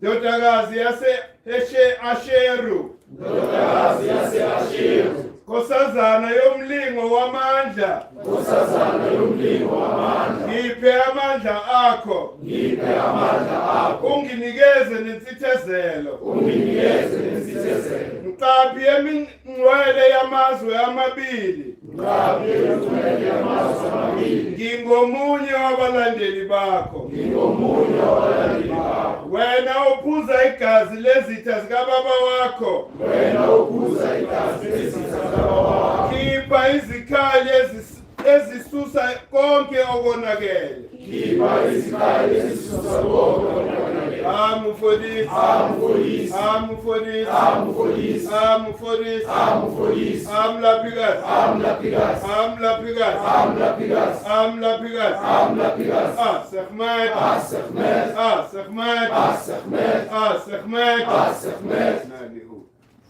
Dodagazi yase Asheru. Kosazana yomlingo wamandla. Ngiphe amandla akho. Unginikeze nensithezelo. Ngiqaphi emingcwele yamazwe amabili. Ngingomunye wabalandeli bakho. Wena uphuza igazi lezitha zikababa wakho. Khipha izikhali ezisusa konke okonakele.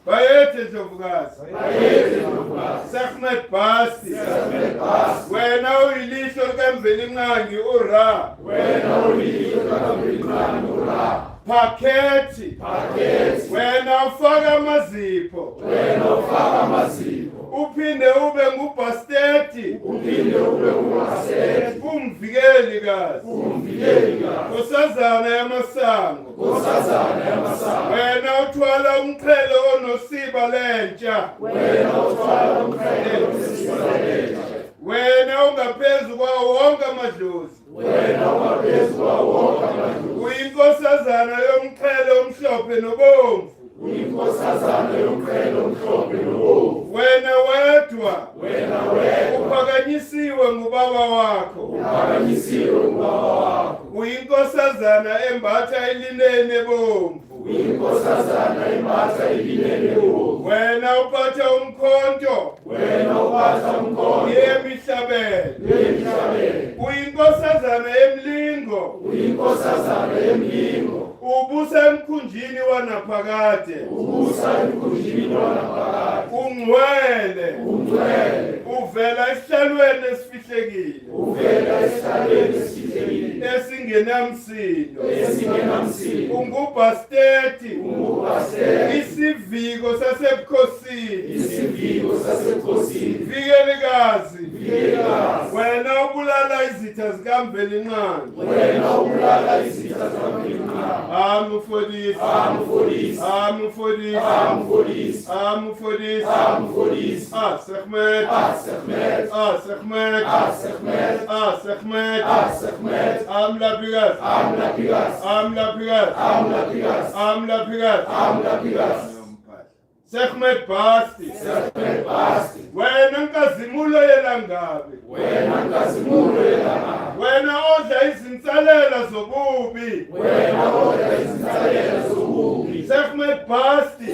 Bayethe Ndlovukazi. SEKHMET basi. Wena uyilihlo likamvelinqangi ura. Phakethi. Wena ufaka amazipho. Uphinde ube ngubhasteti. Umvikeli kazi. Nkosazana yamasango. Wena uthwala umqhele onosiba lentsha. Wena ungaphezu kwawo wonke amadlozi. Uyinkosazana yomqhele omhlophe nobomvu. Wena wedwa. Uphakanyisiwe ngubaba wakho. Uyinkosazana embatha ilinene bomvu. Wena uphatha umkhonto. Yemihlabele. Uyinkosazana yemlingo. Ubusa emkhunjini wanaphakade. Ungcwele. Uvela esihlalweni esifihlekile. Esingenamsindo. Ungubhasteti. Isiviko sasebukhosini. Vikelikazi. Wena ubulala izitha zikamvelinqangi. SEKHMET basti. Wena nkazimulo yelangabe. Wena odla izinsalela zobubi. SEKHMET basti.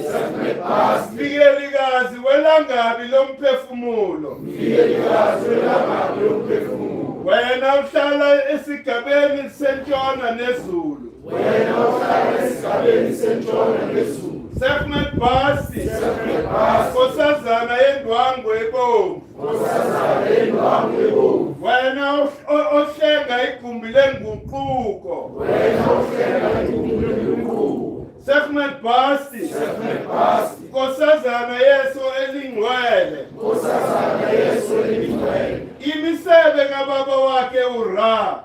Mfikelikazi welangabi lomphefumulo. Wena uhlala esigabeni sentshona nezulu. SEKHMET basti. Nkosazana yendwangu ebomvu. Wena ohlenga igumbi lenguquko. SEKHMET basti. Nkosazana yeso elingcwele. Imisebe kababa wakhe uRa.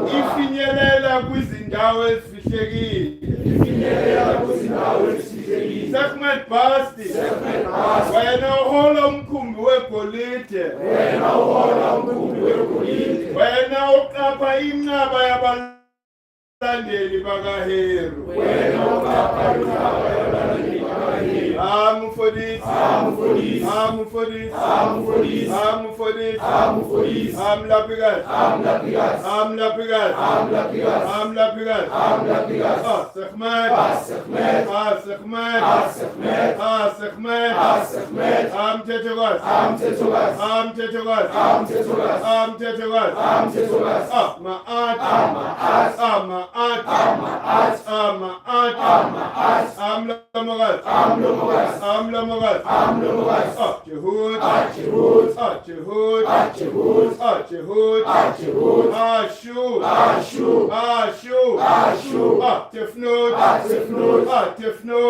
Ifinyelela kwizindawo ezifihlekile. SEKHMET basti. Wena uhola umkhumbi wegolide. Wena uqapha inqaba yabalandeli bakaHeru. I'm for this. I'm Lapigas. SEKHMET. I'm Tetugas. My aunt. I'm Lamagas. Jehud. Ashu. Tifnut. SEKHMET.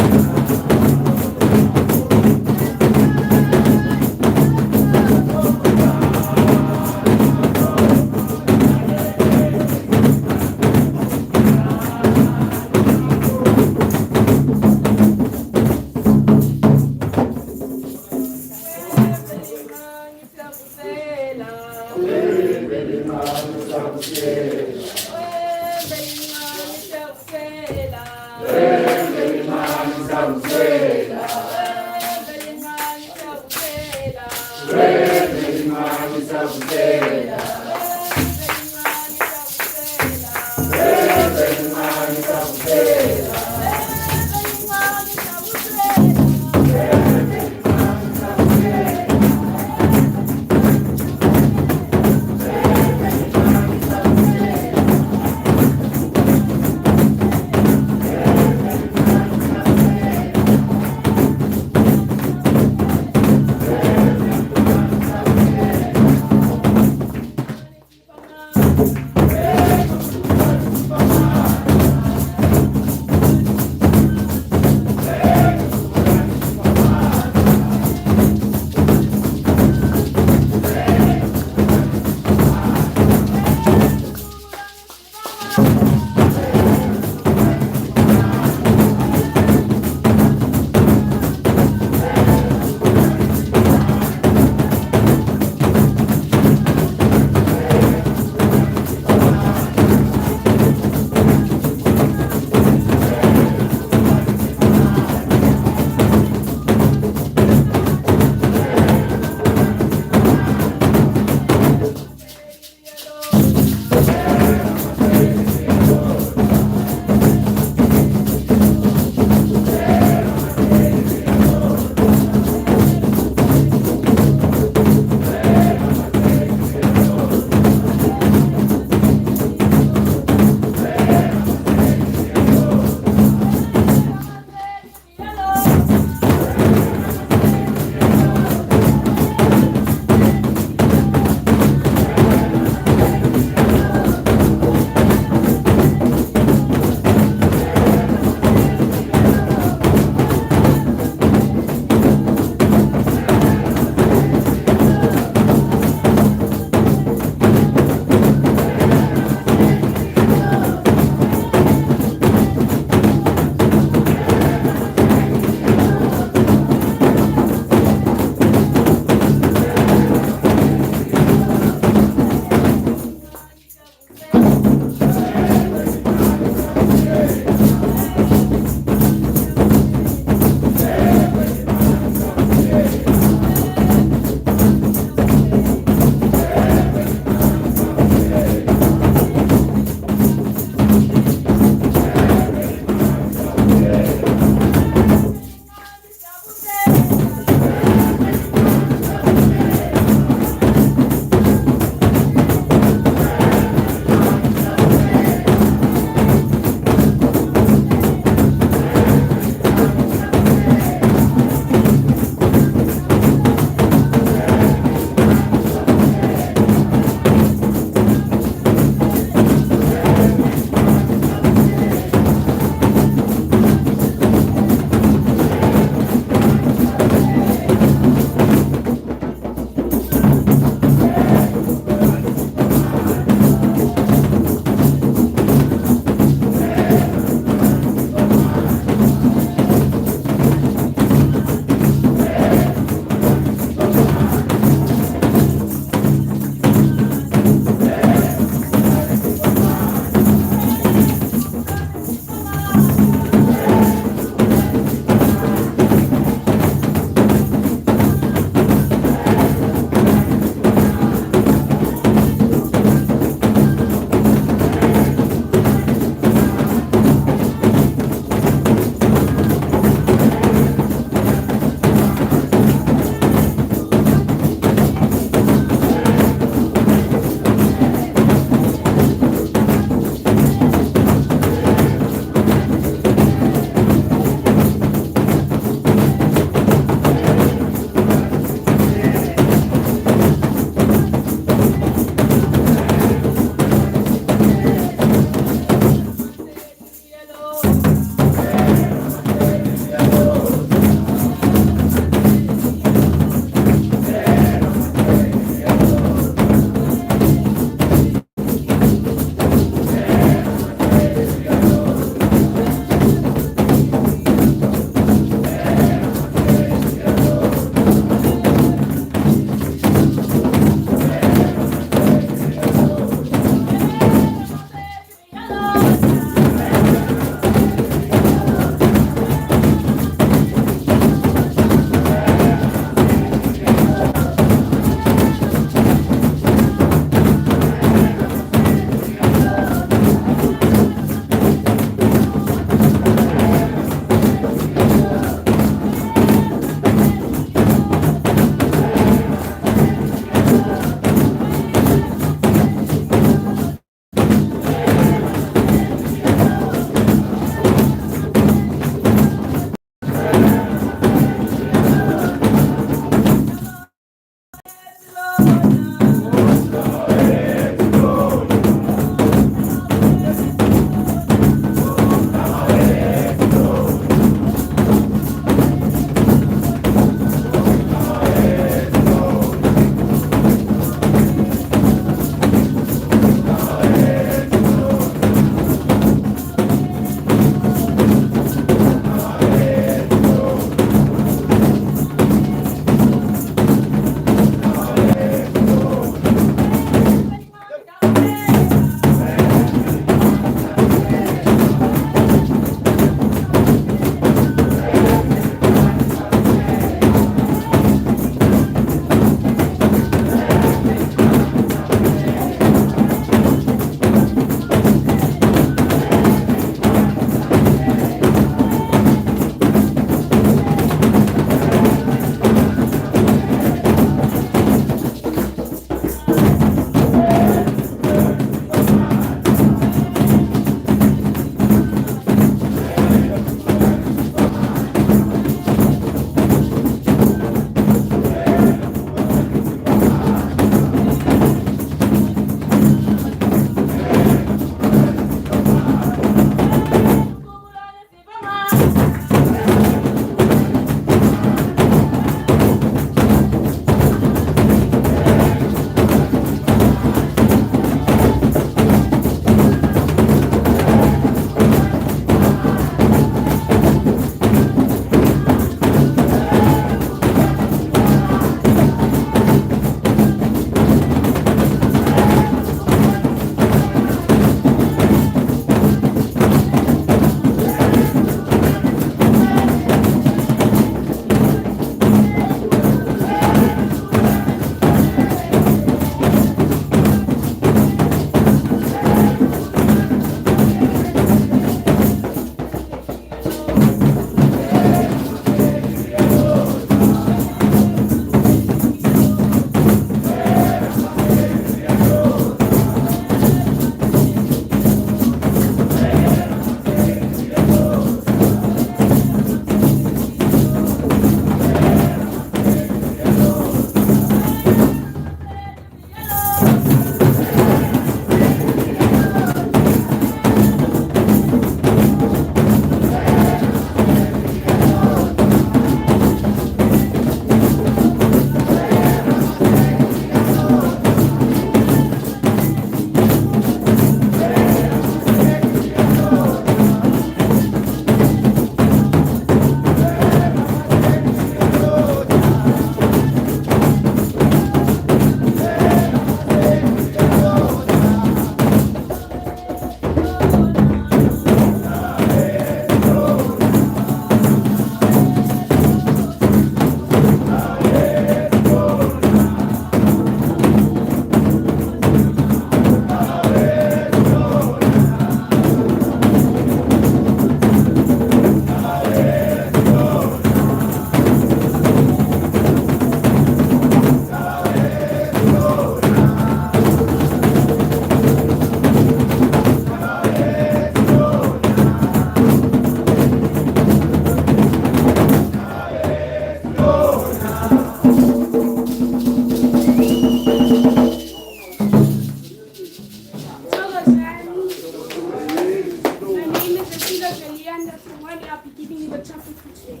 Leander from one. I'll be giving you the topic for today.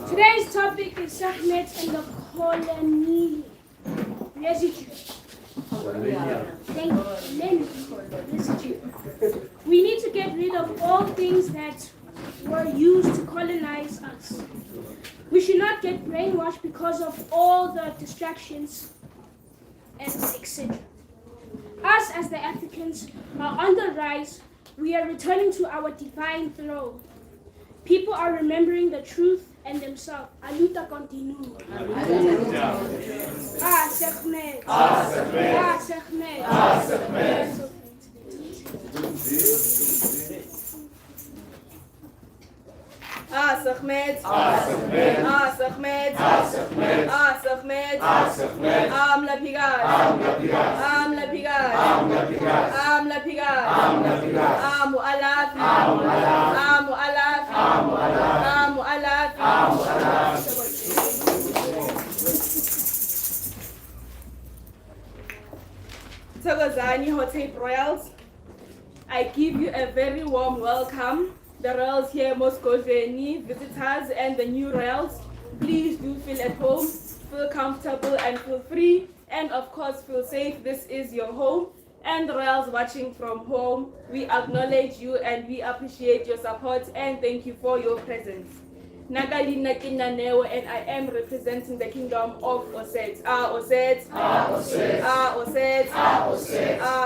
Today's topic is SEKHMET and the Colonial. Residue. Residue. We need to get rid of all things that were used to colonize us. We should not get brainwashed because of all the distractions and etc. Us as the Africans are on the rise. We are returning to our divine throne. People are remembering the truth and themselves. Aluta continue. SEKHMET. SEKHMET. SEKHMET. SEKHMET. SEKHMET. SEKHMET. Amlapigar. Amlapigar. Amlapigar. Amu alafi. Amu alafi. Amu alafi. Thokozani Hotel Royals, I give you a very warm welcome. The royals here, Moscoveni, visitors, and the new royals, please do feel at home, feel comfortable and feel free, and of course feel safe. This is your home. And the royals watching from home, we acknowledge you and we appreciate your support and thank you for your presence. Nagalina Kinaneo, and I am representing the kingdom of Oset. Oset. Oset. Oset.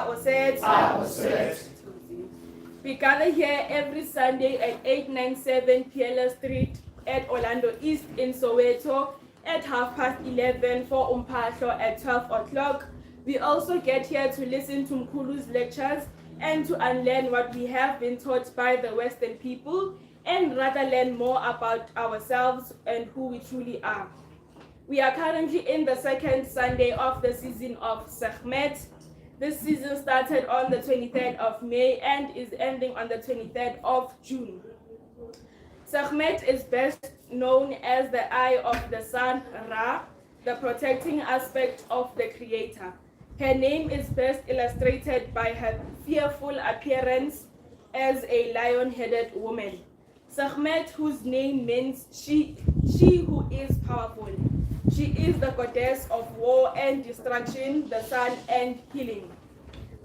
Oset. Oset. We gather here every Sunday at 897 PLS Street at Orlando East in Soweto at 11:30 for Umpasho at 12 o'clock. We also get here to listen to Mkulu's lectures and to unlearn what we have been taught by the Western people and rather learn more about ourselves and who we truly are. We are currently in the second Sunday of the season of SEKHMET. This season started on the 23rd of May and is ending on the 23rd of June. SEKHMET is best known as the eye of the sun, Ra, the protecting aspect of the creator. Her name is best illustrated by her fearful appearance as a lion-headed woman. SEKHMET, whose name means she who is powerful. She is the goddess of war and destruction, the sun and healing.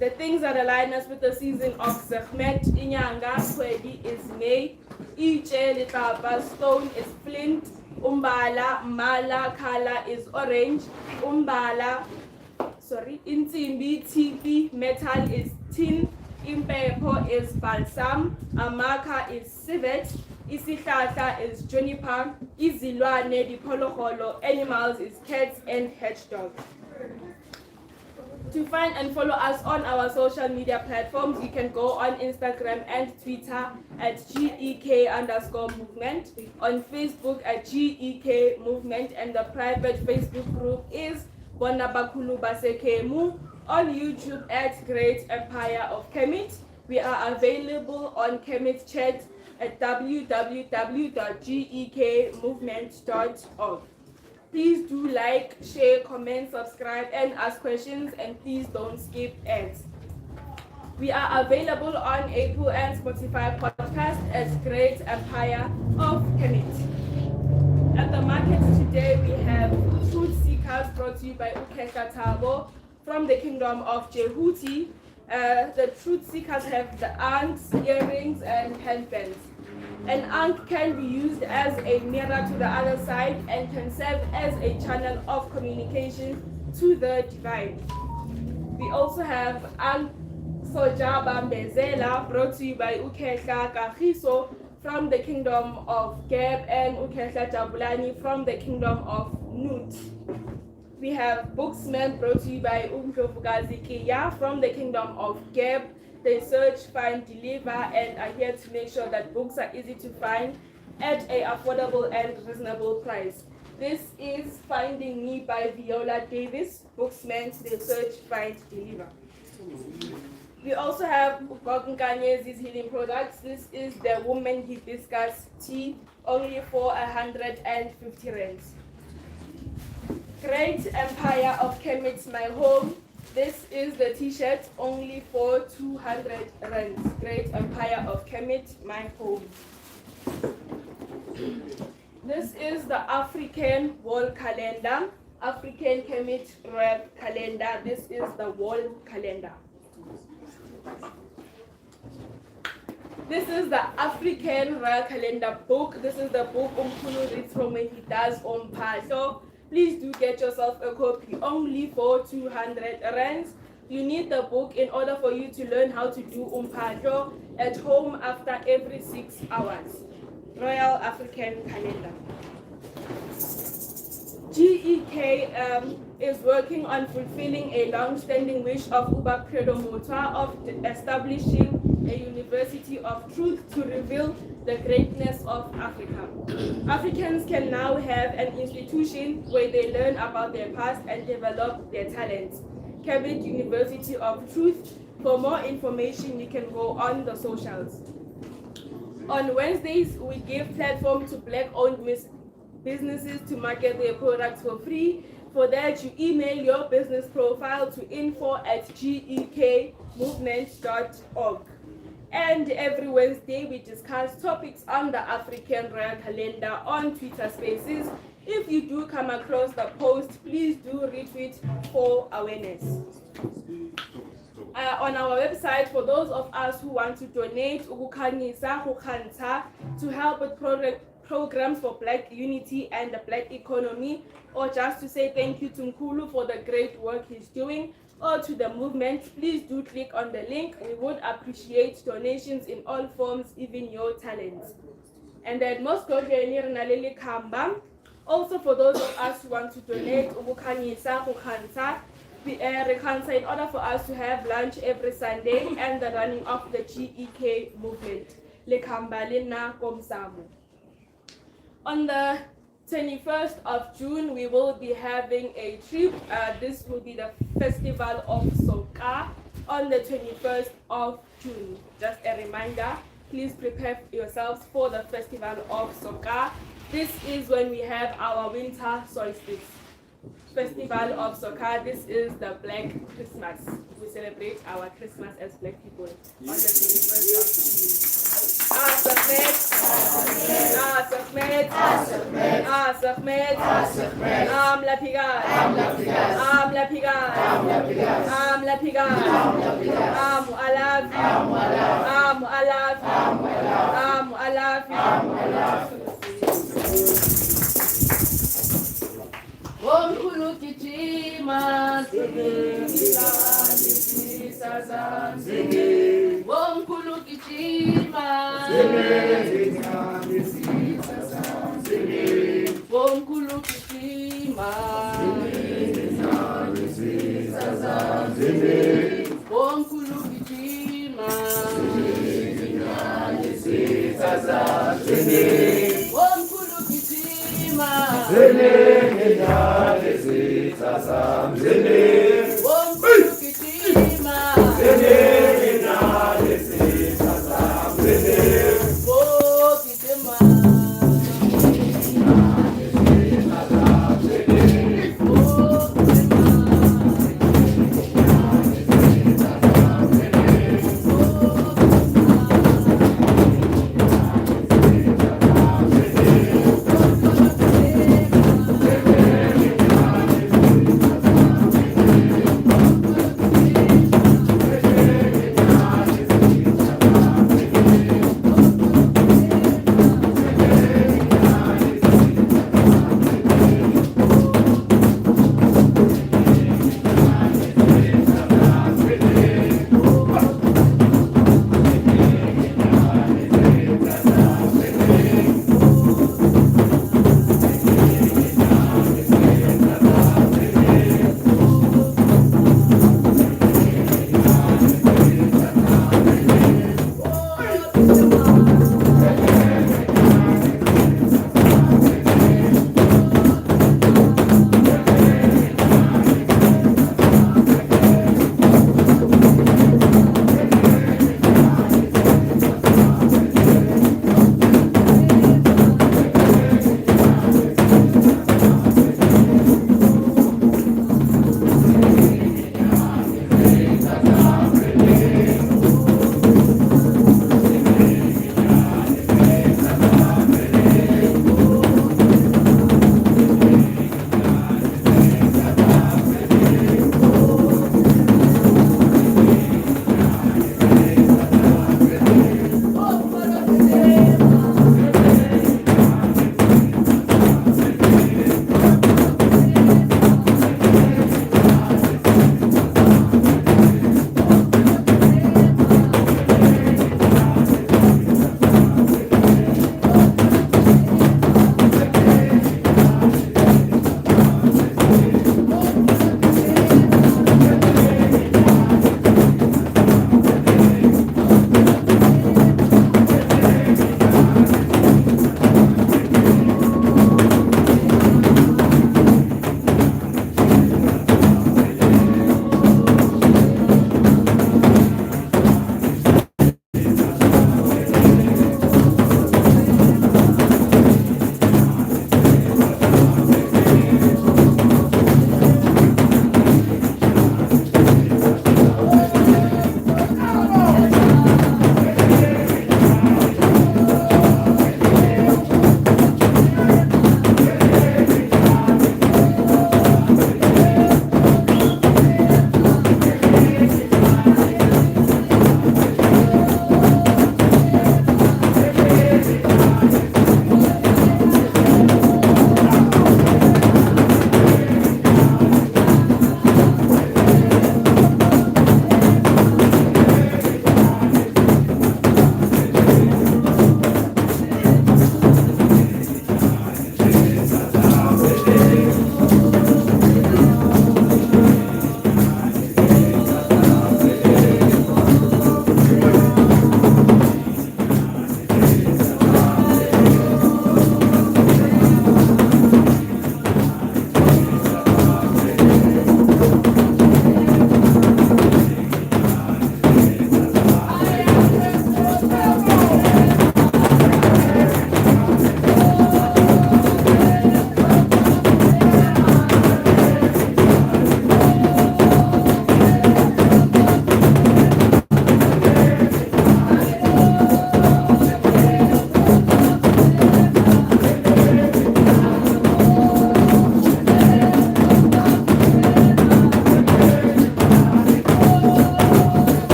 The things that align us with the season of SEKHMET, Inyanga, Kwedi is May, Iche, Litaba, stone is flint, Umbala, Mala, Kala is orange, Intimbi, TP, metal is tin, Impepo is balsam, Amaka is civet, Isihlahla is juniper, Izilwane, diphologolo, animals is cats and hedgehogs. To find and follow us on our social media platforms, you can go on Instagram and Twitter at GEK_movement, on Facebook at GEK movement, and the private Facebook group is Bonabakulu Basekemu, on YouTube at Great Empire of Kemet. We are available on Kemet Chat at www.gekmovement.org. Please do like, share, comment, subscribe, and ask questions, and please don't skip ads. We are available on Apple and Spotify podcast as Great Empire of Kemet. At the market today, we have Truth Seekers brought to you by Ukesha Tabo from the Kingdom of Jehuti. The Truth Seekers have the ankhs, earrings, and handbands. An ankh can be used as a mirror to the other side and can serve as a channel of communication to the divine. We also have Ankh Sojaba Mbezela brought to you by Ukesha Kahiso from the Kingdom of Geb and Ukesha Jabulani from the Kingdom of Nut. We have Booksman brought to you by Umjofugazi Kiya from the Kingdom of Geb. They search, find, deliver, and are here to make sure that books are easy to find at an affordable and reasonable price. This is Finding Me by Viola Davis. Booksman, they search, find, deliver. We also have Ugogunkanye's healing products. This is the Woman Hibiscus Tea, only for 150 rands. Great Empire of Kemet, my home. This is the t-shirt only for 200 rands. Great Empire of SEKHMET, my home. This is the African wall calendar. African SEKHMET Royal calendar. This is the wall calendar. This is the African Royal Calendar book. This is the book Umkhulu reads from when he does umphato. Please do get yourself a copy only for 200 rands. You need the book in order for you to learn how to do umphato at home after every 6 hours. Royal African Calendar. GEK is working on fulfilling a long-standing wish of Uba Credo Motwa of establishing a university of truth to reveal the greatness of Africa. Africans can now have an institution where they learn about their past and develop their talents. SEKHMET University of Truth. For more information, you can go on the socials. On Wednesdays, we give platform to Black-owned businesses to market their products for free. For that, you email your business profile to info@gekmovement.org. And every Wednesday, we discuss topics on the African Royal Calendar on Twitter Spaces. If you do come across the post, please do retweet for awareness. On our website, for those of us who want to donate, to help with programs for Black unity and the Black economy, or just to say thank you to Mkhulu for the great work he's doing, or to the movement, please do click on the link. We would appreciate donations in all forms, even your talents. And then Moscow Kamba. Also, for those of us who want to donate, in order for us to have lunch every Sunday and the running of the GEK movement. On the 21st of June, we will be having a trip. This will be the Festival of Soka on the 21st of June. Just a reminder, please prepare yourselves for the Festival of Soka. This is when we have our winter solstice. Festival of Soka, this is the Black Christmas. We celebrate our Christmas as Black people on the 21st of June. SEKHMET, SEKHMET, SEKHMET, SEKHMET, Lapiga, Lapiga, Lapiga, Alaf. Omkhulu gijima, Omkhulu gijima, Omkhulu gijima, Omkhulu gijima,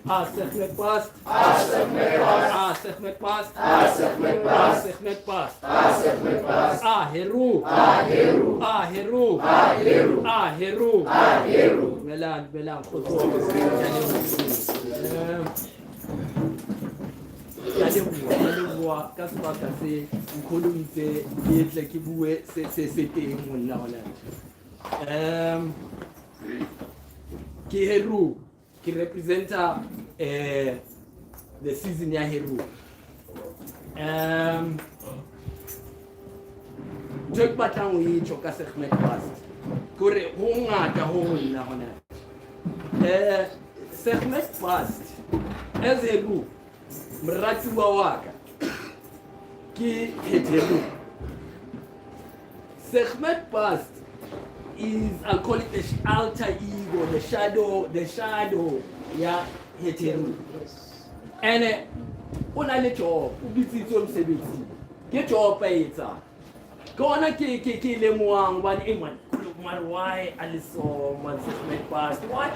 SEKHMET past. SEKHMET past. SEKHMET past. Heru. Belang Yalebua ka sebaka se nkgolo itse ke tle ke bue se teng monna ona. Ke Heru, ke representa the season ya Heru. Ntho ke batlang ho itsho ka SEKHMET past kore ho ngata ho nna hona. SEKHMET past as Heru mratuwa waka ki Heteru. SEKHMET past is, I call it the alter ego, the shadow ya Heteru. And una le job ubitsitse msebetsi ke job etsa kona ke le moang ba e man mar why aliso man SEKHMET past why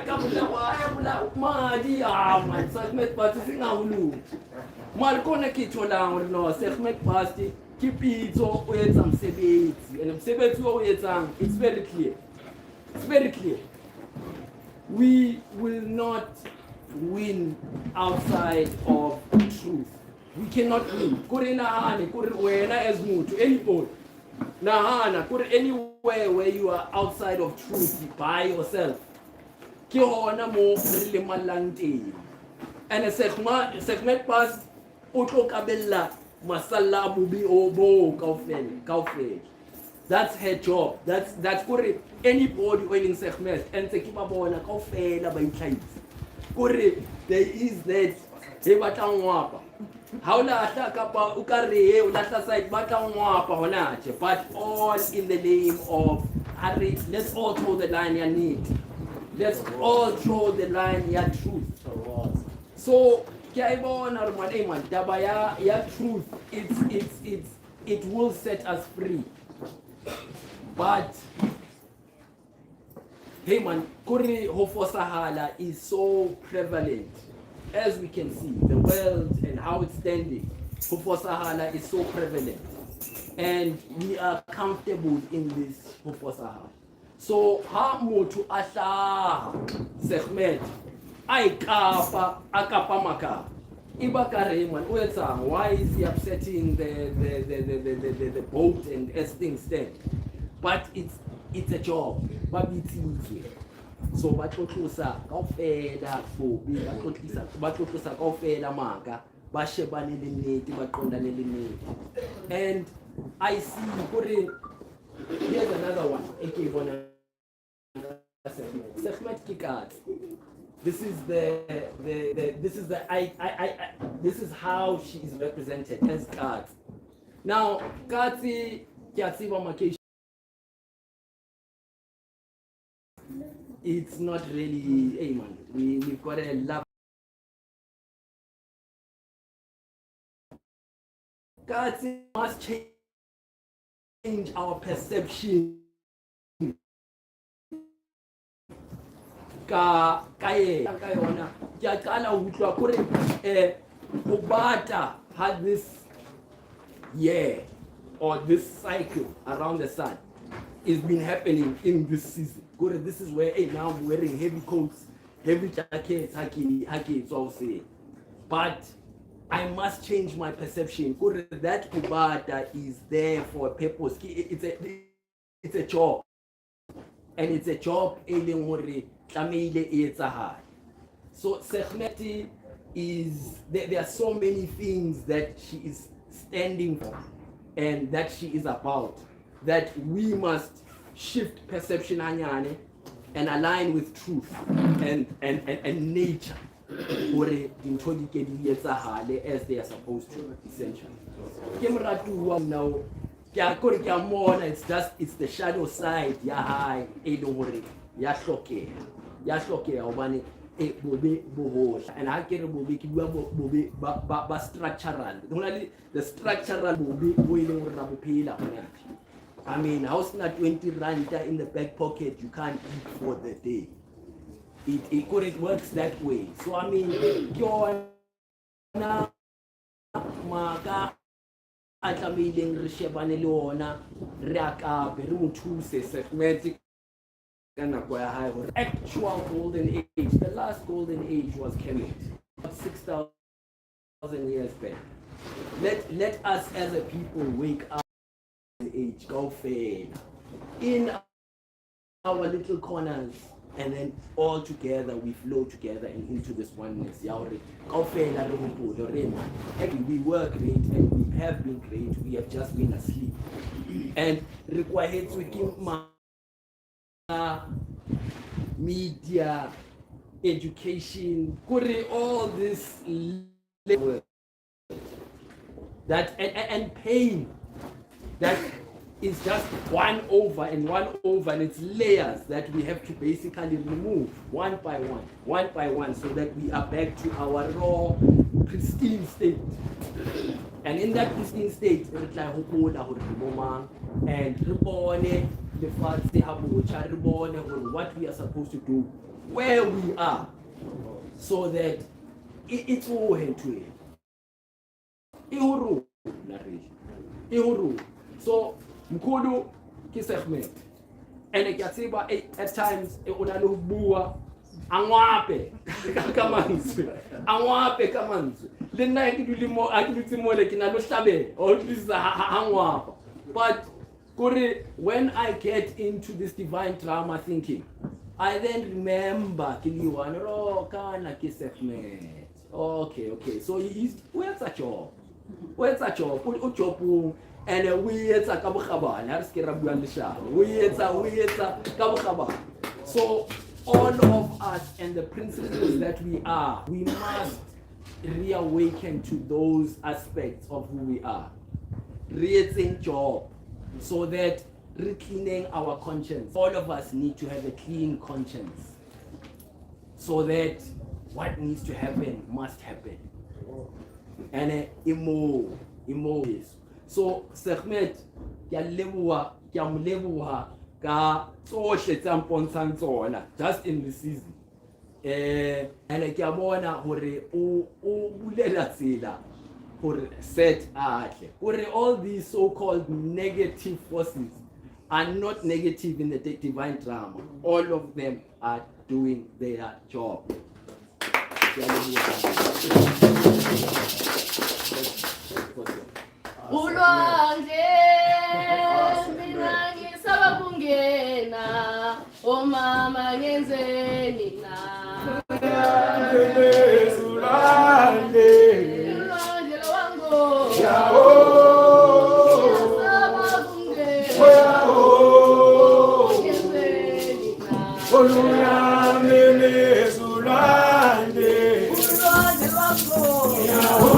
ka bula madi man SEKHMET past singa hulu mar kona ke tholang no SEKHMET past ke pitso o etsa msebetsi and msebetsi o etsang it's very clear we will not win outside of truth. We cannot win. Kuri nahane, kuri wena as mutu, anybody. Nahana, kuri anywhere where you are outside of truth by yourself. Ki hona mo really malanti. And a SEKHMET past utlo kabella masalla bubi obo kaufel. That's her job. That's kuri anybody winning SEKHMET and sekiba bona kaufela by clients. Kuri there is that he batlang wapa. How la hla kapa ukare o lahla side batlang wapa hona tje, but all in the name of Harry. Let's all throw the line ya need. Let's all throw the line ya truth. So kiaibona man taba ya truth, it will set us free. But hey man, kuri hofosahala is so prevalent. As we can see, the world and how it's standing, hofosahala is so prevalent. And we are comfortable in this hofosahala. So, ha motu asha SEKHMET, akapa maka. Ibakare man, why is he upsetting the boat and as things stand? But it's a job. So batotlosa kaofela bobi batotlosa kaofela maka ba shebane le nnete ba qondane le nnete. And I see here's another one SEKHMET kikat. This is this is how she is represented as Kat. Now Kati Kiatsiva Makeshi, it's not really, hey man, we've got a love. Kati must change our perception. Kayona Yakala Utra Obata had this year or this cycle around the sun. It's been happening in this season. This is where now I'm wearing heavy coats, heavy jackets, haki, so I'll say. But I must change my perception. That Obata is there for a purpose. It's a job. And it's a job so SEKHMET is there are so many things that she is standing for and that she is about, that we must shift perception and align with truth and nature as they are supposed to, essentially. It's the shadow side. Don't worry. And I can be structural. The structural I mean, house not 20 rand in the back pocket, you can't eat for the day. it works that way. So I mean, yona maka atlamileng re shebane le ona re akape re mo thuse SEKHMET ka nako ya hae hore actual golden age, the last golden age was Kemet, 6,000 years back. Let us as a people wake up age, go fail in our little corners, and then all together we flow together and into this oneness. We were great and we have been great, we have just been asleep. And required to give media, education, all this that and pain that is just one over, and it's layers that we have to basically remove one by one, so that we are back to our raw, pristine state. And in that pristine state, and what we are supposed to do, where we are, so that it's all into it. So mkhulu ki SEKHMET, and at times unalubua angwape kamanzi lena ekidulimo akidutsimole kinalo hlabe or this angwapa. But when I get into this divine drama thinking, I then remember kiliwan ro kana ki SEKHMET. Okay, so where's a job ujobu. And we etsa ka bokgabane ha re se ra bua leshano we etsa ka bokgabane. So all of us and the principles that we are, we must reawaken to those aspects of who we are, re-etseng job, so that recleaning our conscience. All of us need to have a clean conscience, so that what needs to happen must happen. And is. So SEKHMET ke leboha ka tsohle tsa mpontshang tsona just in the season. And ke a bona hore o bulela tsela hore set atle hore all these so-called negative forces are not negative in the divine drama. All of them are doing their job. Ulwandle mina ngisaba kungena omama ngenzeni na ulwandle wango yawo ngisaba kungena ngenzeni na ulwandle wango yawo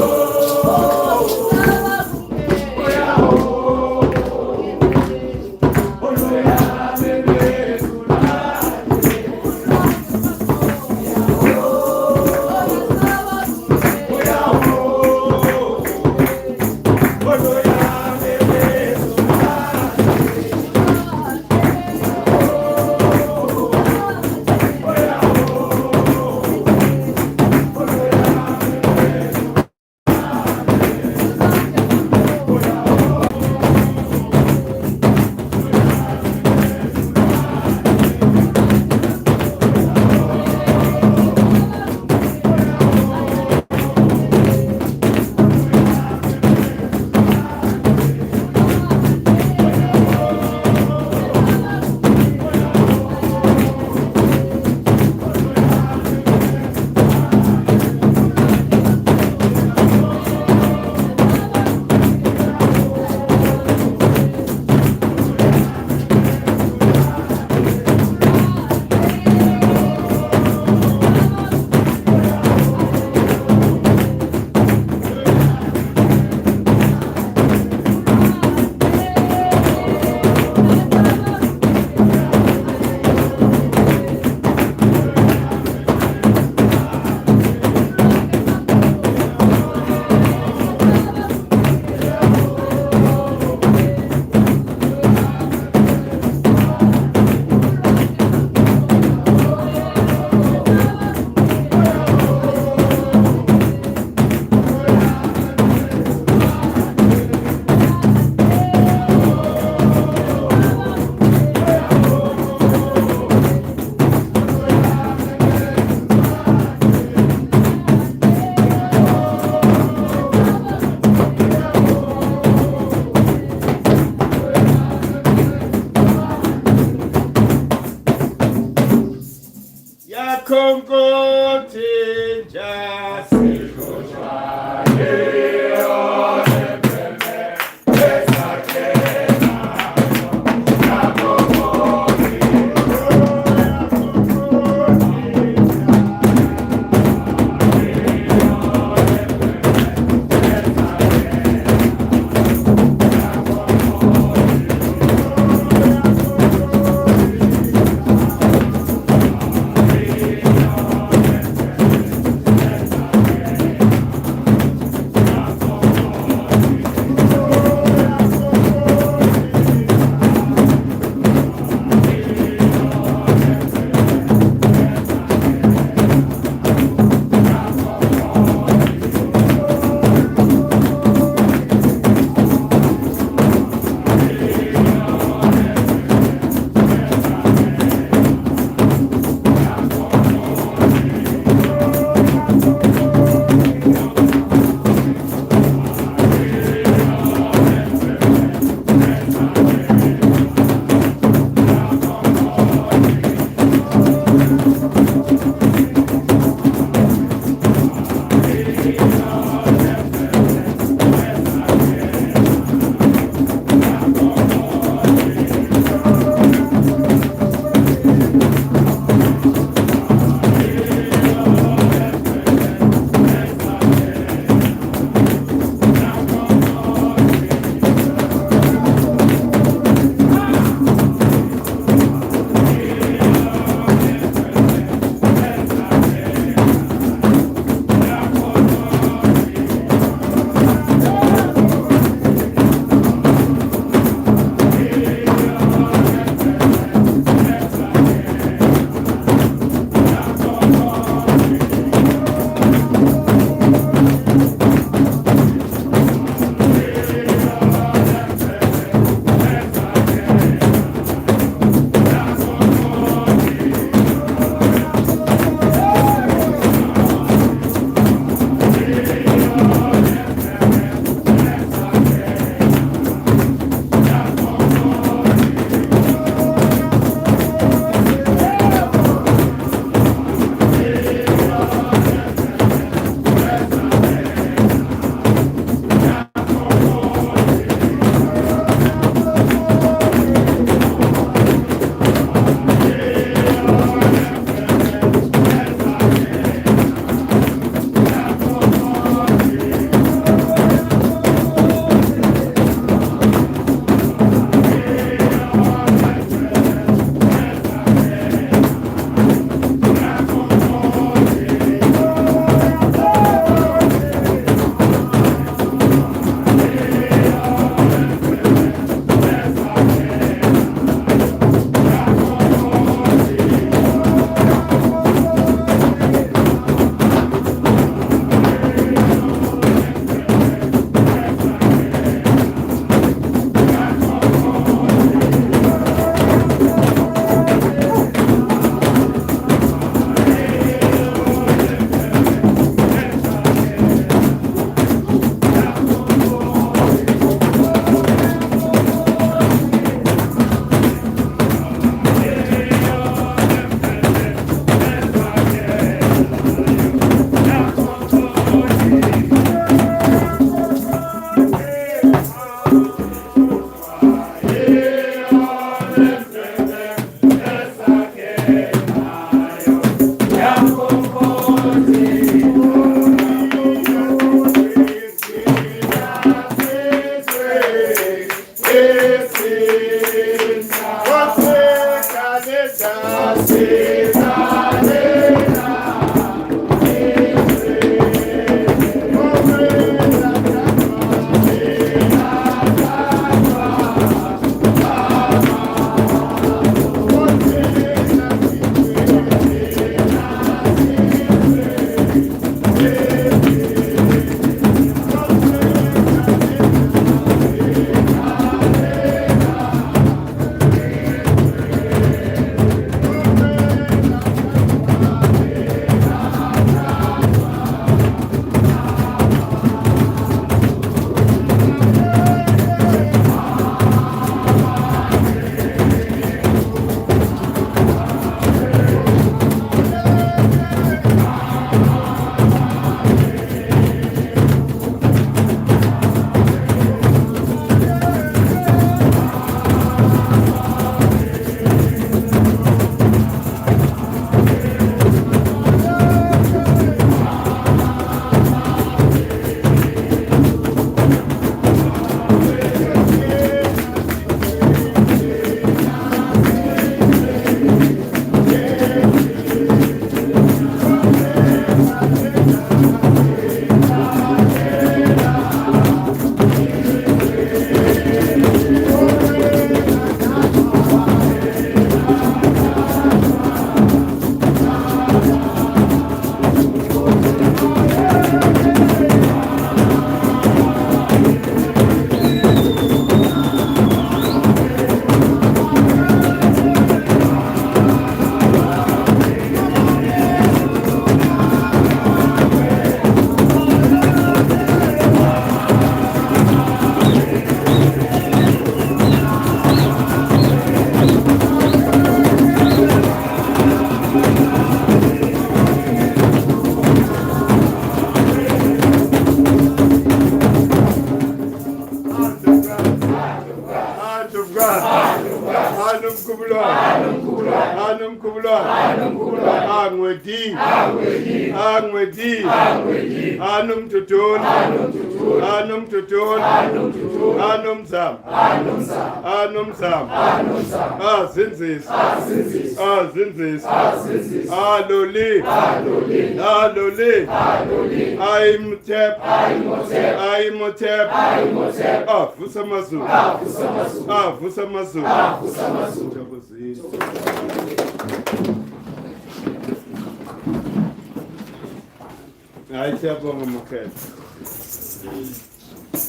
Siyabonga mkhetha.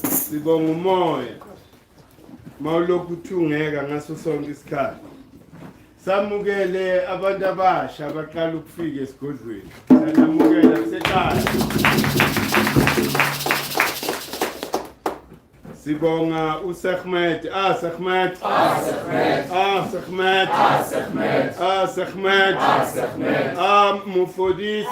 Sibonga umoya. Mawulokhu uthungeka ngaso sonke isikhathi. Samukele abantu abasha abaqala ukufika esigodlweni. Sanamukela kusekhaya. Sibonga uSEKHMET, SEKHMET, Mufodisi,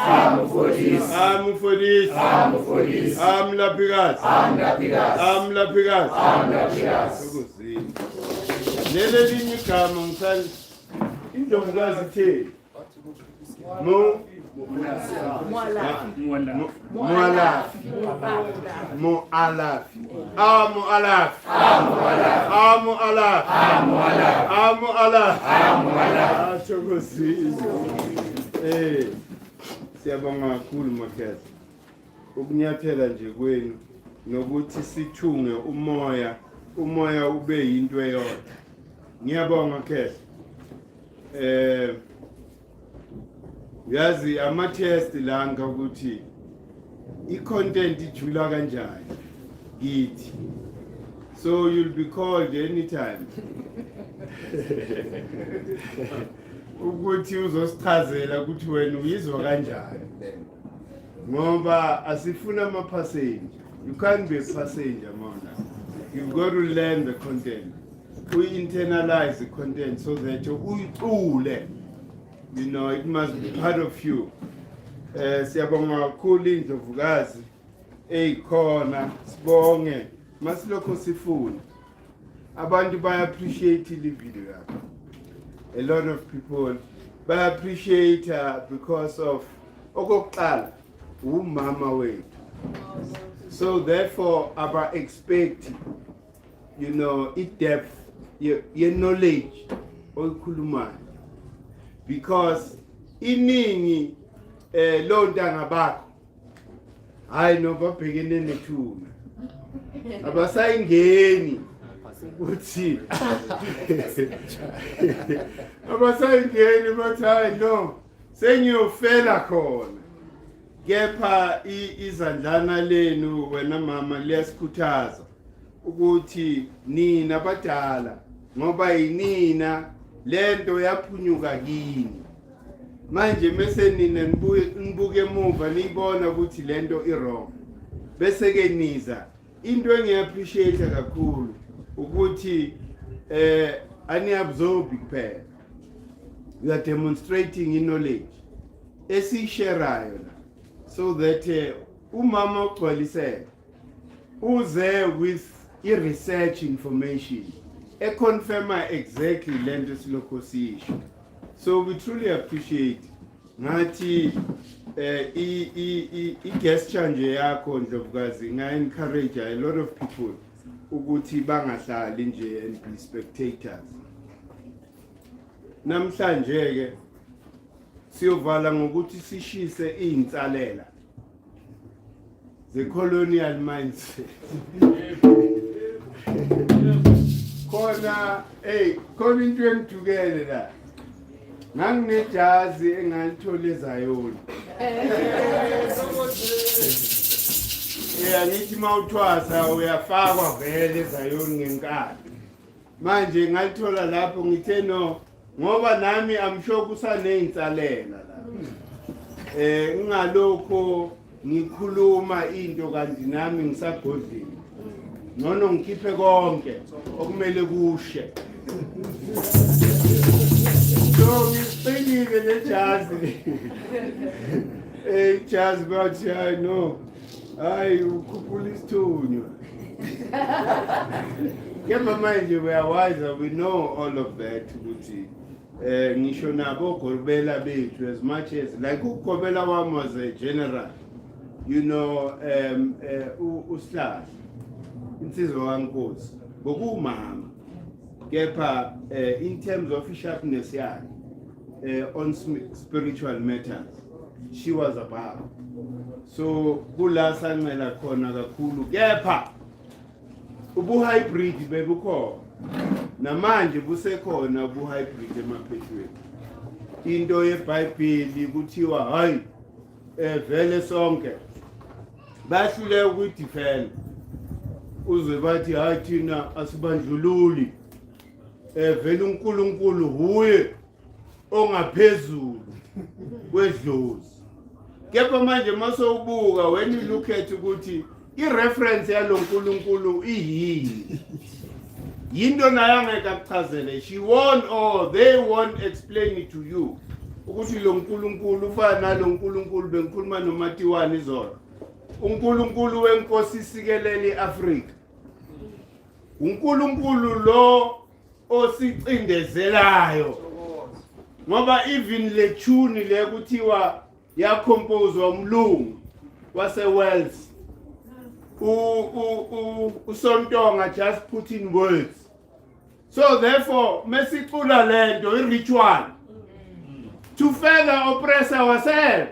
Lele linye igama ngisali indlovukazi itheni? Siyabonga kakhulu makhetha ukunyathela nje kwenu nokuthi sithunge umoya ube yinto eyodwa. Ngiyabonga khetha. Yazi ama-test langa ukuthi i-content ijula kanjani kithi. So you'll be called anytime. Ukuthi uzosichazela ukuthi wena uyizwa kanjani. Ngoba asifuna ama-passenger. You can't be a passenger, Mona. You've got to learn the content. We internalize the content so that uyicule. You know, it must be part of you. Siyabonga kakhulu indlovukazi eyikhona sibonge masilokho sifuna. Abantu baya appreciate the video yakho. A lot of people baya appreciate her because of okokuqala umama wethu. So therefore aba expect, you know, depth, your knowledge oyikhulumayo. Because iningi lo ntanga bakho hayi no babhekene nethuna abasayingeni uthi abasayingeni bathi hayi no sengiyofela khona. Kepha izandlana lenu wena mama liyasikhuthaza ukuthi nina badala ngoba yinina lento yaphunyuka kini. Manje mase nina nibuke emuva nibona ukuthi lento i-wrong. Bese ke niza into engiappreciate kakhulu ukuthi ani-absorb kuphela. You are demonstrating knowledge esisherayo la so that umama ogcwaliseke uze with i-research information confirma exactly lento silokho sisho. So we truly appreciate ngathi i-gesture nje yakho ndlovukazi nga-encourage a lot of people ukuthi bangahlali nje and be spectators. Namhlanje ke siyovala ngokuthi sishise iy'nsalela the colonial mindset. Khona khona into engithukele la nganginejazi engalithola eZayoni. Ngithi mawuthwasa uyafakwa vele eZayoni ngenkani. Manje ngalithola lapho ngithe no ngoba nami amsho kusaney'nsalela la. Ngalokho ngikhuluma into kanti nami ngisagodlile. Nono ngikhiphe konke okumele kushe. So ngiqinile lejazi. Jazi bathi hayi no. Hayi ukhuphula isithunywa. Kepha manje we are wiser, we know all of that ukuthi ngisho nabo Gobela bethu, as much as like uGobela wami was a general, you know, uSihlahla insizwa kaNkosi bokumama. Kepha in terms of sharpness yakhe on spiritual matters, she was above. So kula sancela khona kakhulu. Kepha ubu hybrid bebukhona namanje busekhona ubu hybrid emaphethweni. Into yeBhayibheli kuthiwa hayi vele sonke bahlule ukudefend, uzwe bathi hayi thina asibandlululi, vele uNkulunkulu huye ongaphezulu kwedlozi. Kepha manje masowubuka, when you look at ukuthi i-reference yalo nkulunkulu iyini, yinto nayo angeke akuchazele. She won't, or they won't explain it to you ukuthi lo nkulunkulu ufana nalo nkulunkulu bengikhuluma noMatiwani izolo, uNkulunkulu wenkosi isikelele iAfrika, uNkulunkulu lo osicindezelayo. Ngoba even le tune le kuthiwa yacompose umlungu wase-Wales, uSontonga just put in words. So therefore mesicula lento i-ritual to further oppress ourselves.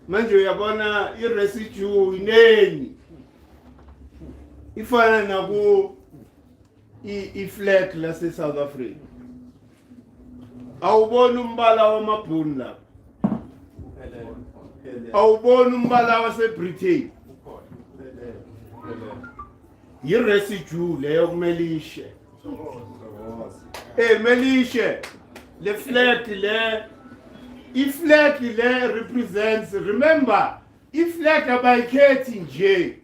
Manje uyabona i-residue ineni ifana naku i-flag lase South Africa. Awubona umbala wamabhunu lapha, awubona umbala waseBritain, yi-residue leyo kumele ishe. Melishe le flag le, i-flag le represents, remember i-flag abayikhethi nje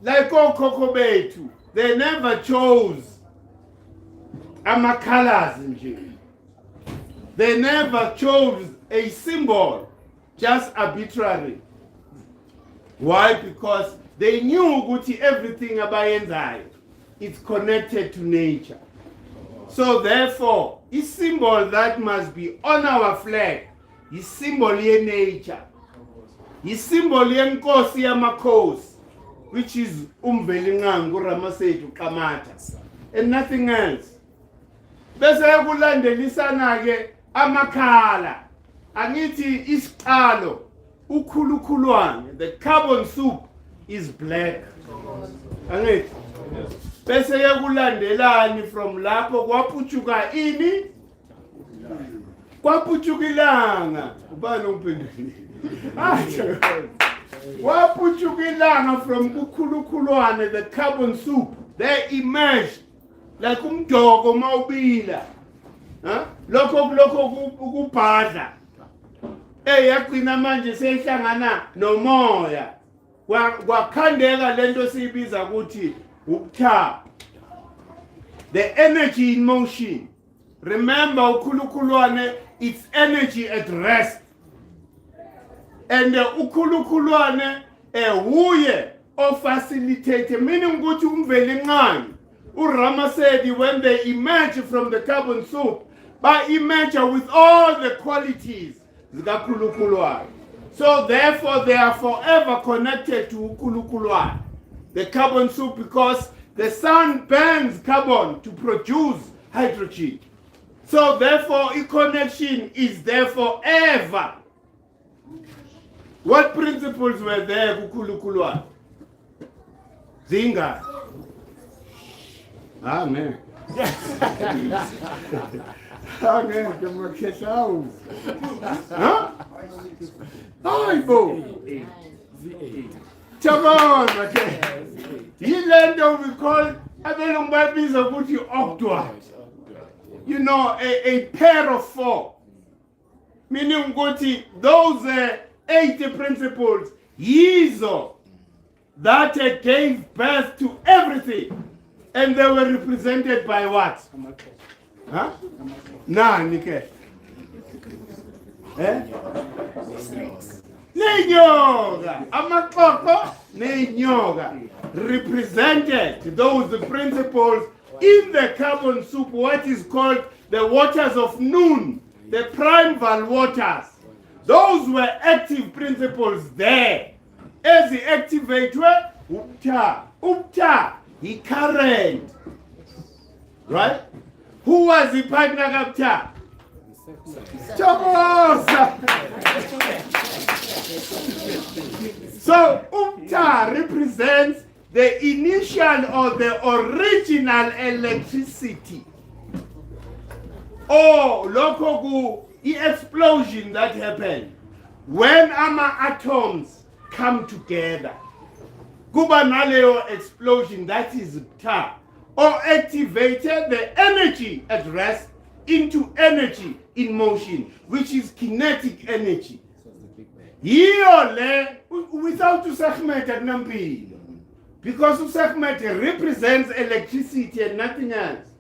like okhokho bethu, they never chose ama-colors nje. They never chose a symbol just arbitrary. Why? Because they knew ukuthi everything abayenzayo it's connected to nature. So therefore, a symbol that must be on our flag is symbol ye nature. Is symbol ye nkosi yamakhosi, which is umvelingangu Ramasetu Kamata, and nothing else. Bese kulandelisana ke amakhala, angithi isiqalo ukhulukhulwane, the carbon soup is black. Angithi bese yakulandelani from lapho kwaphuchuka ini, kwaphuchuka ilanga. Ubani umphendulile? Kwaphuchuka ilanga from kukhulukhulwane, the carbon soup, they emerged like umdoko mawubila. Lokho ukubhadla yagcina manje seyihlangana nomoya, kwakhandeka lento siyibiza ukuthi ukuthaba, the energy in motion. Remember ukhulukhulwane, it's energy at rest, and ukhulukhulwane huye ofacilitate, meaning ukuthi umvelinqangi uRamasedi, when they emerge from the carbon soup, but emerge with all the qualities zikakhulukhulwane. So therefore they are forever connected to ukhulukhulwane, the carbon soup, because the sun burns carbon to produce hydrogen. So therefore a connection is there forever. What principles were there kukhulukhulwane? Zinga. Amen. Amen. Huh? Bible. Come on, okay. Yilendo we call abelungu babiza ukuthi octwa. You know, a pair of four. Meaning ukuthi those 80 principles yizo that gave birth to everything. And they were represented by what? Huh? Nani ke? Nenyoka. Amakoko nenyoka. represented those principles in the carbon soup, what is called the waters of noon, the primeval waters. Those were active principles there. As the activate were upta, he current. Right? Who was the partner upta? Chokosa. So upta represents the initial or the original electricity. Or local explosion that happened when our atoms come together. Kuba naleo explosion, that is ta, or activated the energy at rest into energy in motion, which is kinetic energy. Here, without SEKHMET at Nampi, because SEKHMET represents electricity and nothing else.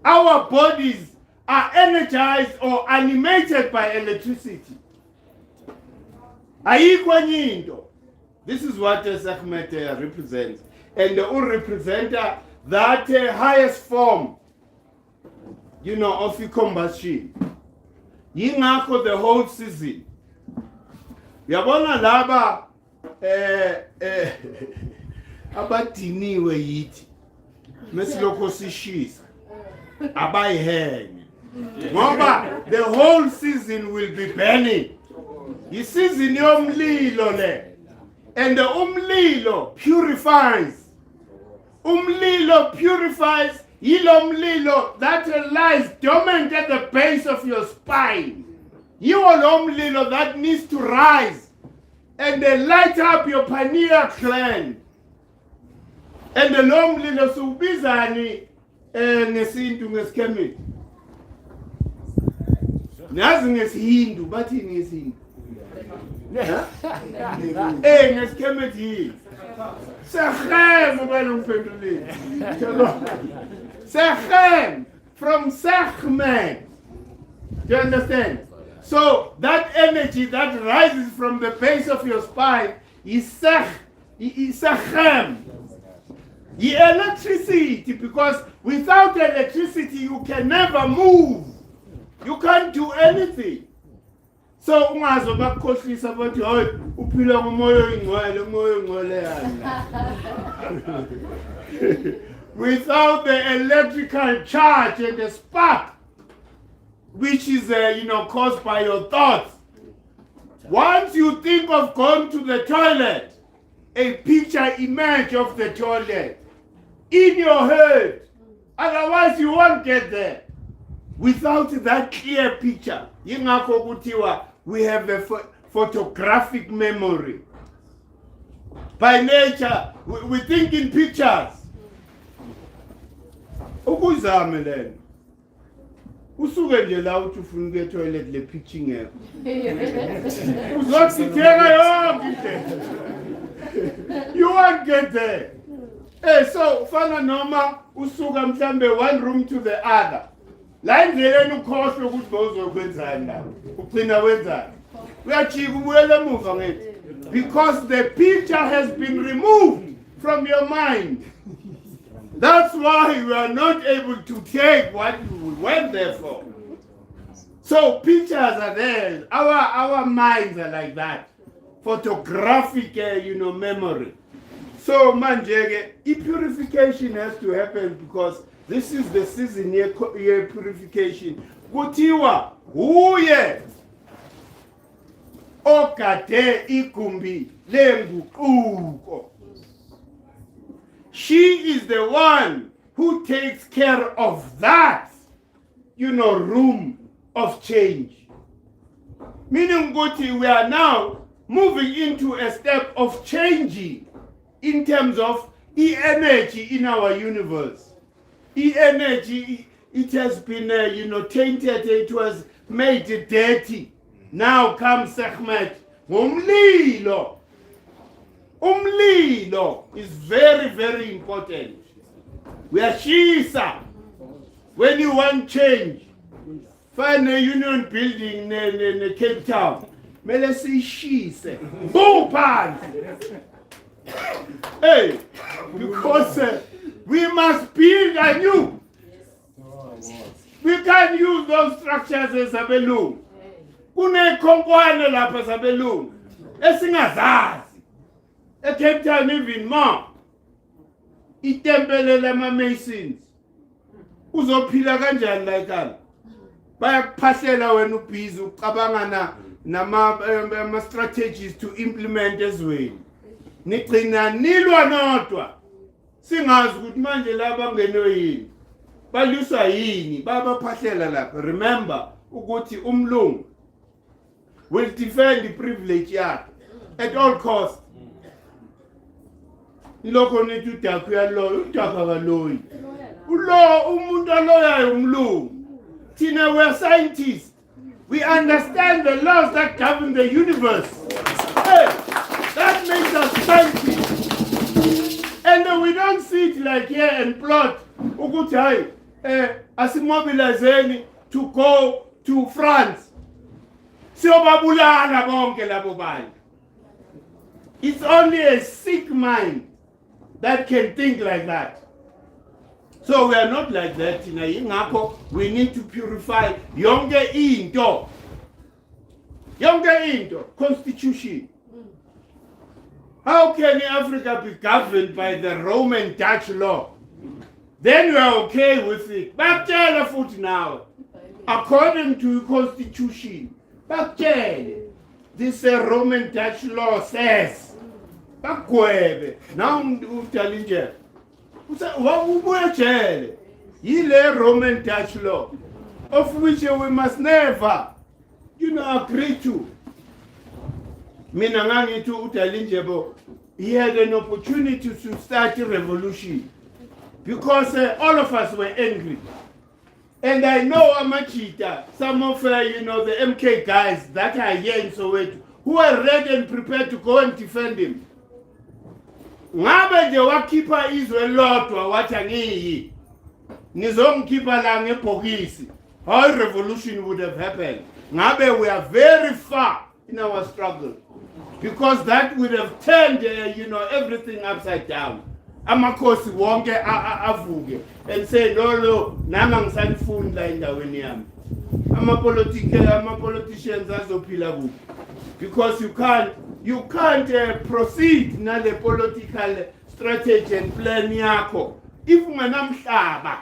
Our bodies are energized or animated by electricity. This is what SEKHMET represents. And the represent that highest form, of the combustion. Yingako the whole season. Yabona laba abadiniwe yithi mesiloko sishisa abayihenge ngoba the whole season will be burning. Season yomlilo le, and the umlilo purifies. Umlilo purifies. Yilomlilo that lies dormant at the base of your spine. Yilomlilo that needs to rise and then light up your pineal gland. And the lomlilo subizani ngesintu ngeSEKHMET. Nazi ngesihindu bathi ngesihindu. ngeSEKHMET yini? SEKHMET ubani ungiphendulile. SEKHMET from SEKHMET. Do you understand? So that energy that rises from the base of your spine is SEKHMET. Electricity, because without electricity you can never move. You can't do anything. So ungazobakhohlisa bathi hoy uphila ngomoya oyingcwele without the electrical charge and the spark, which is caused by your thoughts. Once you think of going to the toilet, a picture image of the toilet in your head. Otherwise you won't get there. Without that clear picture, we have a photographic memory. By nature, we think in pictures. Ukuzame lena. Usuke nje la uthi ufuna ukuya toilet le picture ngeke. Uzosithenga yonke. You won't get there. So fana noma usuka mhlambe one room to the other. La indleleni ukhohlwe ukuthi bozokwenzani la. Ugcina wenzani? Uyachika ubuyele emuva ngithi. Because the picture has been removed from your mind. That's why we are not able to take what we went there for. So pictures are there. Our minds are like that. Photographic, memory. So manje, purification has to happen because this is the season year purification. Kutiwa huye okade ikumbi lenguquko. She is the one who takes care of that, room of change. Meaning, we are now moving into a step of changing in terms of energy in our universe. Energy, it has been, tainted, it was made dirty. Now comes SEKHMET. Umlilo is very, very important. We are shisa. When you want change, find a union building in Cape Town. Mele si shise. Boom, pan. Hey, because we must build anew. We can't use those structures as a balloon. Kunekhonkwane lapha zabelungu esingazazi. eCape Town even more. Itempele lama-Masons. Uzophila kanjani la ekhaya? Bayakuphahlela wena ubhizi ucabanga nama-strategies to implement ezweni. Nigcina nilwa nodwa. Singazi ukuthi manje laba ngeno yini. Baluswa yini? Babaphahlela lapha. Remember ukuthi umlungu will defend the privilege yakhe at all costs. Lokho nithi udakho uyaloya, udakho akaloyi. Umuntu aloyayo umlungu. Thina we are scientists. We understand the laws that govern the universe. Hey, that makes us scientists. And we don't sit like here and plot. Ukuthi hayi, asimobilizeni to go to France. Siyobabulala bonke labo bantu. It's only a sick mind that can think like that. So we are not like that. We need to purify yonke into. Yonke into. Constitution. How can Africa be governed by the Roman Dutch law? Then we are okay with it. Bakutshela futhi now. According to constitution. Bakutshele. This Roman Dutch law says. Bakugwebe. Now utalinje. Wabuyejele. Yile Roman Dutch law. Of which we must never, agree to. Mina ngangithi utalinjebo. He had an opportunity to start a revolution. Because all of us were angry. And I know Amachita, some of the MK guys that are here in Soweto, who are ready and prepared to go and defend him. Ngabe je wakhipha izwe lodwa wathi angiyi. Nizomkhipha la ngebhokisi. How revolution would have happened. Ngabe we are very far in our struggle. Because that would have turned everything upside down. Amakhosi wonke avuke and say no nama ngisanifunda endaweni yami. Ama-politicians azophila kuphi. Because you can't proceed nale political strategy and plan yakho if ungenamhlaba.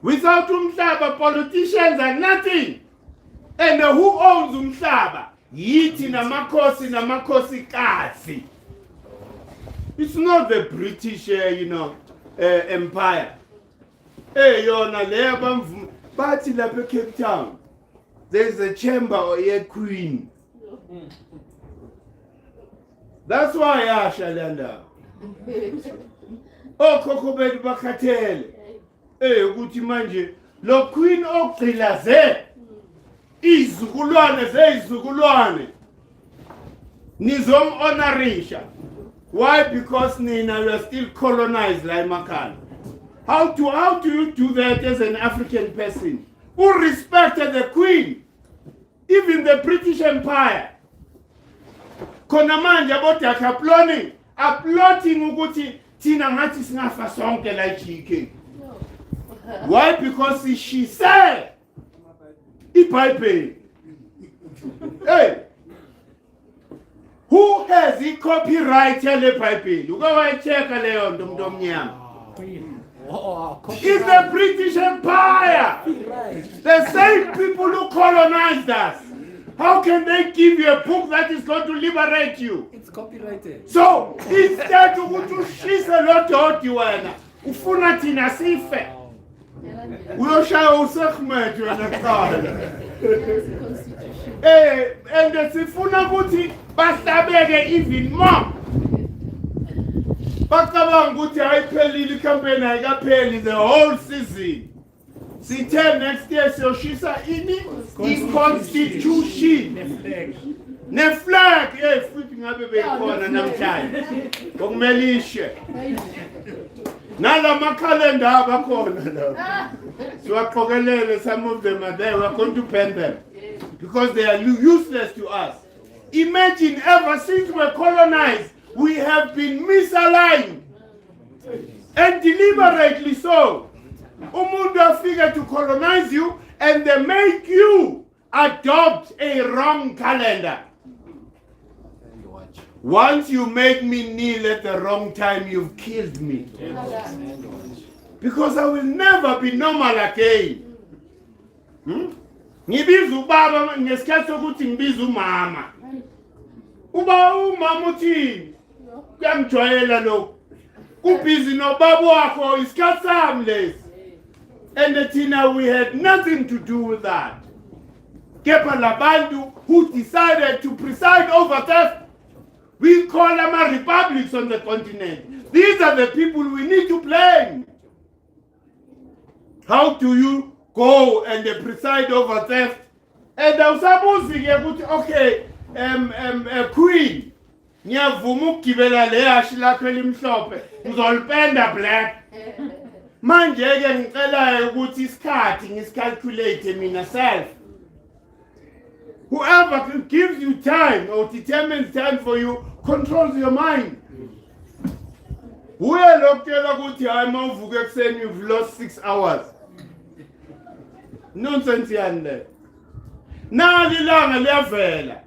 Without umhlaba, politicians are nothing. And who owns umhlaba? Yithi namakhosikazi. It's not the British, empire. Hey, yona leba bathi lapha eCape Town. There's a chamber or a queen. That's why yashalanda. Okhokho bethu bakhathele. Ukuthi manje lo queen ogqilaze izizukulwane nizom honorisha. Why? Because Nina, we are still colonized like Makan. How do you do that as an African person who respected the Queen, even the British Empire? Khona manje abothi applauding ukuthi thina ngathi singafa sonke la jike. Why? Because she said iBhayibheli. Hey, who has the copyright yale Bible? You go and check leyo nto omnyama. It's the British Empire. The same people who colonized us. How can they give you a book that is going to liberate you? It's copyrighted. So instead ukushisa lo dodi wena ufuna thina sife. Uyoshaya uSEKHMET wena qala. And sifuna ukuthi bahlabeke even more. Bacabanga ukuthi ayiphelile icampaign ayikapheli the whole season. Sithe next year siyoshisa ini i-constitution. Ne-flag futhi ngabe beyikhona namhlanje. Ngokumelishe. Nala makhalenda abakhona la. Siwaqokelele, some of them are there. We are going to pen them. Because they are useless to us. Imagine ever since we're colonized, we have been misaligned. And deliberately so. Umuntu afika to colonize you and they make you adopt a wrong calendar. Once you make me kneel at the wrong time, you've killed me. Because I will never be normal again. Ngibiza ubaba ngesikhathi sokuthi ngibiza umama. Uba umama uthini? Kuyangijwayela lokho. Ubhizi nobaba wakho isikhathi sami lesi. And Tina, we had nothing to do with that. Kepha labantu who decided to preside over theft. We call them republics on the continent. These are the people we need to blame. How do you go and preside over theft? And okay, Queen, ngiyavuma ukugibela le hashi lakho elimhlophe, ngizolipenda black. Manje ke ngicela ukuthi isikhathi ngisicalculate mina self. Whoever gives you time or determines time for you controls your mind. Uye lokutela ukuthi hayi mawuvuka ekseni you've lost 6 hours. Nonsense yani le. Nali ilanga liyavela.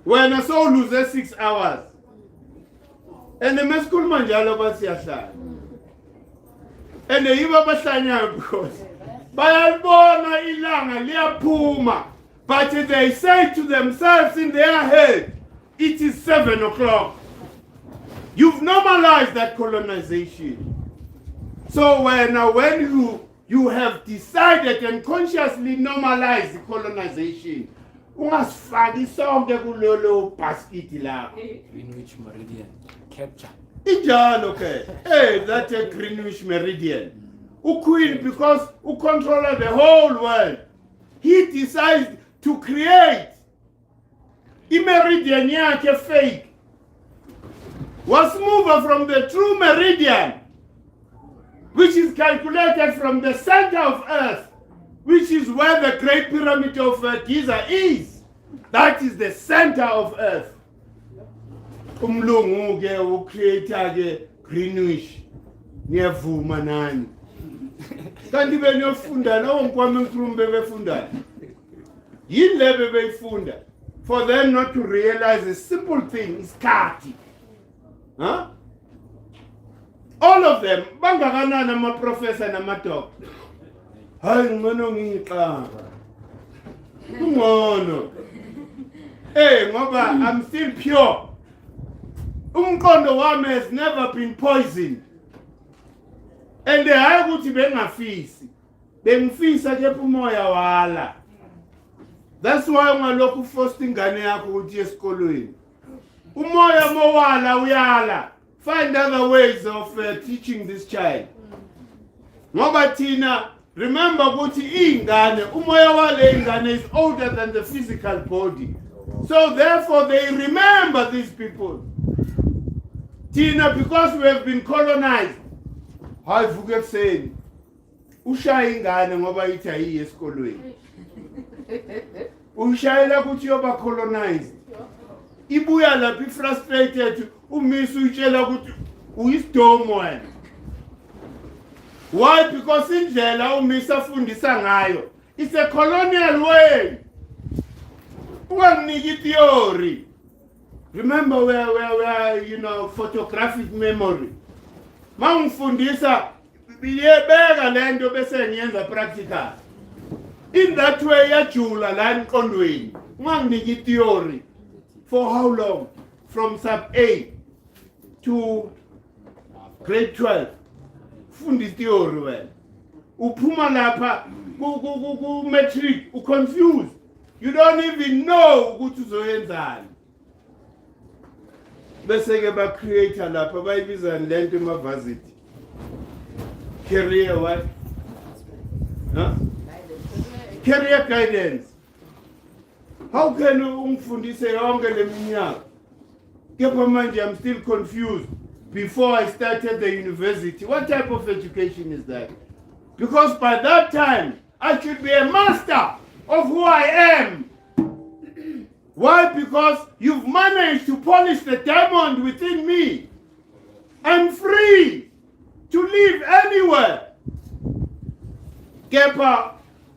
Wena so lose 6 hours. And mesikhuluma njalo basiyahlala. And yibo abahlanyayo because bayalibona ilanga liyaphuma. But they say to themselves in their head, it is 7 o'clock. You've normalized that colonization. So when you have decided and consciously normalized the colonization, ungasifaki sonke kulolo basket lapho. Greenwich Meridian capture. Injalo ke. Hey, that's a Greenwich Meridian. Queen, because who controls the whole world, he decides to create a meridian yakhe fake. Was moved from the true meridian, which is calculated from the center of Earth, which is where the Great Pyramid of Giza is. That is the center of Earth. Umlungu ke ucreator ke Greenwich ngiyavuma nani. Kanti beniyofunda lawo ngikwami ngikhulumbe befunda. Yini lebe beyifunda? For them not to realize a simple thing is kati. Huh? All of them, bangakanana ama-professor nama-doctor. Hayi ngcono ngiyixaba. Ungcono. Ngoba I'm still pure. Umqondo wami has never been poisoned. And hayi ukuthi bengafisi. Bengifisa ke umoya wala. That's why ungalokhu forced ingane yakho ukuthi esikolweni. Umoya mowala uyala. Find other ways of teaching this child. Ngoba thina remember ukuthi ingane umoya wale ingane is older than the physical body. So therefore they remember these people. Thina because we have been colonized. Hayi vuke ekuseni. Ushaya ingane ngoba ithi ayiye esikolweni. Ushayela ukuthi yoba colonized. Ibuya lapha frustrated umisi uyitshela ukuthi uyisidomo wena. Why? Because indlela umisi afundisa ngayo it's a colonial way. Unganiki theory. Remember where photographic memory. Mangifundisa biyebeka lento bese ngiyenza practical. In that way yajula la emqondweni. Unganiki theory. For how long? From sub 8 to grade 12. Fundi theory wena. Uphuma lapha ku matric confused. You don't even know ukuthi uzoyenzani. Bese ke ba creator lapha bayibiza lento emavasity. Career what? Huh? Career guidance. How can ungifundise yonke leminyaka? Kepha manje I'm still confused. Before I started the university, what type of education is that? Because by that time I should be a master of who I am. Why? Because you've managed to polish the diamond within me. I'm free to live anywhere. Kepa,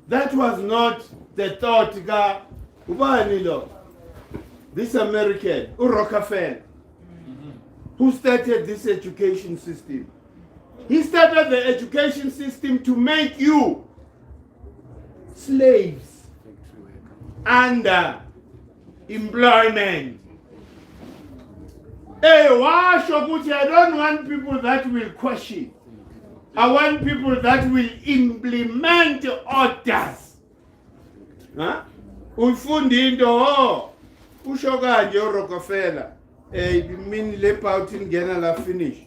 that was not the thought. This American, Rockefeller, who started this education system. He started the education system to make you slaves under employment. Hey, I don't want people that will question. I want people that will implement orders. Huh? Ufundi into ushoga nje Rockefeller. Mean lep out in general finish.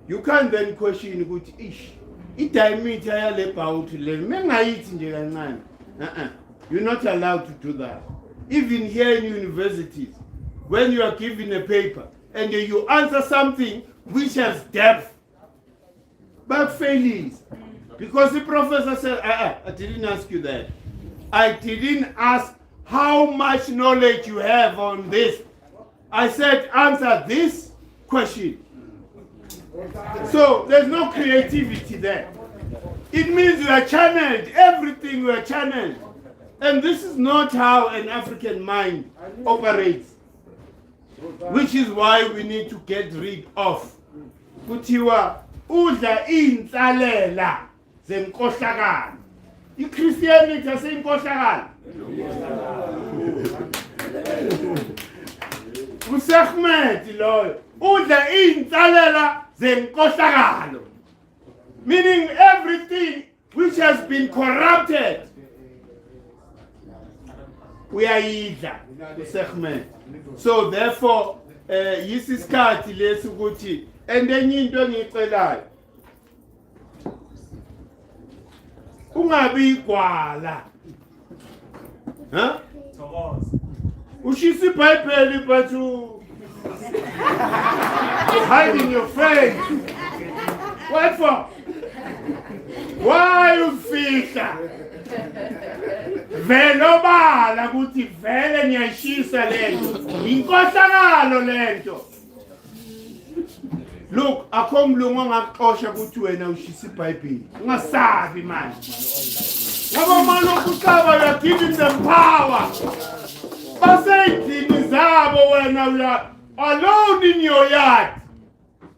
You can't then question good ish. You're not allowed to do that. Even here in universities, when you are given a paper and you answer something which has depth, but failures. Because the professor said, I didn't ask you that. I didn't ask how much knowledge you have on this. I said, answer this question. So there's no creativity there. It means you are channeled. Everything you are channeled. And this is not how an African mind operates. Which is why we need to get rid of kuthiwa udla insalela zenkohlakalo. iChristianity aseyinkohlakalo. SEKHMET loyo udla insalela zenkohlakalo. Meaning everything which has been corrupted uyayidla SEKHMET. So therefore yisisikhathi lesi ukuthi endenye into engicelayo ungabi igwala. Ushisa iBhayibheli but you hiding your face. What for? Why you fihla? Vele obala ukuthi vele ngiyashisa lento. Inkohlakalo lento. Look, akho mlungu ongakuxosha ukuthi wena ushisa iBhayibheli. Ungasabi manje. Ngoba manje ukucaba you are giving them power. Basayidini zabo wena you are alone in your yard.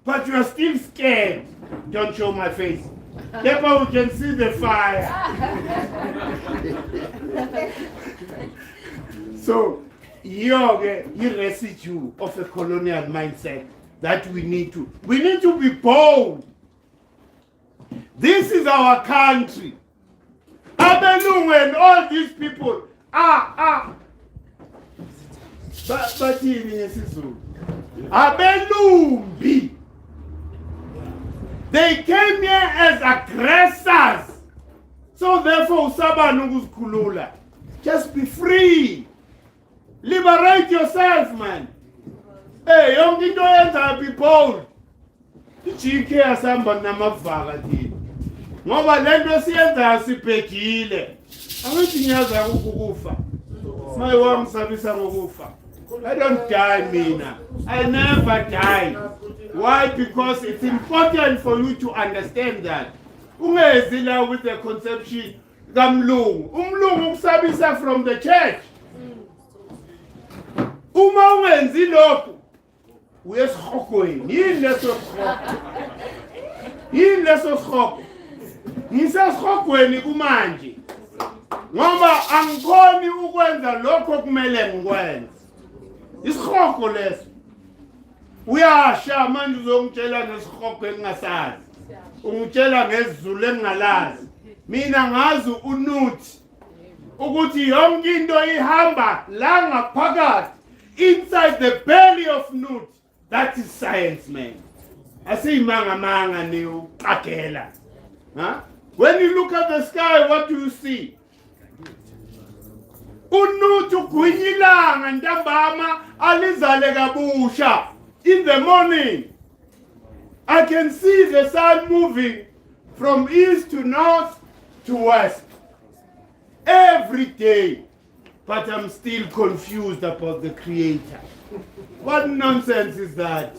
But you are still scared. Don't show my face. Therefore we can see the fire. So, you're a residue of a colonial mindset that we need to be bold. This is our country. Abelungu and all these people but Abelumbi. They came here as aggressors. So therefore, Kulula, just be free. Liberate yourself, man. Hey, young people, be bold. Chike asamba namavaka thini. Ngoba lento siyenza sibhekile. Angithi ngiyaza ukukufa. My wami sabisa ngokufa. I don't die, Mina. I never die. Why? Because it's important for you to understand that. Ungezila with the conception kamlungu. Umlungu usabisa from the church. Uma ungenzi lokho uyesihogweni. Yini leso sihogo? Yini leso sihogo? Ngisesihogweni kumanje. Ngoba angikhoni ukwenza lokho kumele ngikwenze. Isihogo leso. Uyasha manje uzongitshela ngesihogo engingasazi. Ungitshela ngezulu engingalazi. Mina ngazi unuthi ukuthi yonke into ihamba la ngaphakathi inside the belly of nut. That is science, man. Asiyimanga ni uqagela. Huh? When you look at the sky, what do you see? Unuthi ugwinyilanga ntambama alizale kabusha. In the morning, I can see the sun moving from east to north to west. Every day. but I'm still confused about the Creator. What nonsense is that?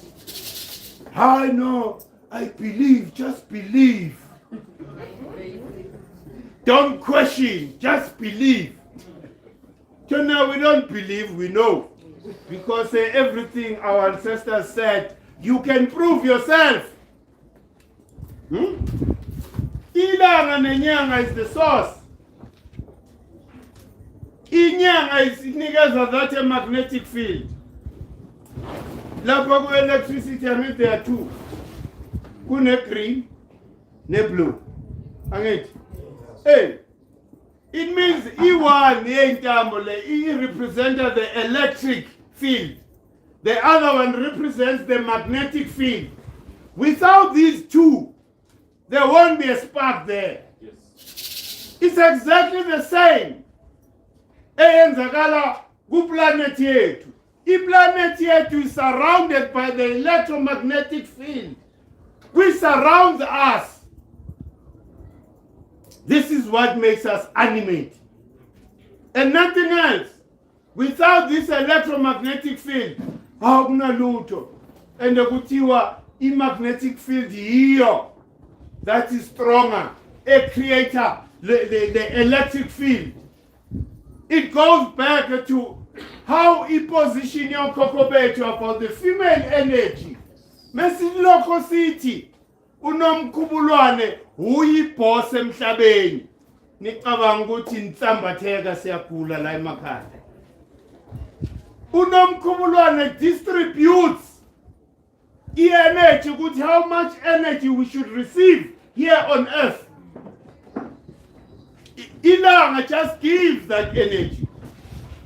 I know, I believe, just believe. Don't question, just believe. So now we don't believe, we know. Because everything our ancestors said, you can prove yourself. Ilanga nenyanga is the source. Inyanga is inikeza that a magnetic field. Lapho ku electricity, I mean there are two. Kune green, ne blue. Angithi? Hey, it means E1 it represents the electric field. The other one represents the magnetic field. Without these two, there won't be a spark there. Yes. It's exactly the same. Eyenzakala ku planet yethu. I-planet yethu is surrounded by the electromagnetic field which surrounds us. This is what makes us animate. And nothing else. Without this electromagnetic field, hakuna lutho. And kuthiwa magnetic field here that is stronger. A creator, the electric field. It goes back to how you position your kokobethu about the female energy. Mesiloko sithi unomkhubulwane uyiboss emhlabeni. Nicabanga ukuthi insambatheka siyagula la emakhaya. Unomkhubulwane distributes energy, ukuthi how much energy we should receive here on earth. Ilanga just gives that energy.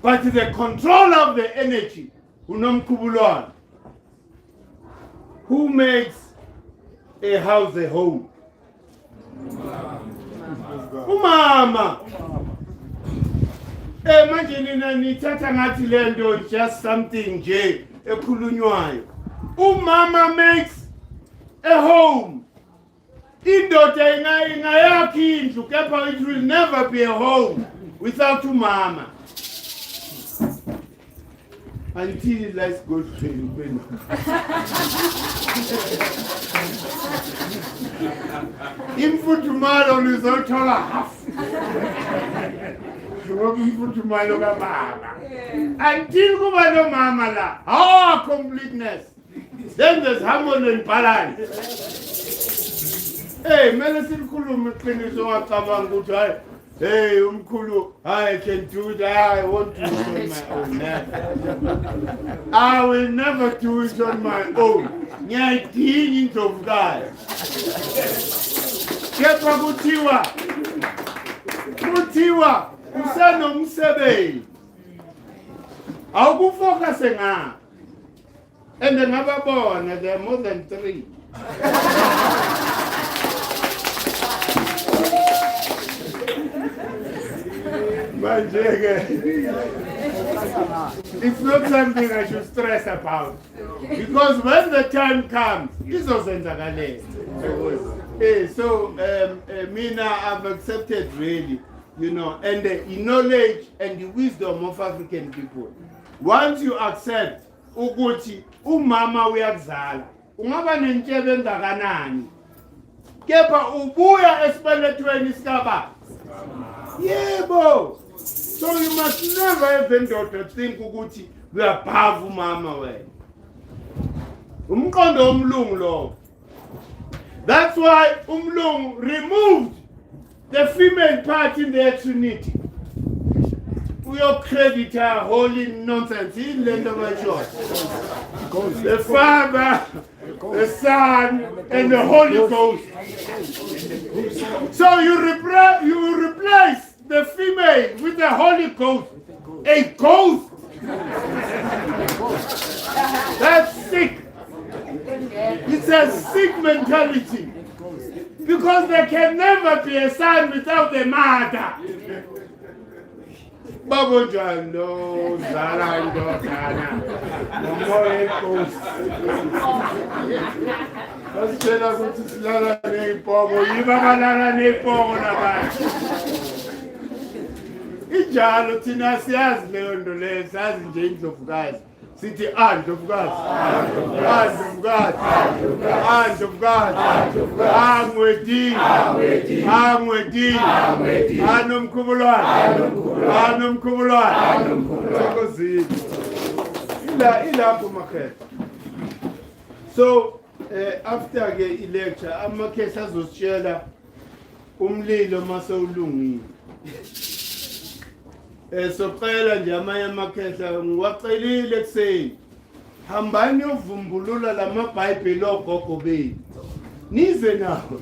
But the control of the energy, unomkhubulwane. Who makes a house a home? Umama. Manje nina nithatha ngathi le nto just something nje ekhulunywayo. Umama makes a home. Indoda ingayakhi indlu, kepha it will never be a home without umama. Until let's go to training. Imfuthumalo lizothola half. Imfuthumalo kababa. Until kuba no mama la, completeness. Then there's harmony and balance. Hey, mele sikhuluma iqiniso wacabanga ukuthi hey, umkhulu, I can do that. I won't do it on my own. Never. I will never do it on my own. Ngiyayidinga indlovukazi. Kepha kuthiwa usenomsebenzi. Awukufocuse ngapha. And ngababona, there are more than 3. It's not something I should stress about. Because when the time comes, so Mina, I've accepted really, and the knowledge and the wisdom of African people. Once you accept, ukuthi umama uyakuzala, ungaba nentshebe engakanani, kepha ubuya esibelethweni sikababa. Yebo. So you must never even think ukuthi we are above umama wena. Umqondo omlungu lo. That's why umlungu removed the female part in the Trinity. We are creditor holy nonsense in land of my church. The Father, the Son, and the Holy Ghost. So you replace the female with the Holy Ghost. A ghost. That's sick. It's a sick mentality. Because there can never be a son without a mother. Babo Jando, Zarando, Kana, Momoe Ghost. Let's tell us what is Lara Nepogo, Yibalara Nepogo. Injalo thina siyazi leyo nto leyo, sazi nje indlovukazi. Sithi ndlovukazi. Ndlovukazi. Ndlovukazi. Angwedi. Anomkhubulwane. Thokozile. Ilapho makhetha. So after ke lecture amakhetha azositshela umlilo mase ulungile. Soqela nje amanye amakhehla ngiwacelile kuseni. Hambani uvumbulula lamabhayibheli ogogo beni. Nize nawo.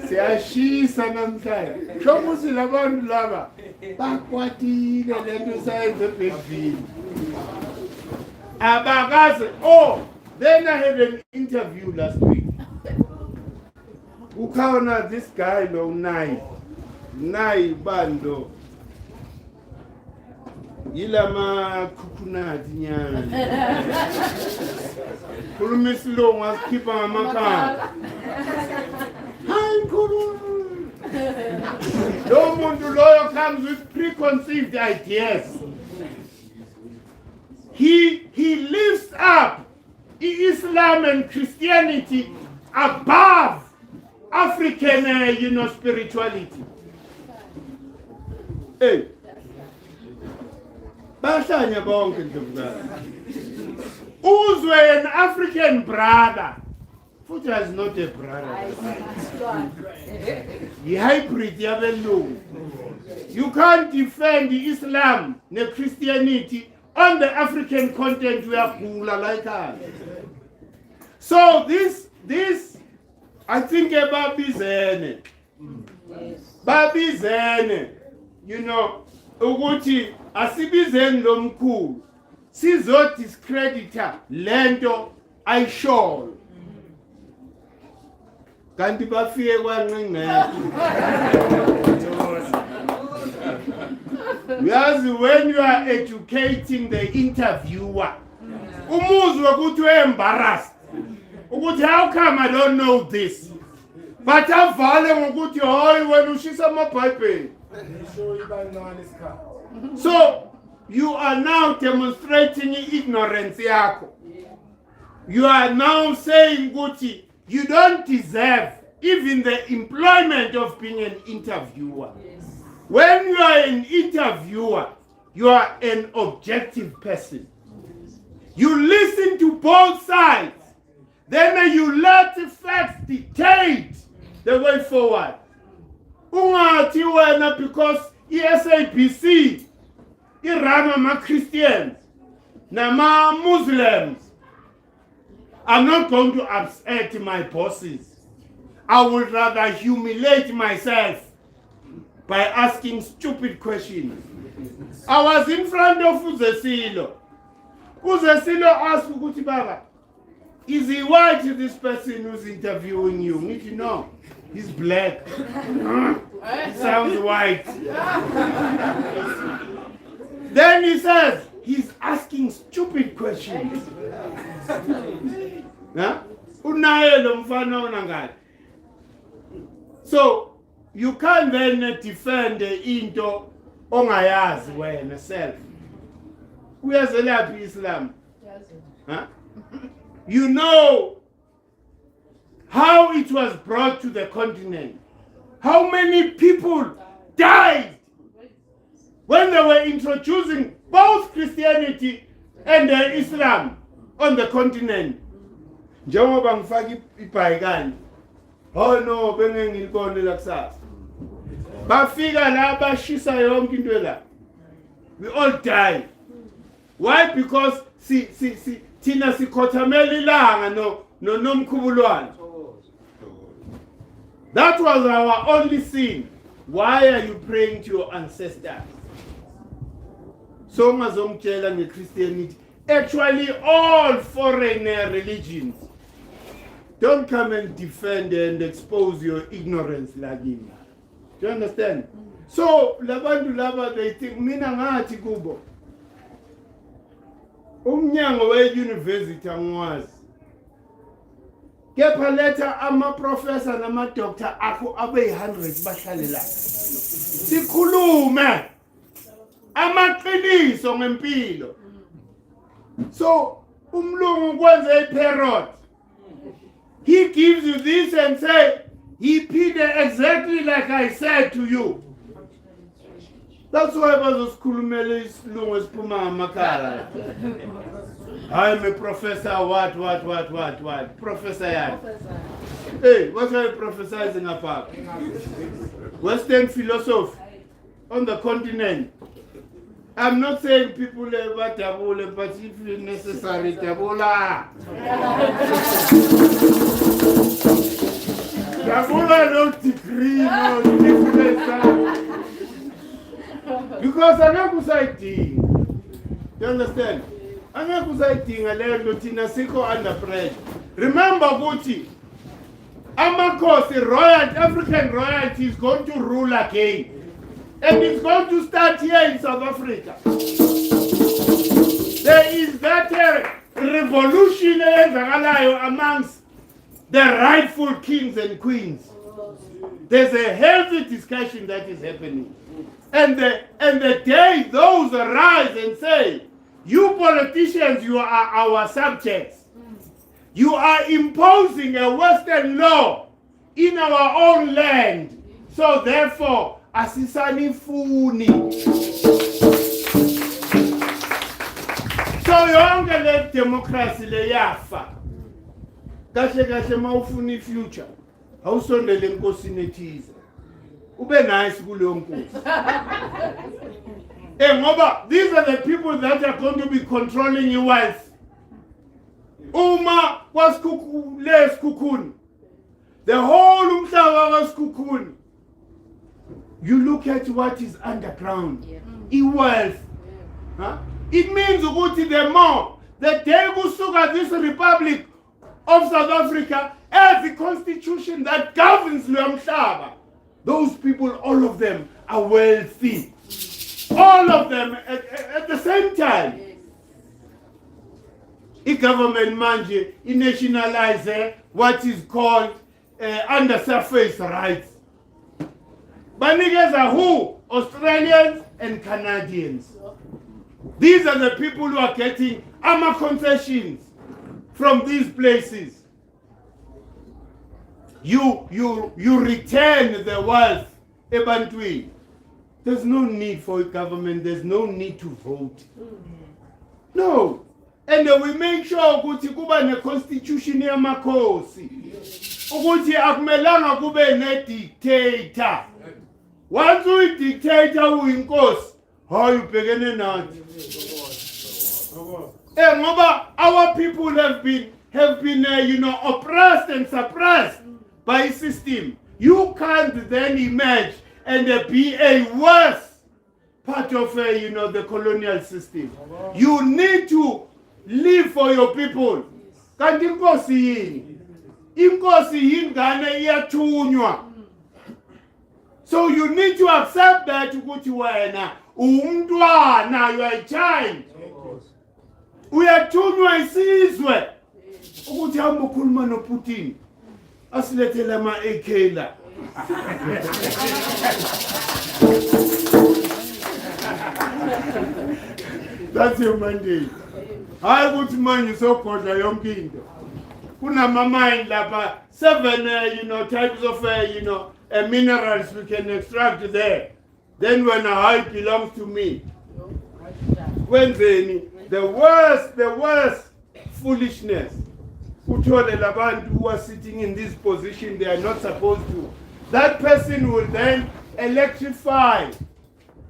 Siyashisa namhlanje. Shokuthi labantu laba bakwatile lento sayenze eBellville. Abakaze then I had an interview last week. Ukhona this guy lo Nai bando. Yilama coconut nyana. Kulumisilo wasikhipha ngamakhala. Hayi nkulu. Lo muntu loyo comes with preconceived ideas. He lifts up Islam and Christianity above African, spirituality. Hey, Bashanya bonke ndlovukazi. Uzwe an African brother. Futhi is not a brother. The hybrid yabelungu. You can't defend Islam and Christianity on the African content we are cooler like us. So this I think about Babizene. Babizene, ukuthi asibizeni lo mkhulu sizo discredita lento ayishoyo. Kanti bafike kwanqengqe. When you are educating the interviewer, umuzwe ukuthi embarrassed. How come I don't know this? But avale ngokuthi hoyi wena ushisa amabhayibheli. So you are now demonstrating ignorance yakho. You are now saying ukuthi you don't deserve even the employment of being an interviewer. When you are an interviewer, you are an objective person. You listen to both sides. Then you let the facts dictate the way forward. Ungathi wena because SABC irama ma Christians nama Muslims. I'm not going to upset my bosses. I would rather humiliate myself by asking stupid questions. I was in front of Uzesilo. Uzesilo asked ukuthi baba, is he white, this person who's interviewing you? Me to know. He's black. He sounds white. Then he says, he's asking stupid questions. So, you can't then defend into ongayazi wena self. Uyazelaphi Islam? Huh? You know how it was brought to the continent. How many people died when they were introducing both Christianity and Islam on the continent. Njengoba ngifaka ibhayikani. Oh no, benge ngilibone la kusasa. Bafika la bashisa yonke into la. We all died. Why? Because tina sikhothamela ilanga nomkhubulwane. That was our only sin. Why are you praying to your ancestors? So mazomtshela ngeChristianity. Actually, all foreign religions. Don't come and defend and expose your ignorance like him. Do you understand? So, labantu laba, they think, mina ngathi kubo. Umnyango we-university angwazi. kepha letha ama-professor nama-doctor akho abe-100 bahlale la sikhulume amaqiniso ngempilo. So umlungu kwenze i-parrot, he gives you this and say he paid exactly like I said to you. That's why bazosikhulumela isilungu esiphuma ngamakhala. I'm a professor, what? Professor yani. Hey, what are you prophesizing about? Western philosophy on the continent. I'm not saying people ever tabula, but if necessary, tabula. Tabula no degree, no difference. Because I'm not saying, you understand? I'm not saying under pressure. Remember, Gucci, the African royalty is going to rule again. And it's going to start here in South Africa. There is that revolution amongst the rightful kings and queens. There's a healthy discussion that is happening. And the day those arise and say, you politicians, you are our subjects. You are imposing a Western law in our own land. So therefore, asisani funi. So yonke le democracy le yafa. Kahle mawufuni future. Awusondele enkosini ethize. Ube nice kuleyo nkosi. Ngoba these are the people that are going to be controlling your wealth. Uma wasikhukhuni. The whole umhlaba wasikhukhuni. You look at what is underground. Wealth. Huh? It means the more the day kusuka this Republic of South Africa as the constitution that governs Lumhlaba. Those people, all of them are wealthy. All of them at the same time. The government manje nationalize what is called undersurface rights. But niggas are who? Australians and Canadians. These are the people who are getting armor concessions from these places. You return the wealth, ebantwini. There's no need for a government. There's no need to vote. No. And we make sure ukuthi kuba ne constitution yamakhosi. Ukuthi akumelanga kube ne dictator. Once we dictator uyinkosi, hayi ubhekene nathi. Ngoba our people have been oppressed and suppressed by a system. You can't then emerge and be a worse part of the colonial system. You need to live for your people. Kanti inkosi yini? Inkosi yingane iyathunywa. So you need to accept that ukuthi wena umntwana, you are a child. Uyathunywa isizwe ukuthi hamba ukhuluma noPutin asilethele ama-AK la. That's your mandate. Hayi ukuthi manje sokhodla yonke into. Kunama-mine lapha 7 types of minerals we can extract there. Then when a high belongs to me. Wenzeni? The worst foolishness. Uthole labantu who are sitting in this position they are not supposed to. That person will then electrify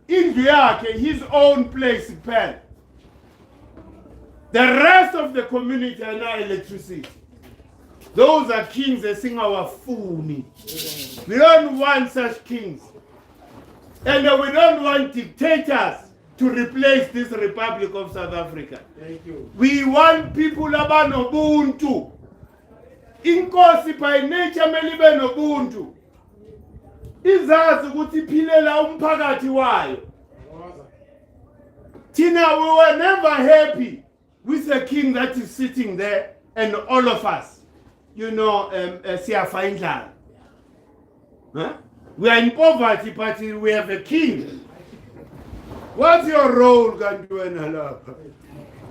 indlu yakhe, his own place pen. The rest of the community are now electricity. Those are kings, they sing our funi. We don't want such kings. And we don't want dictators to replace this Republic of South Africa. Thank you. We want people abanobuntu. Inkosi by nature melibe nobuntu. Izazi ukuthi iphilela umphakathi wayo. Tina, we were never happy with a king that is sitting there and all of us. siyafa indlala. Huh? We are in poverty, but we have a king. What's your role, Kantuena lapha?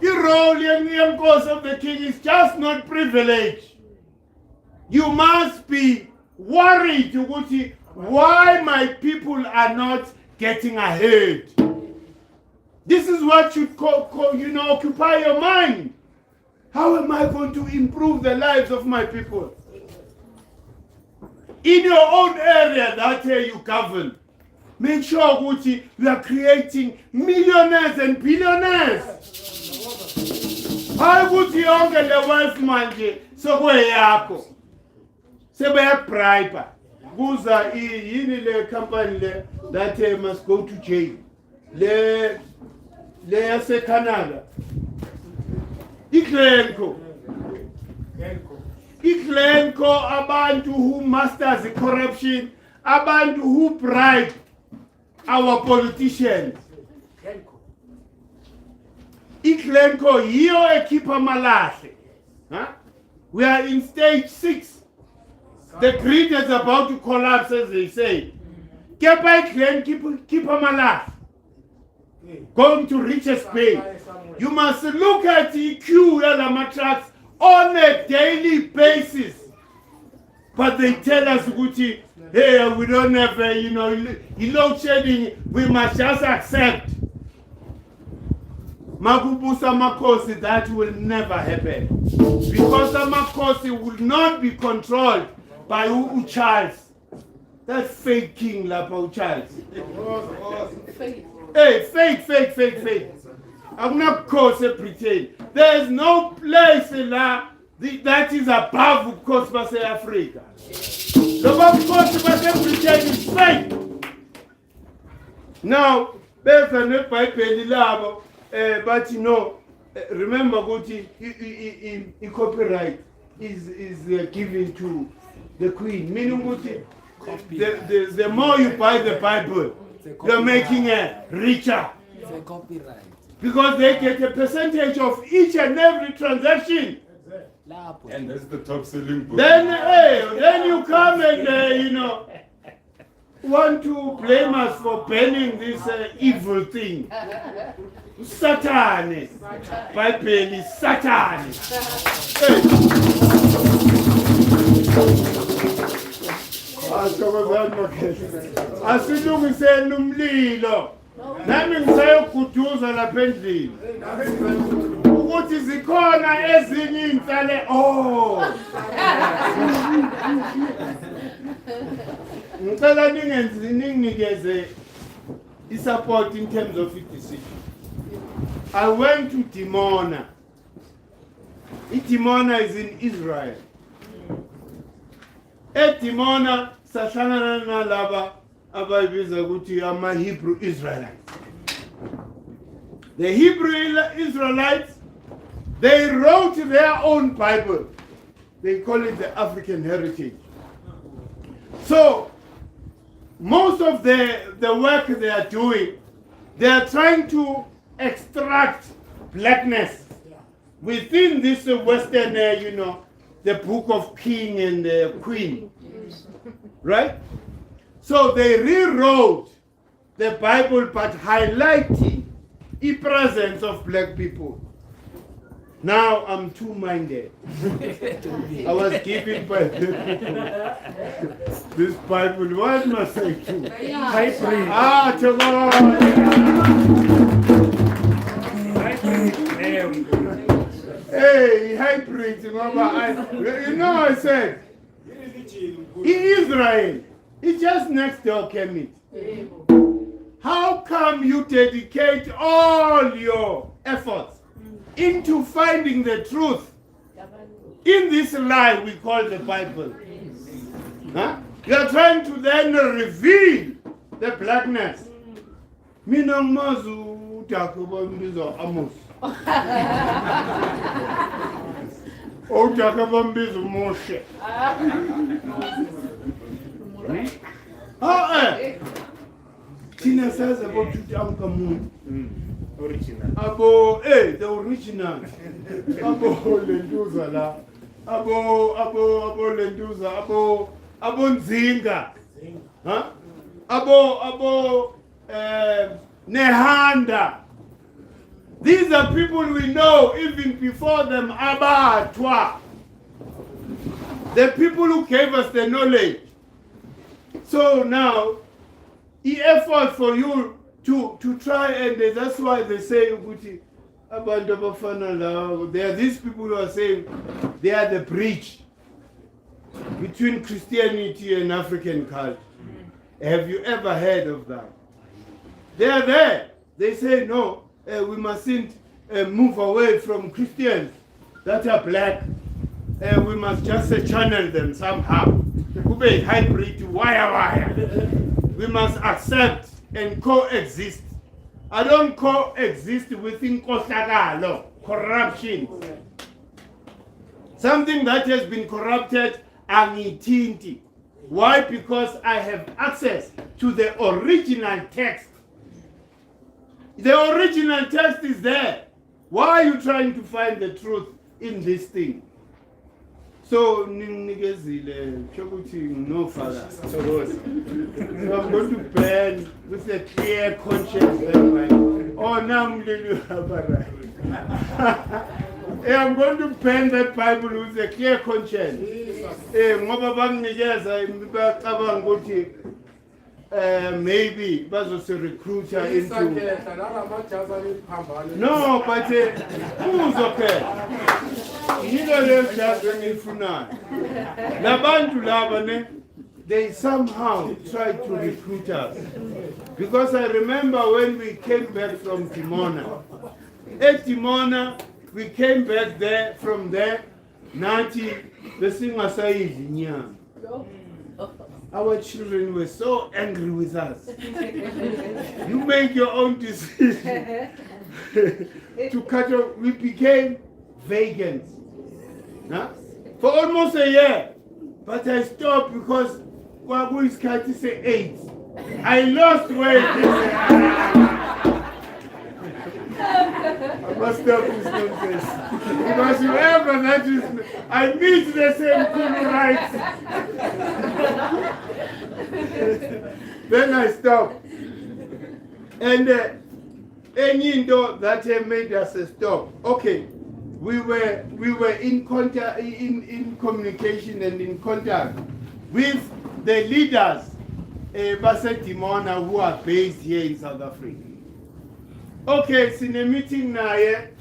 Your role, young cause of the king, is just not privilege. You must be worried ukuthi why my people are not getting ahead. This is what should occupy your mind. How am I going to improve the lives of my people? In your own area that you govern, make sure ukuthi we are creating millionaires and billionaires. Hayi ukuthi yonke le wealth manje sokweyakho. Sebeyabribe. Kuza yini le company le that must go to jail. Le yase-Canada. Iglenko abantu who masters the corruption, abantu who bribe our politicians. Iglenko yiyo ekhipha malahle. We are in stage 6. The grid is about to collapse, as they say. Kepa Iglen keepa malahle. Going to Richards Bay. You must look at the queue yalama trucks on a daily basis. But they tell us, Gucci, hey, we don't have, load shedding, we must just accept. Makubusa Makosi, that will never happen. Because Makosi will not be controlled by Charles. That fake king, Lapa Charles. Hey, fake. I'm not causing pretend. There is no place that is above Cosmos Africa. The above Cosmos pretend is fake. Now, there's a net by Pelilabo, but remember, Gucci, in copyright is given to the Queen. Meaning, Gucci, the more you buy the Bible, you're making it richer. It's a copyright. Because they get a percentage of each and every transaction. And that's the top selling book. Then you come and, want to blame us for banning this evil thing. Satan. Bible is Satan. Asilungiseni umlilo. Nami ngisayokuduza lapha endlini. Ukuthi zikhona ezinye inhlale ngicela ninginikeze support in terms of it decision. I went to Dimona. Dimona is in Israel. At Dimona sahlangana nalaba abayibiza ukuthi ama-Hebrew Israelites. The Hebrew Israelites, they wrote their own Bible. They call it the African heritage. So, most of the work they are doing, they are trying to extract blackness within this Western, the book of King and Queen. Right? So they rewrote the Bible but highlighting the presence of black people. Now I'm two-minded. I was given by the people this Bible. What must I do? Hybrid. Hey, hybrid. I said, in Israel, it's just next door, Kemet. How come you dedicate all your efforts into finding the truth in this lie we call the Bible? Huh? You are trying to then reveal the blackness. Mina mazu utakuba mbizo Amos. Utakuba mbizo Moshe. Tina says about Tutankhamun. Original. The original. Abo Lenduzala. abo lentuza, abo nzinga, huh? Abo nehanda. These are people we know even before them abatwa. The people who gave us the knowledge. So now, the effort for you to try, and that's why they say, there are these people who are saying they are the bridge between Christianity and African culture. Have you ever heard of that? They are there. They say, no, we mustn't move away from Christians that are black. We must just channel them somehow. Kube hybrid wire. We must accept and coexist. I don't coexist with inkohlakalo, corruption. Something that has been corrupted, angithinti. Why? Because I have access to the original text. The original text is there. Why are you trying to find the truth in this thing? So, no father. So I'm going to ban with a clear conscience. Oh, now I'm going to pen that Bible with a clear conscience. Maybe was a recruiter into. No, but who's okay? You know, they somehow tried to recruit us. Because I remember when we came back from Timona. At Timona, we came back there, from there, Nati, the singer Said. Our children were so angry with us. You make your own decision to cut off. We became vegans. Huh? For almost a year. But I stopped because Kwabu is cut to say 8. I lost weight. I must stop this nonsense. Because whoever that is, I meet the same Kulu rights. Then I stopped. And any door that made us stop. Okay, we were in contact, in communication and in contact with the leaders Timona who are based here in South Africa. Okay, in a meeting now, it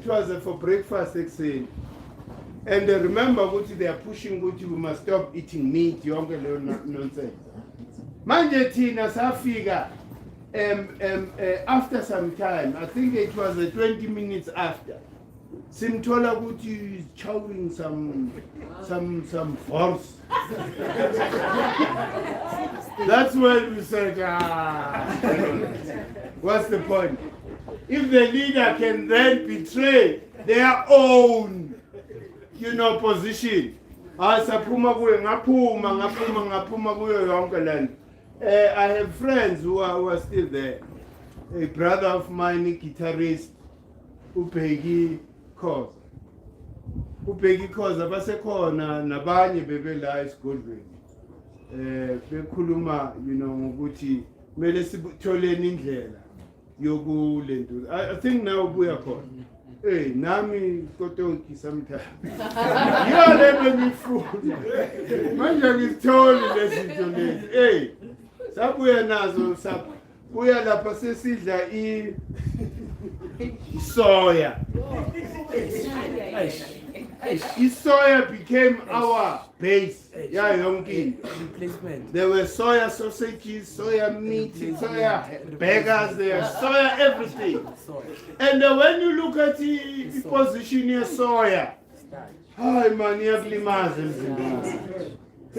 was for breakfast exchange. And remember what they are pushing, what we must stop eating meat, younger nonsense. Manje Tina Safiga, after some time, I think it was 20 minutes after, Simtola Guti is chowing some force. That's when we said, what's the point? If the leader can then betray their own, position. I have friends who are still there. A brother of mine, a guitarist, Upegi Koza. Upegi Koza, basekhona nabanye bebela esigodlweni. Bekhuluma, ukuthi mele sitholeni indlela yokulentuza. I think now buya khona. Hey, nami kotonki sometimes. You let me fool. Manje ngitholi lezinto lezi. Hey, sabuya nazo sabuya lapha sesidla soya. Soya became our base. Yeah, yonke. There were soya sausages, soya meat, soya burgers, there, soya everything. And when you look at the position of soya, hi man, you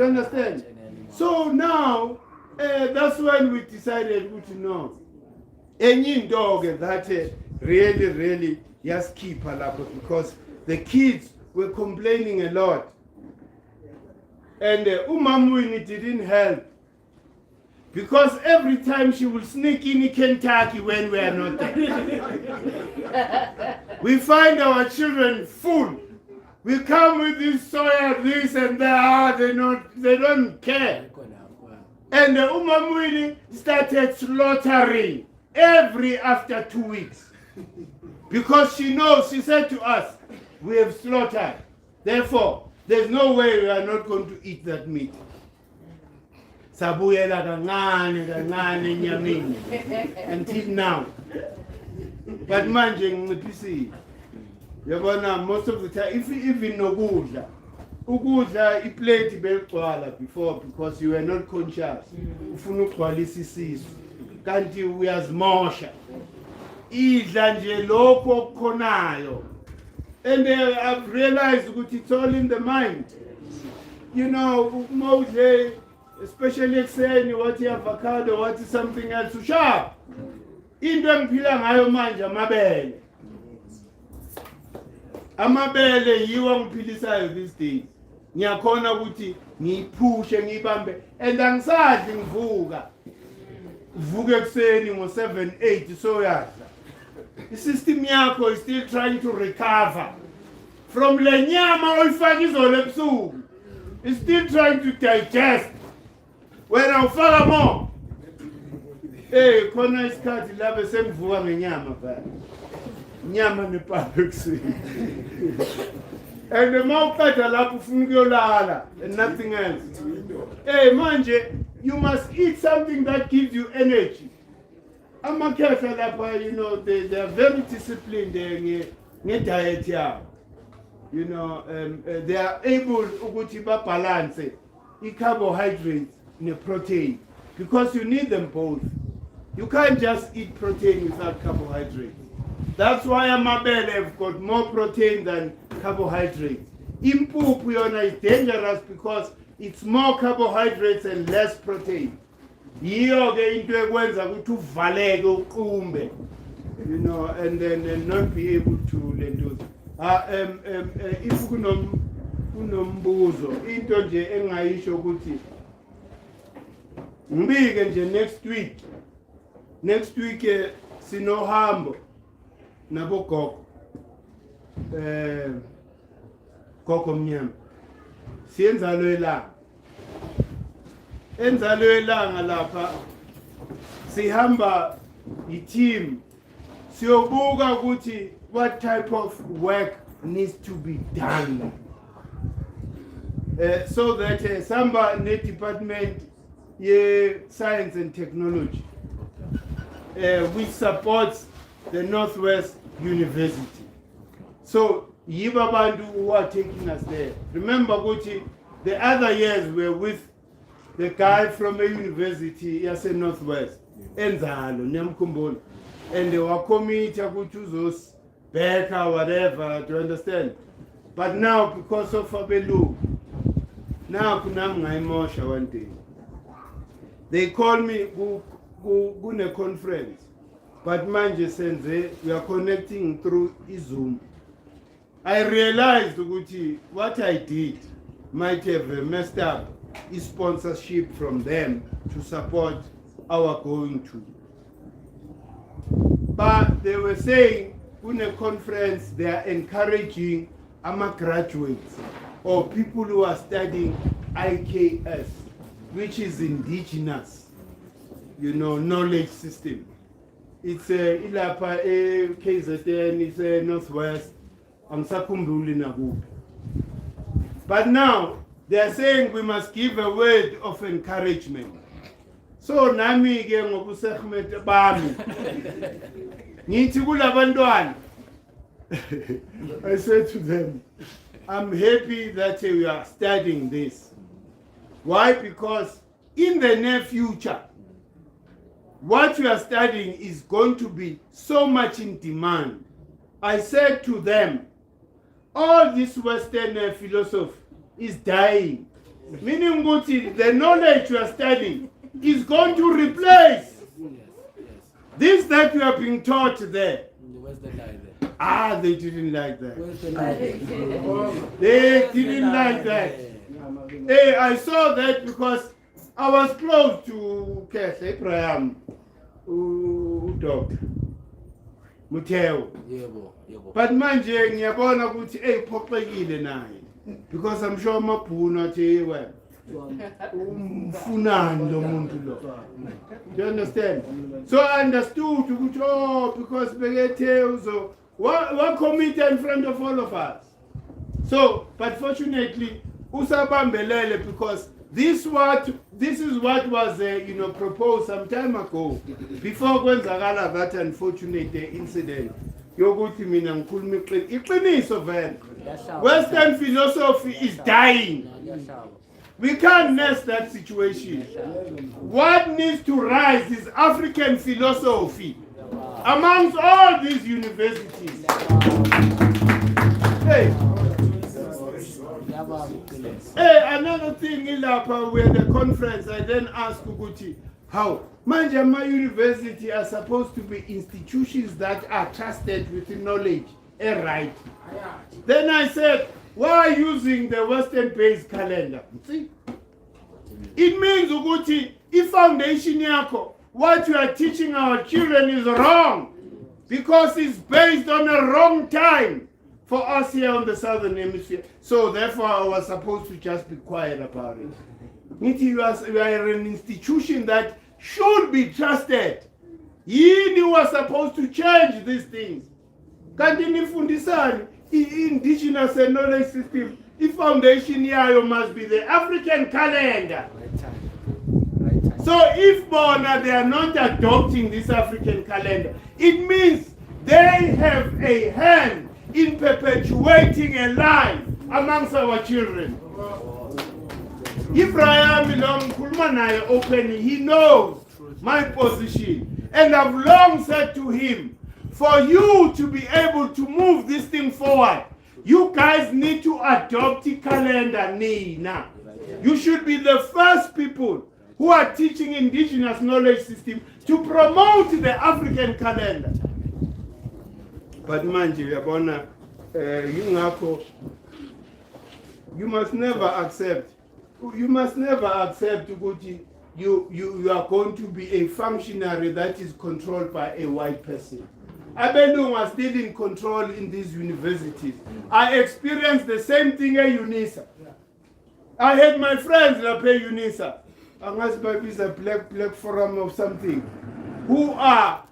understand? So now, that's when we decided to know. Any dog that really just keep a lot, because the kids were complaining a lot. And Umamwini didn't help. Because every time she will sneak in Kentucky when we are not there. We find our children full We come with this soya, this and that, they don't care. And the Umamwini started slaughtering every after 2 weeks. Because she knows, she said to us, we have slaughtered. Therefore, there's no way we are not going to eat that meat. Sabuyela kancane nyamini until now. But manje nginciphisi. Yabona most of the time, if even nokudla, ukudla iplate begcwala before because you were not conscious. Ufuna ukugcwalisa isisu. Kanti uyazimosha. Idla nje lokho okukhonayo. And I've realized that it's all in the mind. You know, mostly, especially saying what is avocado, what is something else, sharp. Into engiphila ngayo manje amabele. Amabele yiwo ngiphilisayo these days. Ngiyakhona ukuthi ngiphushe ngibambe and angisadli ngivuka. Vuka ekseni ngo7 8 so yadla. The system yakho is still trying to recover from le nyama oyifaka izolo ebusuku. It's still trying to digest. Wena ufaka more. Khona isikhathi lapho sengivuka ngenyama phela. Nyama nepapa ekseni. And the mawuqeda lapho ufuna ukuyolala and nothing else. Manje you must eat something that gives you energy. Amakhehla lapha, you know, they are very disciplined nge-diet yabo. You know, they are able ukuthi balance i-carbohydrates ne-protein because you need them both. You can't just eat protein without carbohydrates. That's why amabele have got more protein than carbohydrates. Impuphu yona is dangerous because it's more carbohydrates and less protein. Yiyo ke into ekwenza ukuthi uvaleke uqumbe, you know, and then not be able to lento. If kunombuzo into nje engayisho ukuthi ngibike nje next week sinohambo nabo gogo gogo mnyama siyenza lo elanga enzalo elanga lapha sihamba i-team siyobuka ukuthi what type of work needs to be done so that samba ne-department ye-science and technology which supports the Northwest University. So yibo abantu who are taking us there. Remember ukuthi the other years we were with the guy from a university yase Northwest enzalo niyamkhumbula and they were committee ukuthi uzosibheka whatever to understand, but now because of abelungu now kunami ngayimosha one day they call me kune conference but manje senze we are connecting through Zoom. I realized ukuthi what I did might have messed up is sponsorship from them to support our going to. But they were saying in a conference they are encouraging graduates or people who are studying IKS, which is indigenous, you know, knowledge system. It's ilapha KZN, it's Northwest, Amsakhumbuli nakubi. But now they are saying we must give a word of encouragement. So nami ke ngobuSEKHMET bami ngithi kulabantwana I said to them, I'm happy that we are studying this. Why? Because in the near future what we are studying is going to be so much in demand. I said to them, all this Western philosophy is dying. Meaning the knowledge you are studying is going to replace this that you are being taught there. They didn't like that. They didn't like that. I saw that because I was close to Abraham, doctor. Mutheo. Yebo, yebo. But manje ngiyabona ukuthi ephoxekile naye because I'm sure mabhunu athi wena umfunani lo muntu lo. Do you understand? So I understood ukuthi oh because bekethe uzo what committee in front of all of us. So but fortunately usabambelele because this is what was proposed some time ago before kwenzakala that unfortunate incident yokuthi mina ngikhuluma iqiniso vele Western philosophy is dying. We can't nest that situation. What needs to rise is African philosophy amongst all these universities. Hey, another thing ilapha with the conference, I then asked Kukuti, how? Manje, my university are supposed to be institutions that are trusted with knowledge and right. Then I said, why using the Western-based calendar? See? It means Uguti, if foundation yako, what you are teaching our children is wrong because it's based on a wrong time for us here on the Southern Hemisphere. So therefore I was supposed to just be quiet about it. We are an institution that should be trusted. You was supposed to change these things. Continue fundisani, indigenous knowledge system. The foundation yayo must be the African calendar. So if Bona they are not adopting this African calendar, it means they have a hand in perpetuating a lie amongst our children. Ibrahim openly, he knows my position. And I've long said to him, for you to be able to move this thing forward, you guys need to adopt the calendar Nina. You should be the first people who are teaching indigenous knowledge system to promote the African calendar. But manje yabona you must never accept ukuthi you are going to be a functionary that is controlled by a white person. Abelungu are still in control in these universities. I experienced the same thing at UNISA. I had my friends at UNISA. Maybe it's a black forum or something. Who are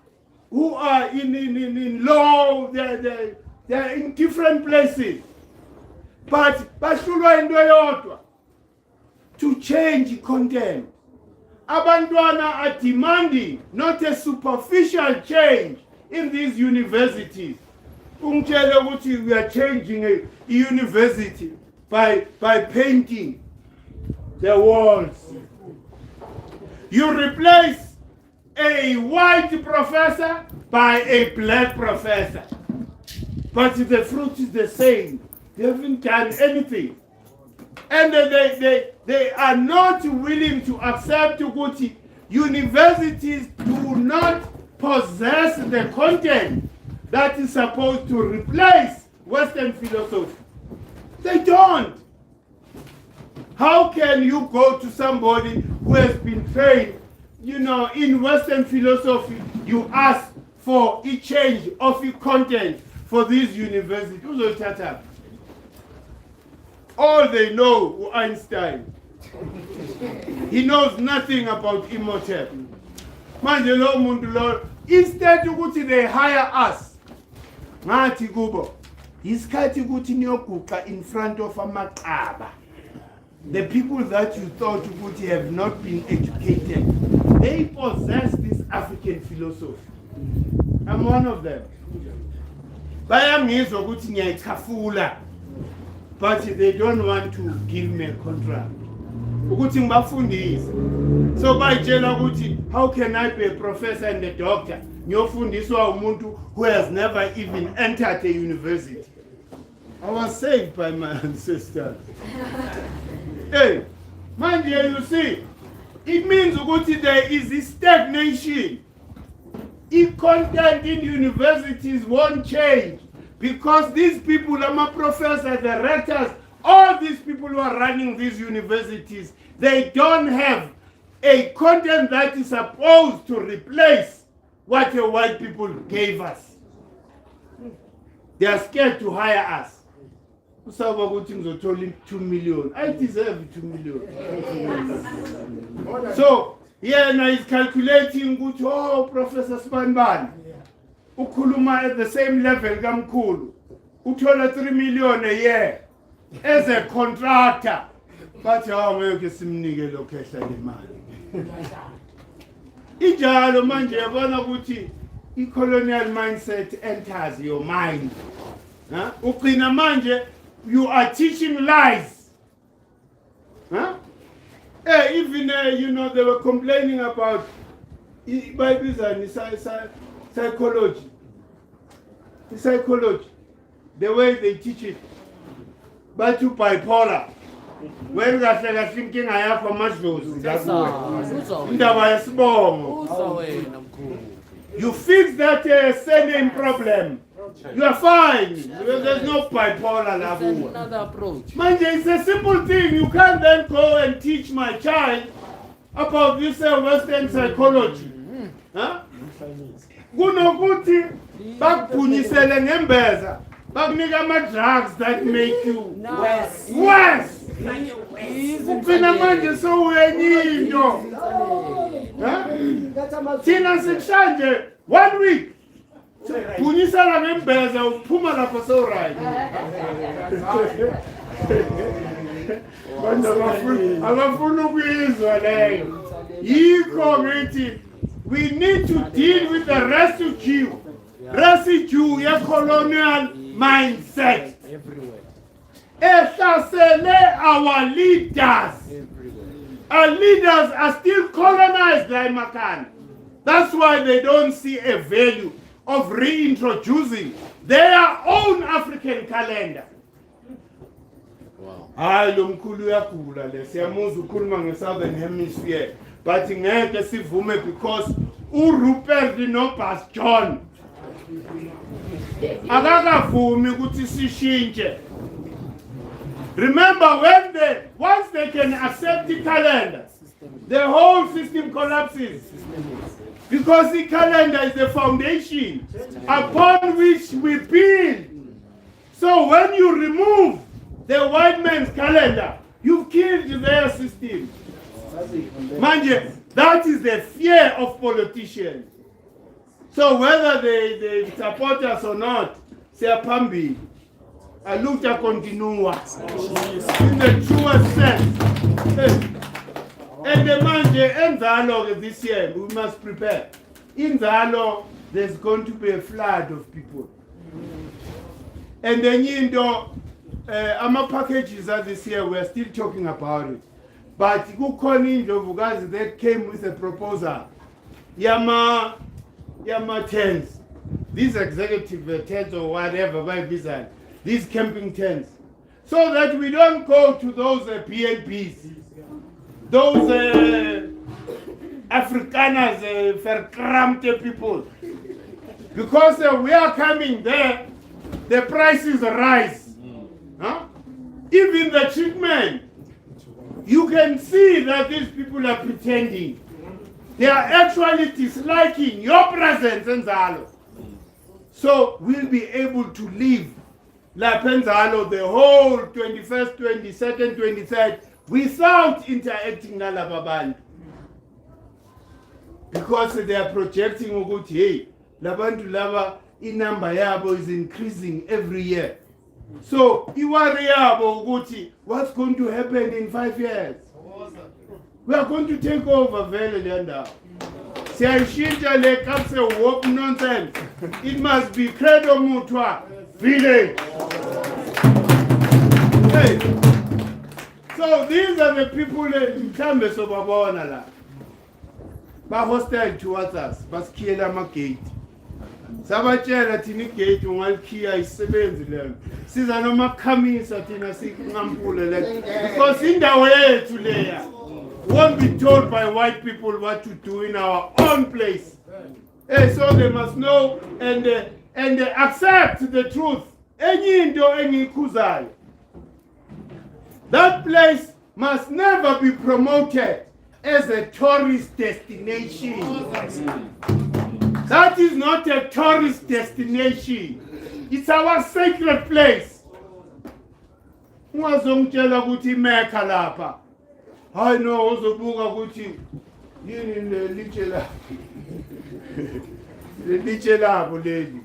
in law, they're in different places. But to change content. Abantwana are demanding not a superficial change in these universities. We are changing a university by painting the walls. You replace a white professor by a black professor. But the fruit is the same. They haven't done anything. And they are not willing to accept Uguti. Universities do not possess the content that is supposed to replace Western philosophy. They don't. How can you go to somebody who has been trained, in Western philosophy, you ask for a change of the content for these universities? All they know, Einstein. He knows nothing about immortal. Instead they hire us. In front of a the people that you thought have not been educated, they possess this African philosophy. I'm one of them. But they don't want to give me a contract. So by how can I be a professor and a doctor? Who has never even entered a university. I was saved by my ancestors. Hey, mind you see, it means there is a stagnation. If content in universities won't change, because these people, my professors, the rectors, all these people who are running these universities, they don't have a content that is supposed to replace what the white people gave us. They are scared to hire us. Usaba ukuthi ngizothola 2 million. I deserve 2 million. So, yena is calculating ukuthi oh Professor Spanban ukhuluma at the same level kamkhulu. Uthola 3 million a year as a contractor. But ngeke simnike lokho ehla imali. Ijalo manje yabona ukuthi i-colonial mindset enters your mind. Uqina manje you are teaching lies. Even you know they were complaining about psychology. The psychology, the way they teach it. But you bipolar. When kahle thinking ayakho amadlozi lakuwe. Indaba yesibongo. You fix that surname problem. You are fine. There's no bipolar lakuwe. Another approach. Manje, it's a simple thing. You can't then go and teach my child about this Western psychology. Kunokuthi bakuphunyisele ngembeza. Bakunika ama-drugs that make you worse. Ugcina manje sowuyenye into. Thina sikushanje 1 week. Phunyisela ngembeza uphuma lapho so right. Abafuna ukuyizwa leyo. Yikho ngithi we need to deal with the residue ye-colonial mindset. Ehlasele our leaders. Our leaders are still colonized like Makan. That's why they don't see a value of reintroducing their own African calendar. Hayi lo mkhulu uyagula le siyamuzwa ukhuluma nge-Southern Hemisphere but ngeke sivume because uRupert noBas John akakavumi ukuthi sishintshe. Remember once they can accept the calendar, the whole system collapses. Because the calendar is the foundation upon which we build. So when you remove the white man's calendar, you've killed their system. Manje, that is the fear of politicians. So whether they support us or not, siyaphambi. I looked at continua in the truest sense. And the manje enzalo this year, we must prepare. In Zalo, there's going to be a flood of people. And then our packages are this year, we're still talking about it. But Colonial that came with a proposal. Yama tents, these executive tents or whatever by Bizan, these camping tents. So that we don't go to those PNPs, those Afrikaners, verkrampte people. Because we are coming there, the prices rise. Even the treatment, you can see that these people are pretending. They are actually disliking your presence in Zalo. So we'll be able to live La Penzalo the whole 21st, 22nd, 23rd without interacting with Lababan. Because they are projecting ukuthi hey, labantu lava inamba yabo is increasing every year. So iwari yabo ukuthi what's going to happen in 5 years? We are going to take over vele le ndawo. Siyashintsha le kapse woke nonsense. It must be credo mutua village. Hey. So these are the people mhlambe sobabona la. Ba hostile towards us, basikhiyela ama-gate. Sabatshela thina igate ungalikhiya isebenzi lelo. Siza nomakhamisa thina singampule le. Because indawo yethu leya won't be told by white people what to do in our own place. So they must know and accept the truth. Enye into engiyikhuzayo. That place must never be promoted as a tourist destination. That is not a tourist destination. It's our sacred place. Ungazongitshela ukuthi Mecca lapha. Hayi no uzobuka ukuthi yini lelitshe lapho. Lelitshe lapho leli.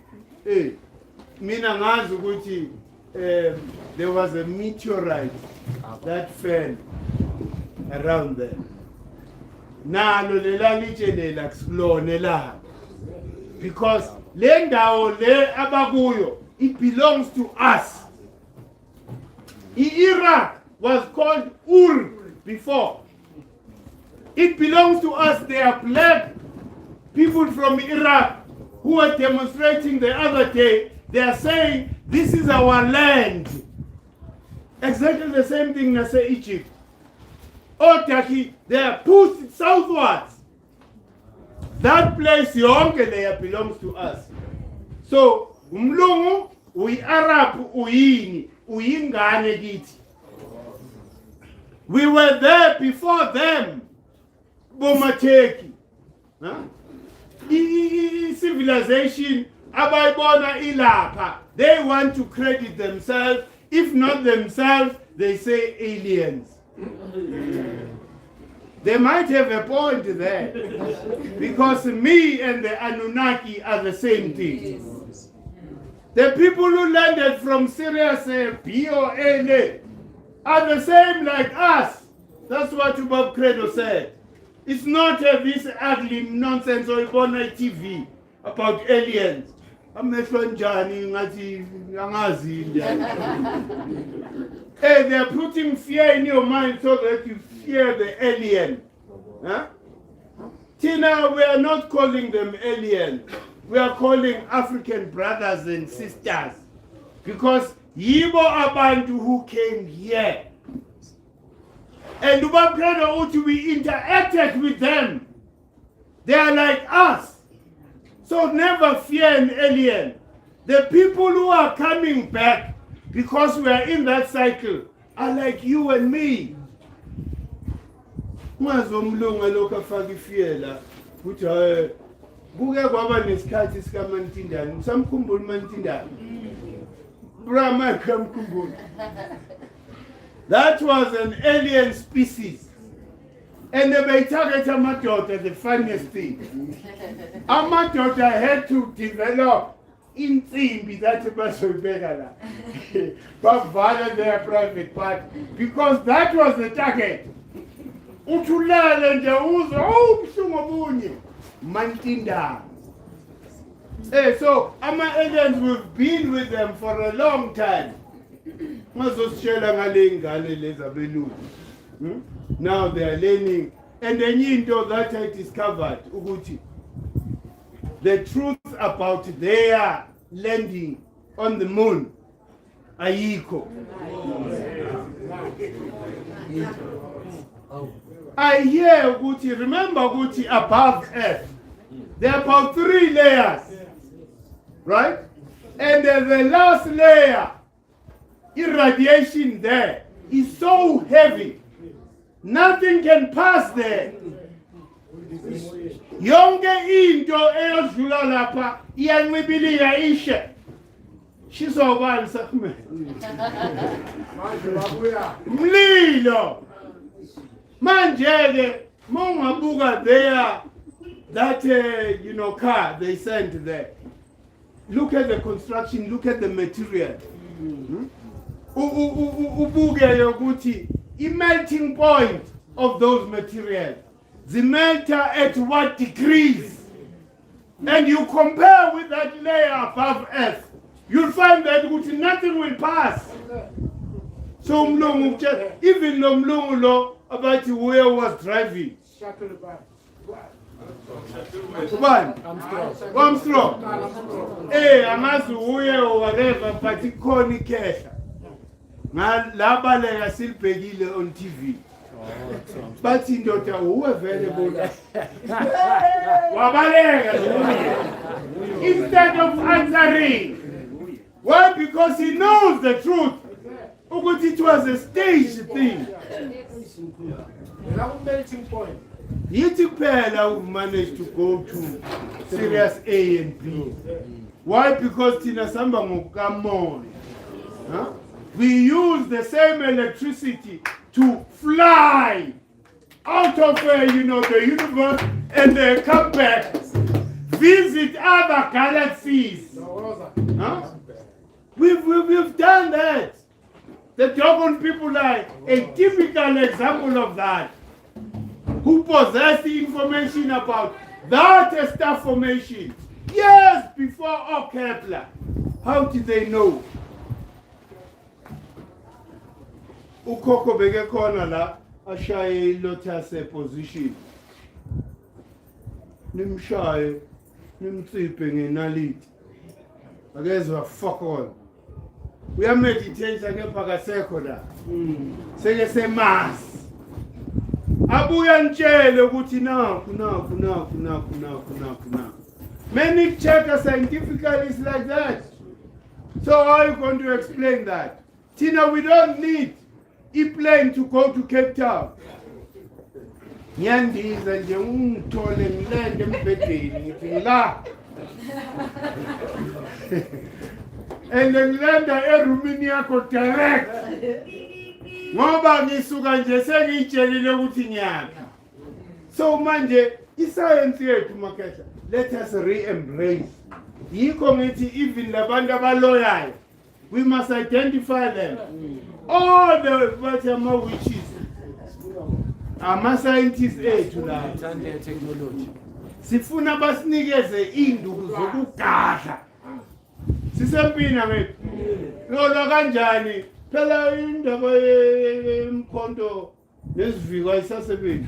Mina ngazi ukuthi there was a meteorite that fell around there. Nalo lelalitshe lela kusilone la. Because le ndawo le abakuyo, it belongs to us. Iraq was called Ur before. It belongs to us. They are black people from Iraq who were demonstrating the other day. They are saying, this is our land. Exactly the same thing as Egypt. Oh, Turkey, they are pushed southwards. That place, Yonke, belongs to us. So, Umlungu, we Arab, Uyini, Uyingane Giti. We were there before them. Bomateki. Civilization, Abaibona Ilapa. They want to credit themselves. If not themselves, they say aliens. They might have a point there. Because me and the Anunnaki are the same thing. The people who landed from Syria, say B-O-L-A, are the same like us. That's what Bob Credo said. It's not this ugly nonsense on TV about aliens. Hey, they're putting fear in your mind so that you fear the alien. Huh? Tina, we are not calling them alien. We are calling African brothers and sisters. Because Yibo Abantu who came here. And we interacted with them. They are like us. So never fear an alien. The people who are coming back, because we are in that cycle, are like you and me. Mazomlunga lokho afaka ifiyela ukuthi buke kwaba nesikhathi sika Mantindane usamkhumbula Mantindane Brahma kamkhumbula. That was an alien species. And they target amadoda, the funniest thing. Amadoda had to develop insimbi that bazoyibeka la. Bavala their private part because that was the target. Utulala nje uzwa ubuhlungu obunye Mantindane. So ama-aliens, we've been with them for a long time. Mazositshela ngale ngane lezi abelungu. Now they are learning. And then into that I discovered ukuthi the truth about their landing on the moon ayikho. I hear ukuthi, remember ukuthi above earth there are about 3 layers, right? And the last layer, irradiation there is so heavy, nothing can pass there. Yonke into eyodlula lapha iyancibilika ishe. Shizobani SEKHMET. Mlilo. Manje mongabuka there, that car they sent there. Look at the construction, look at the material. Ubuke yokuthi the melting point of those materials. The melter at what degrees? And you compare with that layer above earth, you'll find that nothing will pass. So even Mlungu about where was driving. Armstrong. Hey, angazi uye or whatever, but ikhona ikhehla. Ngalabaleka silibhekile on TV. But indoda available. Wabaleka. Instead of answering. Why? Because he knows the truth. Ukuthi it was a stage thing. Melting point. Yithi kuphela we've managed to go to serious A and B. Why? Because thina samba ngokukamoya. Huh? We use the same electricity to fly out of the universe and they come back, visit other galaxies. Huh? We've done that. The Dogon people are a typical example of that, who possess the information about that star formation years before Kepler. How did they know? Ukoko beke khona la ashaye lotus position. Nimshaye nimtsiphe ngenaliti. Akezwa fuck all. We are meditating kepha kasekho la. Seke semas. Abuya ntshele ukuthi nakhu. Many checkers scientifically is like that. So how are you going to explain that? Tina, we don't need a plane to go to Cape Town. Nyandiza nje ungithole ngilende embedeni ngithi la. And ngilanda erumini yakho direct. Ngoba ngisuka nje sengitshelile ukuthi ngiyaphi. So manje iscience yethu maketha, let us re-embrace. Yikho ngithi even labantu abaloyayo, we must identify them. All the Batama witches, ama-scientists ethu la. Sifuna basinikeze induku zokugadla. Sisempina methu. Lona kanjani? Phela indaba yemkhonto nesiviko ayisasebenzi.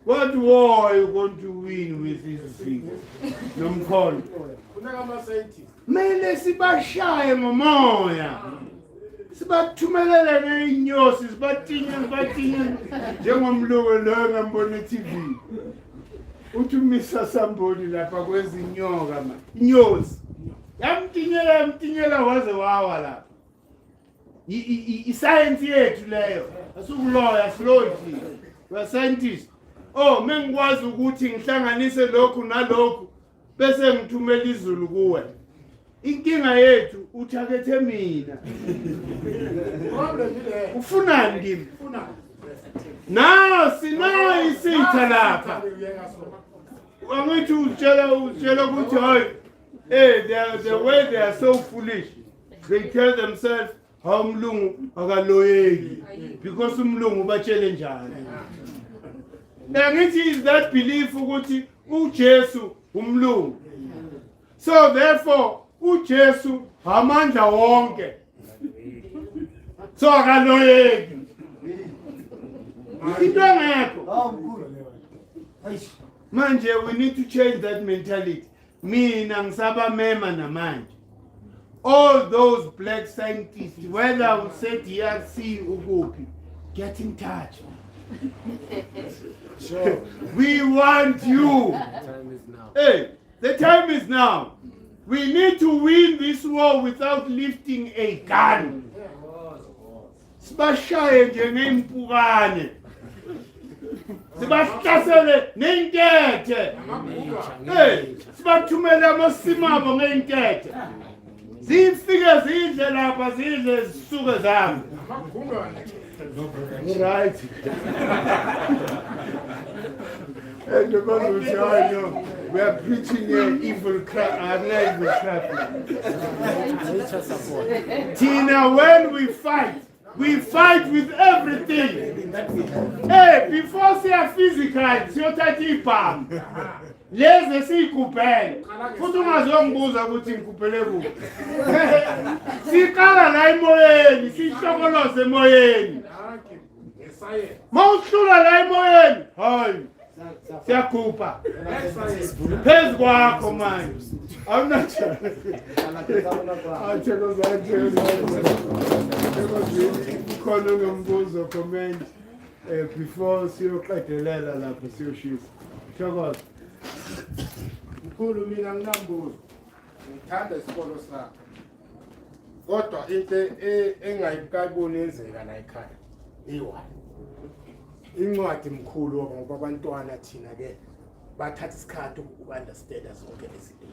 What war are you going to win with this thing? Nomkhonto. Mele sibashaye ngomoya. Sibathumelele ngeinyosi, sibatinye njengomluko lo ngambona TV. Uthi umisa somebody lapha kwezinyoka ma. Inyosi. Yamtinyela waze wawa lapha. I-science yethu leyo. Asukuloya slowly. We are scientists. Oh, mengikwazi ukuthi ngihlanganise lokhu nalokhu bese ngithumela izulu kuwe. Inkinga yethu uthakethe mina. Ufunani kimi? Na sinayo isitha lapha. Angithi utshela ukuthi hayi the way they are so foolish. They tell themselves how umlungu akaloyeki because umlungu batshele njani. Angithi is that belief ukuthi uJesu umlungu. So therefore uJesu amandla wonke. So akaloyeki. Into ngekho. Manje we need to change that mentality. Mina ngisaba mema namanje. All those black scientists, whether we say DRC ukuphi, get in touch. Sure. We want you. The time is now. Hey, the time is now. We need to win this war without lifting a gun. Sibashaye njengempukane. Sibahlasele ngenkethe. Hey, sibathumele amasimamo ngenkethe. Zifike zidle lapha zidle zisuke zami. Right. And because we say, I know, we are preaching evil crap, Tina, when we fight with everything. Hey, before say physical, siyothatha ibhamu. Leze sikupele. Futhi ungazongibuza ukuthi ngikupele kuphi. Sikala la emoyeni, sihlokoloze emoyeni. Mawuhlula la emoyeni, hayi. Siyakhupha. Phezu kwakho manje. Awunathi. Khona ngombuzo comment before siyoqedelela lapho siyoshisa. Thokoza. Mkhulu mina nginambuzo. Ngithanda isikolo sakho. Kodwa into engayikayiboni yenzeka la ekhaya. Iwani. incwadi mkhulu ngoba abantwana thina ke bathatha isikhathi ukunderstand zonke lezi zinto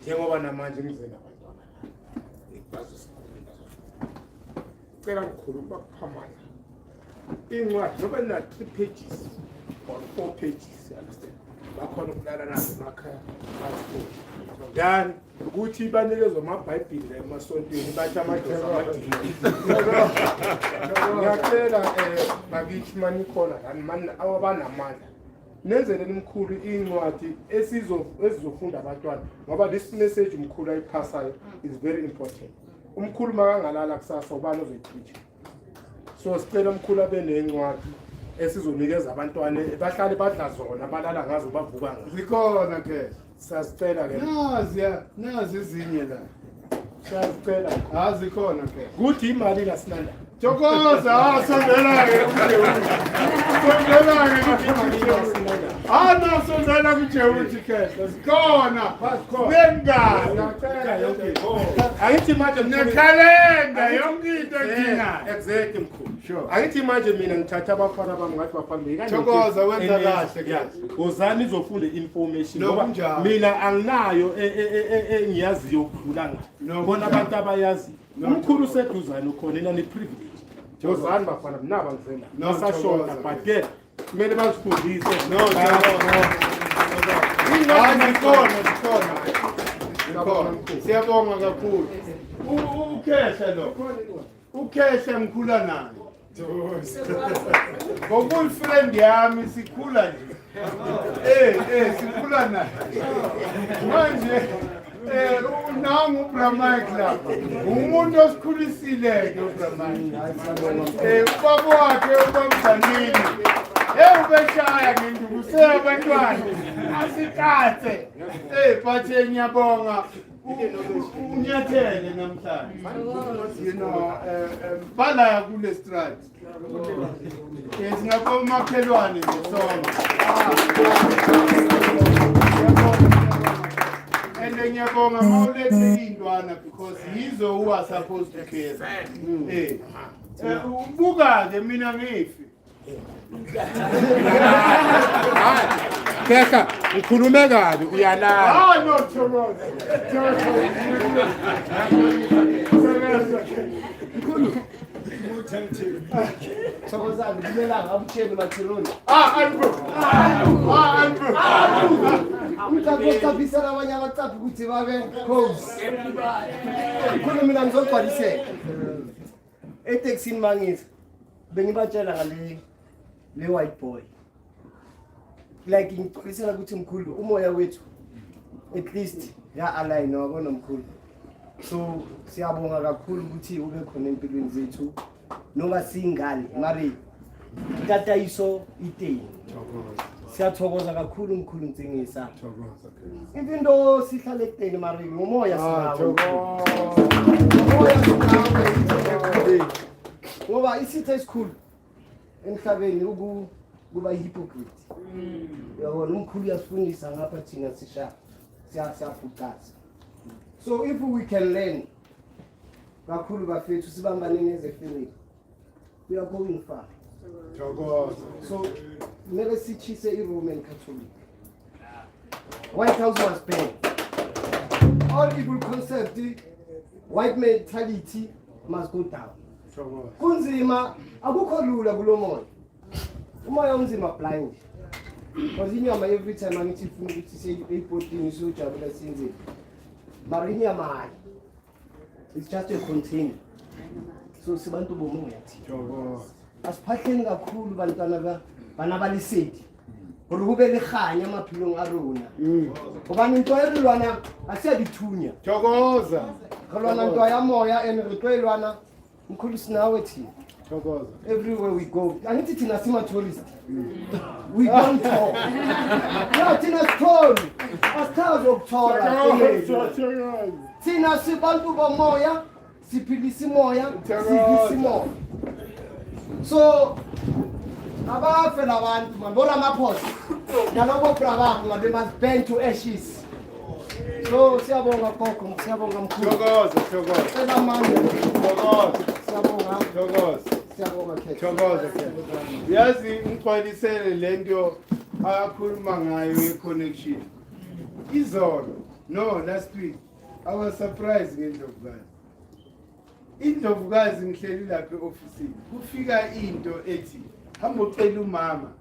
njengoba namanje ngize nabantwana ngibazo isikole cela mkhulu bakuphamana incwadi noba na 3 pages or 4 pages understand bakhona ukulala nazo emakhaya then ukuthi banikezwe amabhayibhili emasontweni bathi amadoda amadini ngiyacela bakithi manikhona lani mani abanamandla nenzeleni mkhulu incwadi esizofunda abantwana ngoba this message mkhulu ayiphasayo is very important umkhulu makangalala kusasa ubani ozoyipreach so sicela umkhulu abe nencwadi esizonikeza abantwana bahlale badla zona balala ngazo bavuka ngazo zikhona ke sasicela ke nazi ezinye la sasicela zikhona ke kuthi imali lasinanda Thokoza sondela-ke sondela kuJewuthi khehla zikhona bengani angithi manje nekhalenda yonke into edingayo exactly mkhulu Sure. angithi manje mina ngithatha abafana bami ngathi bafana Thokoza wenza kahle ke uzani izofunda information No, ngoba kunjalo. mina anginayo engiyaziyo ukudlula ngayo No, bona abantu abayazi umkhulu useduzane ukhona ni privilege uzani bafana mnaba ngizela No, nasashona Thokoza. but ke kumele bazifundise zikhona siyabonga kakhulu ukhehla lo ukhehla ngikhula naye ngokuyifriend yami sikhula nje sikhula naye manje nangu uBramike lapha umuntu osikhulisileke uBramike ubaba wakhe ubamdlanini ubeshaya ngenduku sebantwana asikathe but ngiyabonga unyathele namhlanje bala kule strat singakho makhelwane ngesonto and ngiyabonga mawulethe indwana because yizo who are supposed to care ubuka ke mina ngifi Keka ukhulume kabi uyalala no Thokoza Thokoza ngibelanga abutsheni mathiloni. Umtaphisela abanye abacaphi ukuthi babe close. Khona mina ngizogcwaliseka. Etaxini mangisa bengibatshela ngale white boy. Like ngicwalisela ukuthi mkhulu umoya wethu at least ya align wabona mkhulu. So siyabonga kakhulu ukuthi ube khona empilweni zethu noma singane mari tatayiso iteni. Siyathokoza kakhulu mkhulu Ntsengisa. Into sihlale eteni mari ngomoya sinawo. Ngomoya sinawo. Ngoba isithe esikhulu emhlabeni kuba hypocrite. Yabona umkhulu uyasifundisa ngapha thina siyafukaza. So if we can learn kakhulu bafethu sibambaneni as a family, we are going far. So never sichise i-Roman Catholic. White House was banned. All evil concept, white mentality must go down. Kunzima akukho lula kulo moya. Umoya unzima blind. Because inyama every time angithi ifuna ukuthi seyipotini siyojabula sinze. Mara inyama hayi. It's just a container. So sibantu bomoya thina. Asiphahleni kakhulu bantwana bana balisedi. Urube lekhanya amaphilong a rona. Ngoba into erilwana asiyadithunya. Thokoza Kolwana into ya moya enritwelwana mkhulu sinawe thina. Thokoza Everywhere we go. Angithi thina sima tourist. We don't talk. No, thina story. Asithazi ukuthola. Thina sibantu bomoya, siphilisa imoya, sivisa imoya. So abafe labantu mabona amaphosa. Nalabo brabakho ngabe must burn to ashes. So siyabonga gogo, siyabonga mkhulu. Thokoza Siyabonga. Thokoza Siyabonga khetha. Thokoza ke. Yazi ngixwayisele lento ayakhuluma ngayo ye-connection. Izolo, no, last week, I was surprised ngendlovukazi. Indlovukazi ngihleli lapha e-ofisini. Kufika into ethi, hamba ucela umama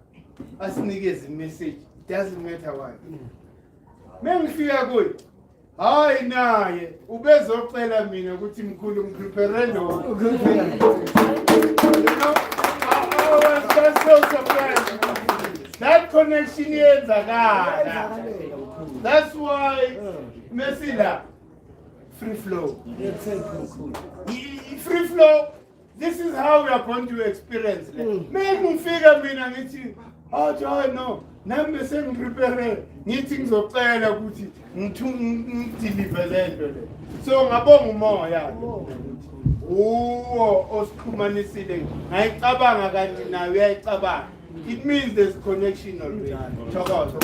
asinikeze i-message. Doesn't matter what. Mengifika kuye, hayi naye ubezocela mina ukuthi mkhulu ngiprepare lo. I was so surprised. That connection yenzakala. That's why Mesila free flow. Free flow. This is how we are going to experience it. Mengifika mina ngithi, oh no. Nami sengiprepare ngithi ngizocela ukuthi ngideliver lento le. So ngabonga umoya. Osixhumanisile. Ngayicabanga kanti nawe uyayicabanga. It means there's connection already. Thokoza.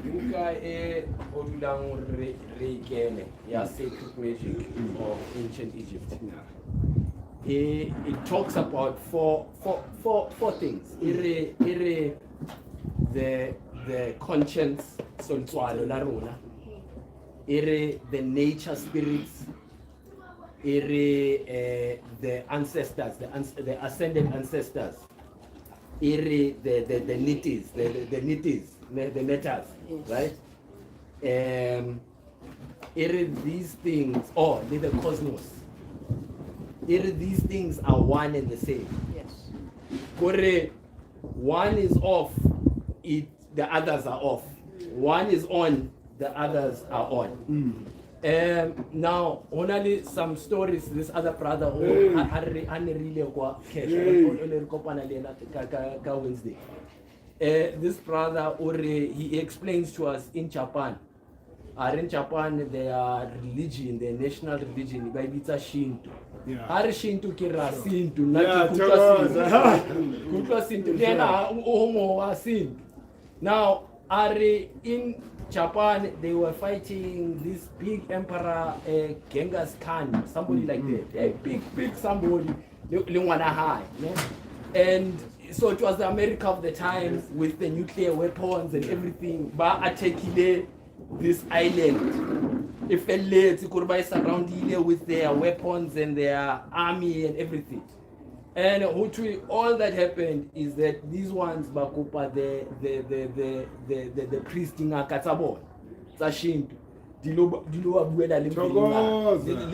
Yuka odulang reikele ya sacred magic of ancient Egypt. It talks about four things. The conscience, soltswalo la rona. The nature spirits. The ancestors, the ascended ancestors. The nitties, the netters, right? These things, the cosmos. These things are one and the same. Yes. One is off, the others are off. One is on, the others are on. Now, only some stories. This other brother, Wednesday. This brother, he explains to us in Japan. In Japan, their religion, their national religion, it's Shinto. Are Shinto kira Sinto, not Sinto. Now, in Japan, they were fighting this big emperor, Genghis Khan, somebody like that. A big somebody, and so it was the America of the time with the nuclear weapons and everything. But attacking this island, if they could be surrounded with their weapons and their army and everything. And all that happened is that these ones bakupa the priest in Akatsabo, Sashinto,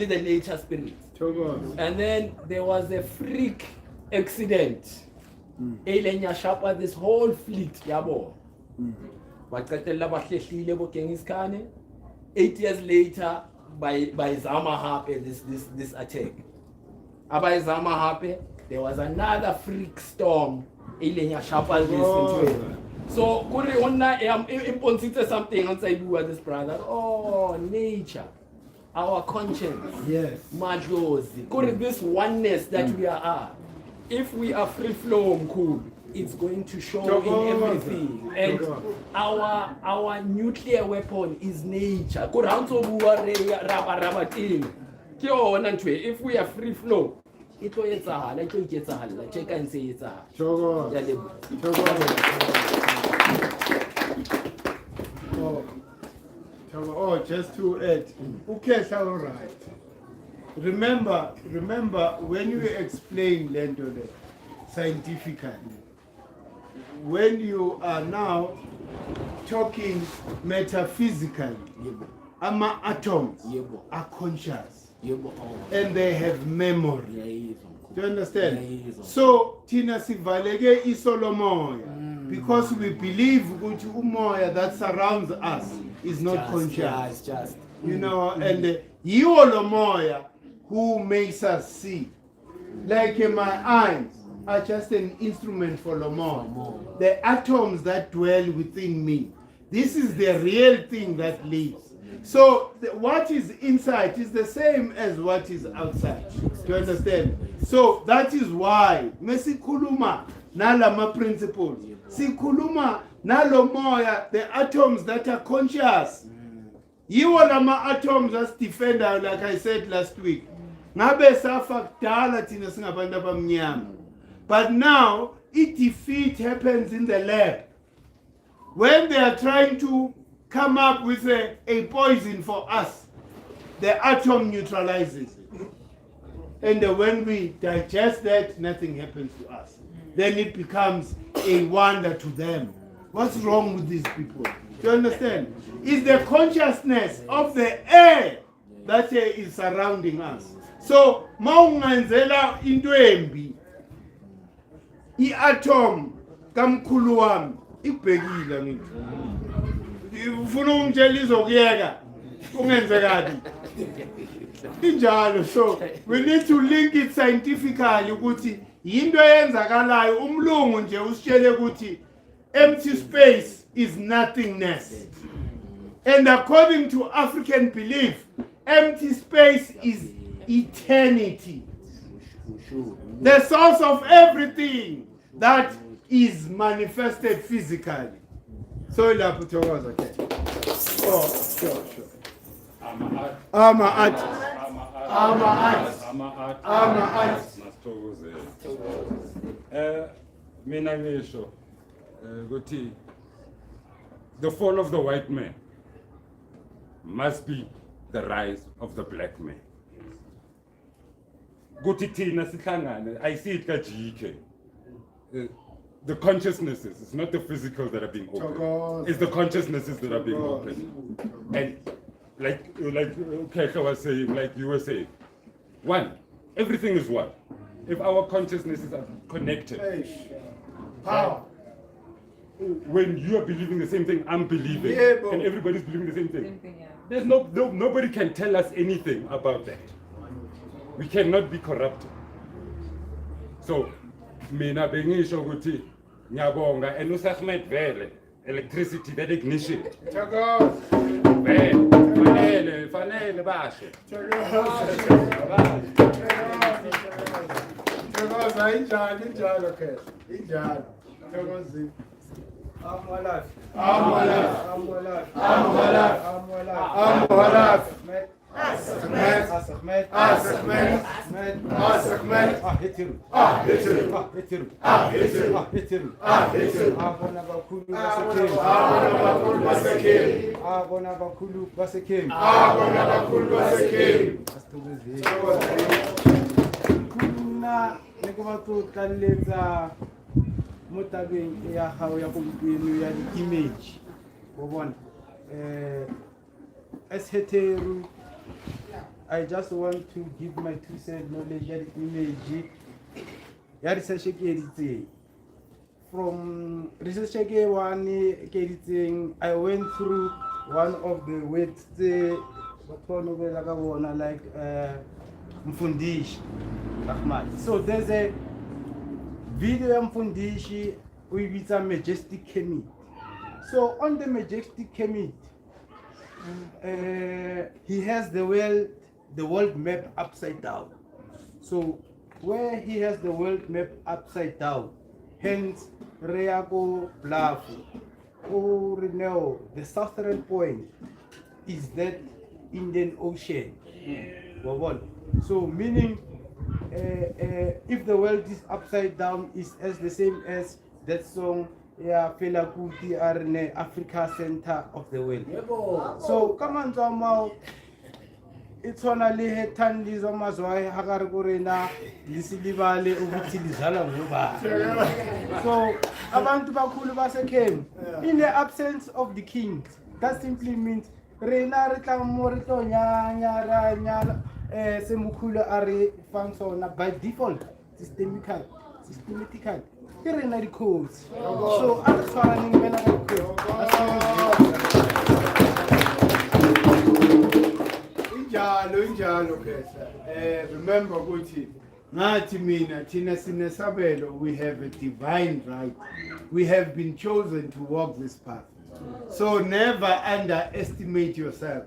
the nature spirits. And then there was a freak accident. Alien Yashapa, this whole fleet, Yabo. 8 years later, by Zama happened this attack. By Zama happened, there was another freak storm. Alien Yashapa this. So kuri onna imponsite something outside with this brother. Oh, nature, our conscience. Yes. Majosi. Kuri this oneness that we are. If we are free flow, cool, it's going to show in everything. And our nuclear weapon is nature. If we are free flow, it will check and say it's just to add, okay, all right. Remember when you explain Lendole scientifically, when you are now talking metaphysically, atoms are conscious and they have memory. Do you understand? So Tina Sivalege is Solomoya because we believe umoya that surrounds us is not conscious. You know, and you Olomoya who makes us see. Like my eyes are just an instrument for Lomo. The atoms that dwell within me. This is the real thing that lives. So what is inside is the same as what is outside. Do you understand? So that is why Messi Kuluma Nalama principles. Si Kuluma Nalomoya, the atoms that are conscious. yiwo lama atoms asidefenda like I said last week ngabe safa kudala thina singabantu abamnyama. But now defeat happens in the lab when they are trying to come up with a poison for us. The atom neutralizes it, and when we digest that, nothing happens to us. Then it becomes a wonder to them. What's wrong with these people? Do you understand? It's the consciousness of the air that is surrounding us. So, maunganzela into embi, atom kamkhulu wami ibhekile ngithi. Ufuna ungitshela izokuyeka ungenzekani? Injalo. So, we need to link it scientifically ukuthi into eyenzakalayo umlungu nje usitshele ukuthi empty space is nothingness. And according to African belief, empty space is eternity. The source of everything that is manifested physically. So lapho thokoza ke. Oh, sure. Ama art. Mina ngisho ukuthi the fall of the white man must be the rise of the black man. Ukuthi thina sihlangane, I see it kajike. The consciousnesses, it's not the physicals that are being opened. It's the consciousnesses that are being opened. And like Kekha was saying, like you were saying, one, everything is one. If our consciousnesses are connected, Power. when you are believing the same thing I'm believing, and everybody's believing the same thing, there's nobody can tell us anything about that. We cannot be corrupted. So, mina bengisho ukuthi ngiyabonga and SEKHMET vele electricity, that ignition. Fanele basho. Injalo ke. Injalo. Thokozile. Mutabeng ya hao ya kumpienu ya image wabona as heteru I just want to give my 2 cents knowledge ya image ya research ke from research ke one ke I went through one of the words bathono bela ka bona like mfundishi Ahmad. So there's a video ya mfundishi uyibitsa Majestic Chemit. So on the Majestic Chemit, he has the world map upside down. So where he has the world map upside down, hence Reago Bluff, or no, the southern point is that Indian Ocean. So meaning if the world is upside down is as the same as that song ya Fela Kuti Arne Africa center of the world. So come on Zama, it's only hetandi zamazwa hakari kurena lisilibale ukuthi lizala ngoba. So abantu bakhulu baseKhem, in the absence of the kings, that simply means rena retla mo retlo nya semukhulu are function by default systematically here in the codes. So I'm trying Injalo ke. Remember ukuthi ngathi mina thina sinesabelo, we have a divine right. We have been chosen to walk this path. So never underestimate yourself.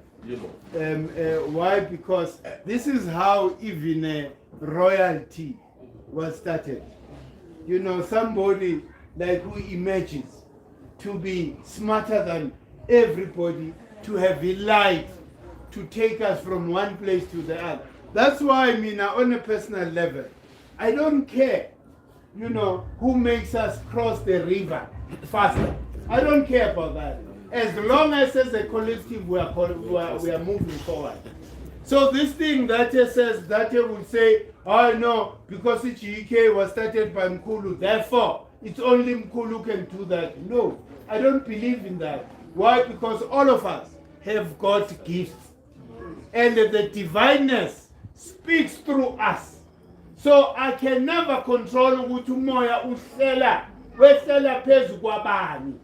Why? Because this is how even royalty was started. You know, somebody like who emerges to be smarter than everybody to have a light to take us from one place to the other. That's why I mean, on a personal level, I don't care, you know, who makes us cross the river faster. I don't care about that. As long as a collective we are moving forward. So this thing that says, that will say, oh no, because the GK was started by Mkulu, therefore it's only Mkulu who can do that. No, I don't believe in that. Why? Because all of us have got gifts. And the divineness speaks through us. So I can never control ukuthi umoya uhlela wehlela phezu kwabani.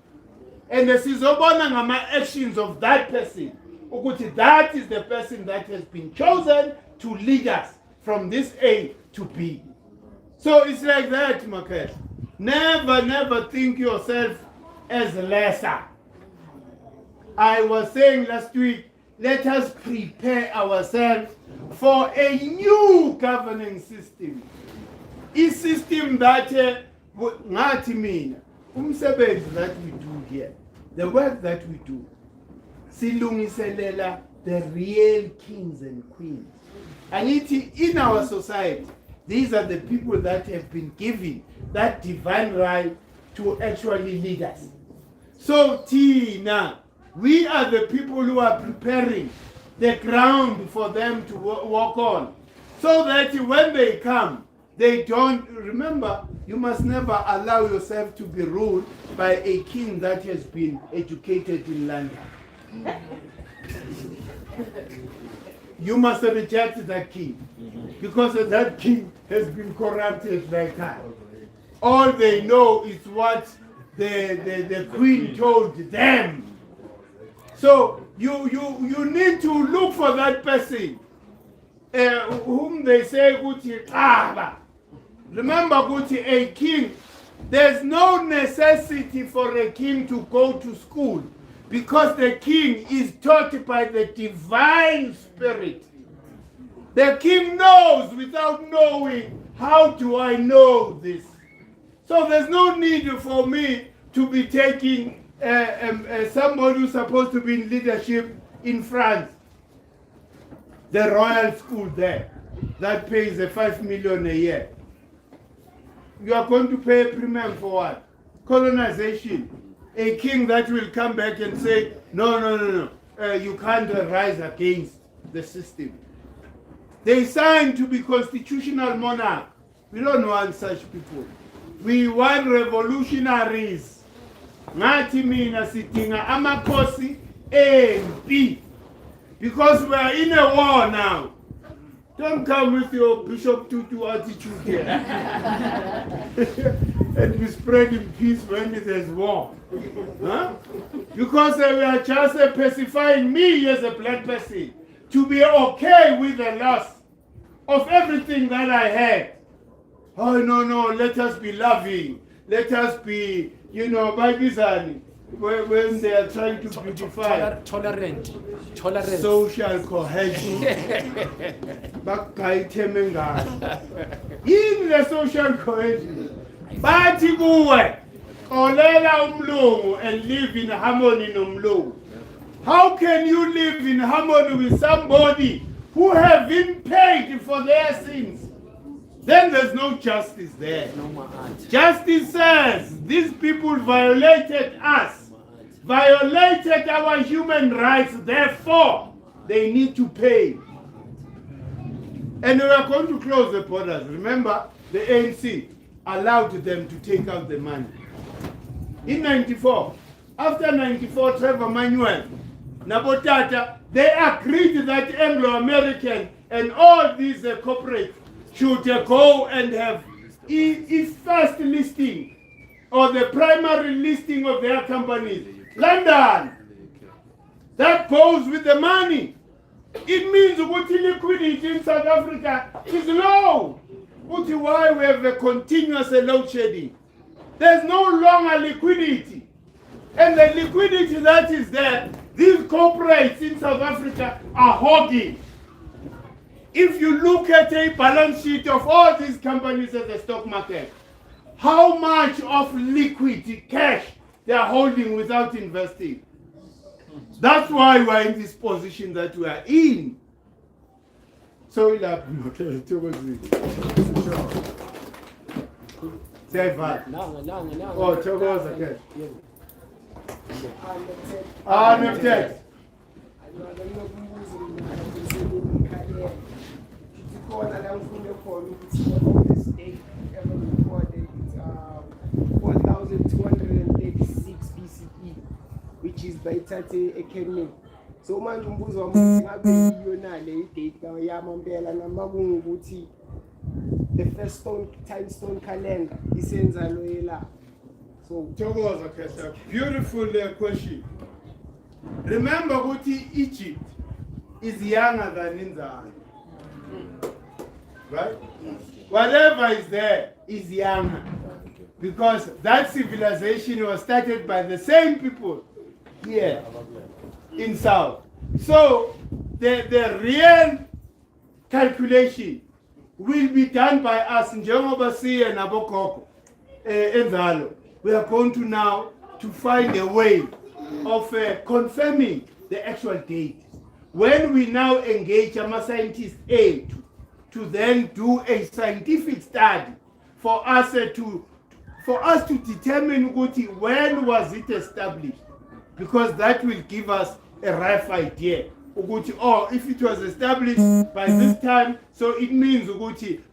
And sizobona ngama actions of that person ukuthi that is the person that has been chosen to lead us from this A to B. So it's like that, Makel. Never think yourself as lesser. I was saying last week, let us prepare ourselves for a new governing system. A system that ngathi mina umsebenzi that we do here, the work that we do, silungiselela the real kings and queens. And in our society, these are the people that have been given that divine right to actually lead us. So Tina, we are the people who are preparing the ground for them to walk on, so that when they come, they don't, remember, you must never allow yourself to be ruled by a king that has been educated in London. You must reject that king, because that king has been corrupted like that. All they know is what the queen told them. So you need to look for that person whom they say Guti Aba. Remember Guti, a king, there's no necessity for a king to go to school, because the king is taught by the divine spirit. The king knows without knowing. How do I know this? So there's no need for me to be taking somebody who's supposed to be in leadership in France, the royal school there, that pays 5 million a year. You are going to pay a premium for what? Colonization. A king that will come back and say, no, you can't rise against the system. They signed to be constitutional monarch. We don't want such people. We want revolutionaries. Ngathi mina sidinga amakhosi empi, because we are in a war now. Don't come with your Bishop Tutu attitude here and be spreading peace when there's war. Huh? Because we are just pacifying me as a black person to be okay with the loss of everything that I had. Oh no, let us be loving. Let us be, by Gizani, when they are trying to beautify tolerant social cohesion. In the social cohesion, bathi kuwe xolela umlungu and live in harmony nomlungu. How can you live in harmony with somebody who have been paid for their sins? Then there's no justice there. Justice says these people violated us, violated our human rights, therefore they need to pay. And we are going to close the borders. Remember, the ANC allowed them to take out the money. In 94, after 94, Trevor Manuel, Nabotata, they agreed that Anglo-American and all these corporates should go and have a first listing or the primary listing of their companies. London. That goes with the money. It means that liquidity in South Africa is low. Which is why we have a continuous load shedding. There's no longer liquidity. And the liquidity that is there, these corporates in South Africa are hogging. If you look at a balance sheet of all these companies at the stock market, how much of liquid cash they are holding without investing? That's why we're in this position that we are in. So okay, oh, Togoza, okay. Next. Khona la ngifunde khona ukuthi oldest date ever recorded is 4236 BCE, which is bayithathe eKenya. So manje umbuzo wami ukuthi ngabe yiyo na le date yami impela noma kungukuthi the first time stone calendar isenza lo yela. So Togoza, okay, sir. Beautiful question. Remember ukuthi Egypt is younger than Inzana. Right? Whatever is there is younger. Because that civilization was started by the same people here in South. So the real calculation will be done by us in Jengobasi and Abokoko Enzalo. We are going to now to find a way of confirming the actual date. When we now engage a scientist A to then do a scientific study for us to determine when was it established, because that will give us a rough idea. If it was established by this time, so it means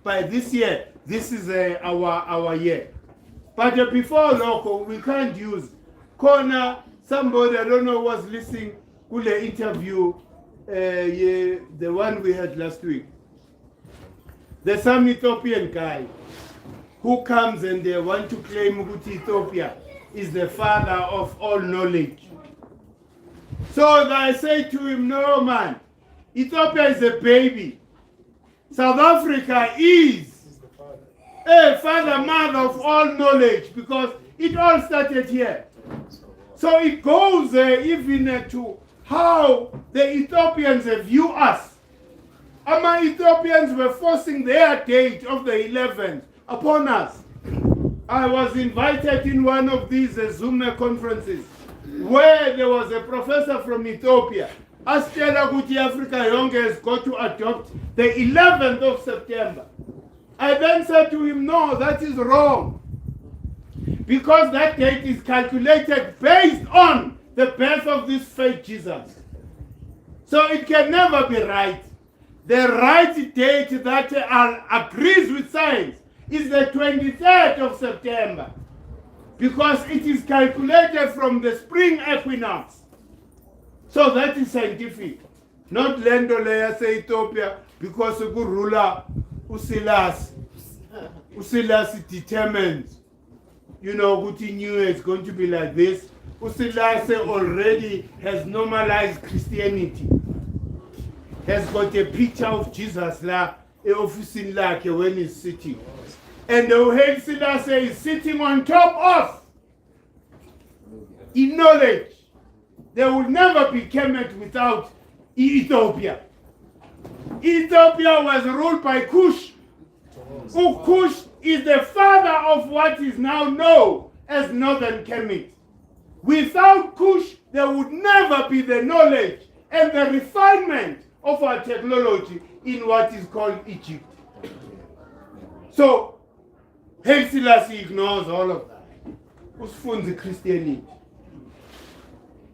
by this year, this is our year. But before local, we can't use corner. Somebody, I don't know, was listening to the interview, the one we had last week. There's some Ethiopian guy who comes and they want to claim that Ethiopia is the father of all knowledge. So I say to him, no man, Ethiopia is a baby. South Africa is a father, mother of all knowledge, because it all started here. So it goes even to how the Ethiopians view us. Ama Ethiopians were forcing their date of the 11th upon us. I was invited in one of these Zoom conferences where there was a professor from Ethiopia. Astela Guti Africa Yonge has got to adopt the 11th of September. I then said to him, no, that is wrong. Because that date is calculated based on the birth of this fake Jesus. So it can never be right. The right date that agrees with science is the 23rd of September. Because it is calculated from the spring equinox. So that is scientific. Not Lendo Leia say Ethiopia, because the good ruler Usilas determines, Guti knew it's going to be like this. Usilas already has normalized Christianity. Has got a picture of Jesus when he's sitting. And the Haile Selassie is sitting on top of in knowledge. There will never be Kemet without Ethiopia. Ethiopia was ruled by Kush. Kush is the father of what is now known as Northern Kemet. Without Kush, there would never be the knowledge and the refinement of our technology in what is called Egypt. So, Haile Selassie ignores all of that. Usifunza Christianity.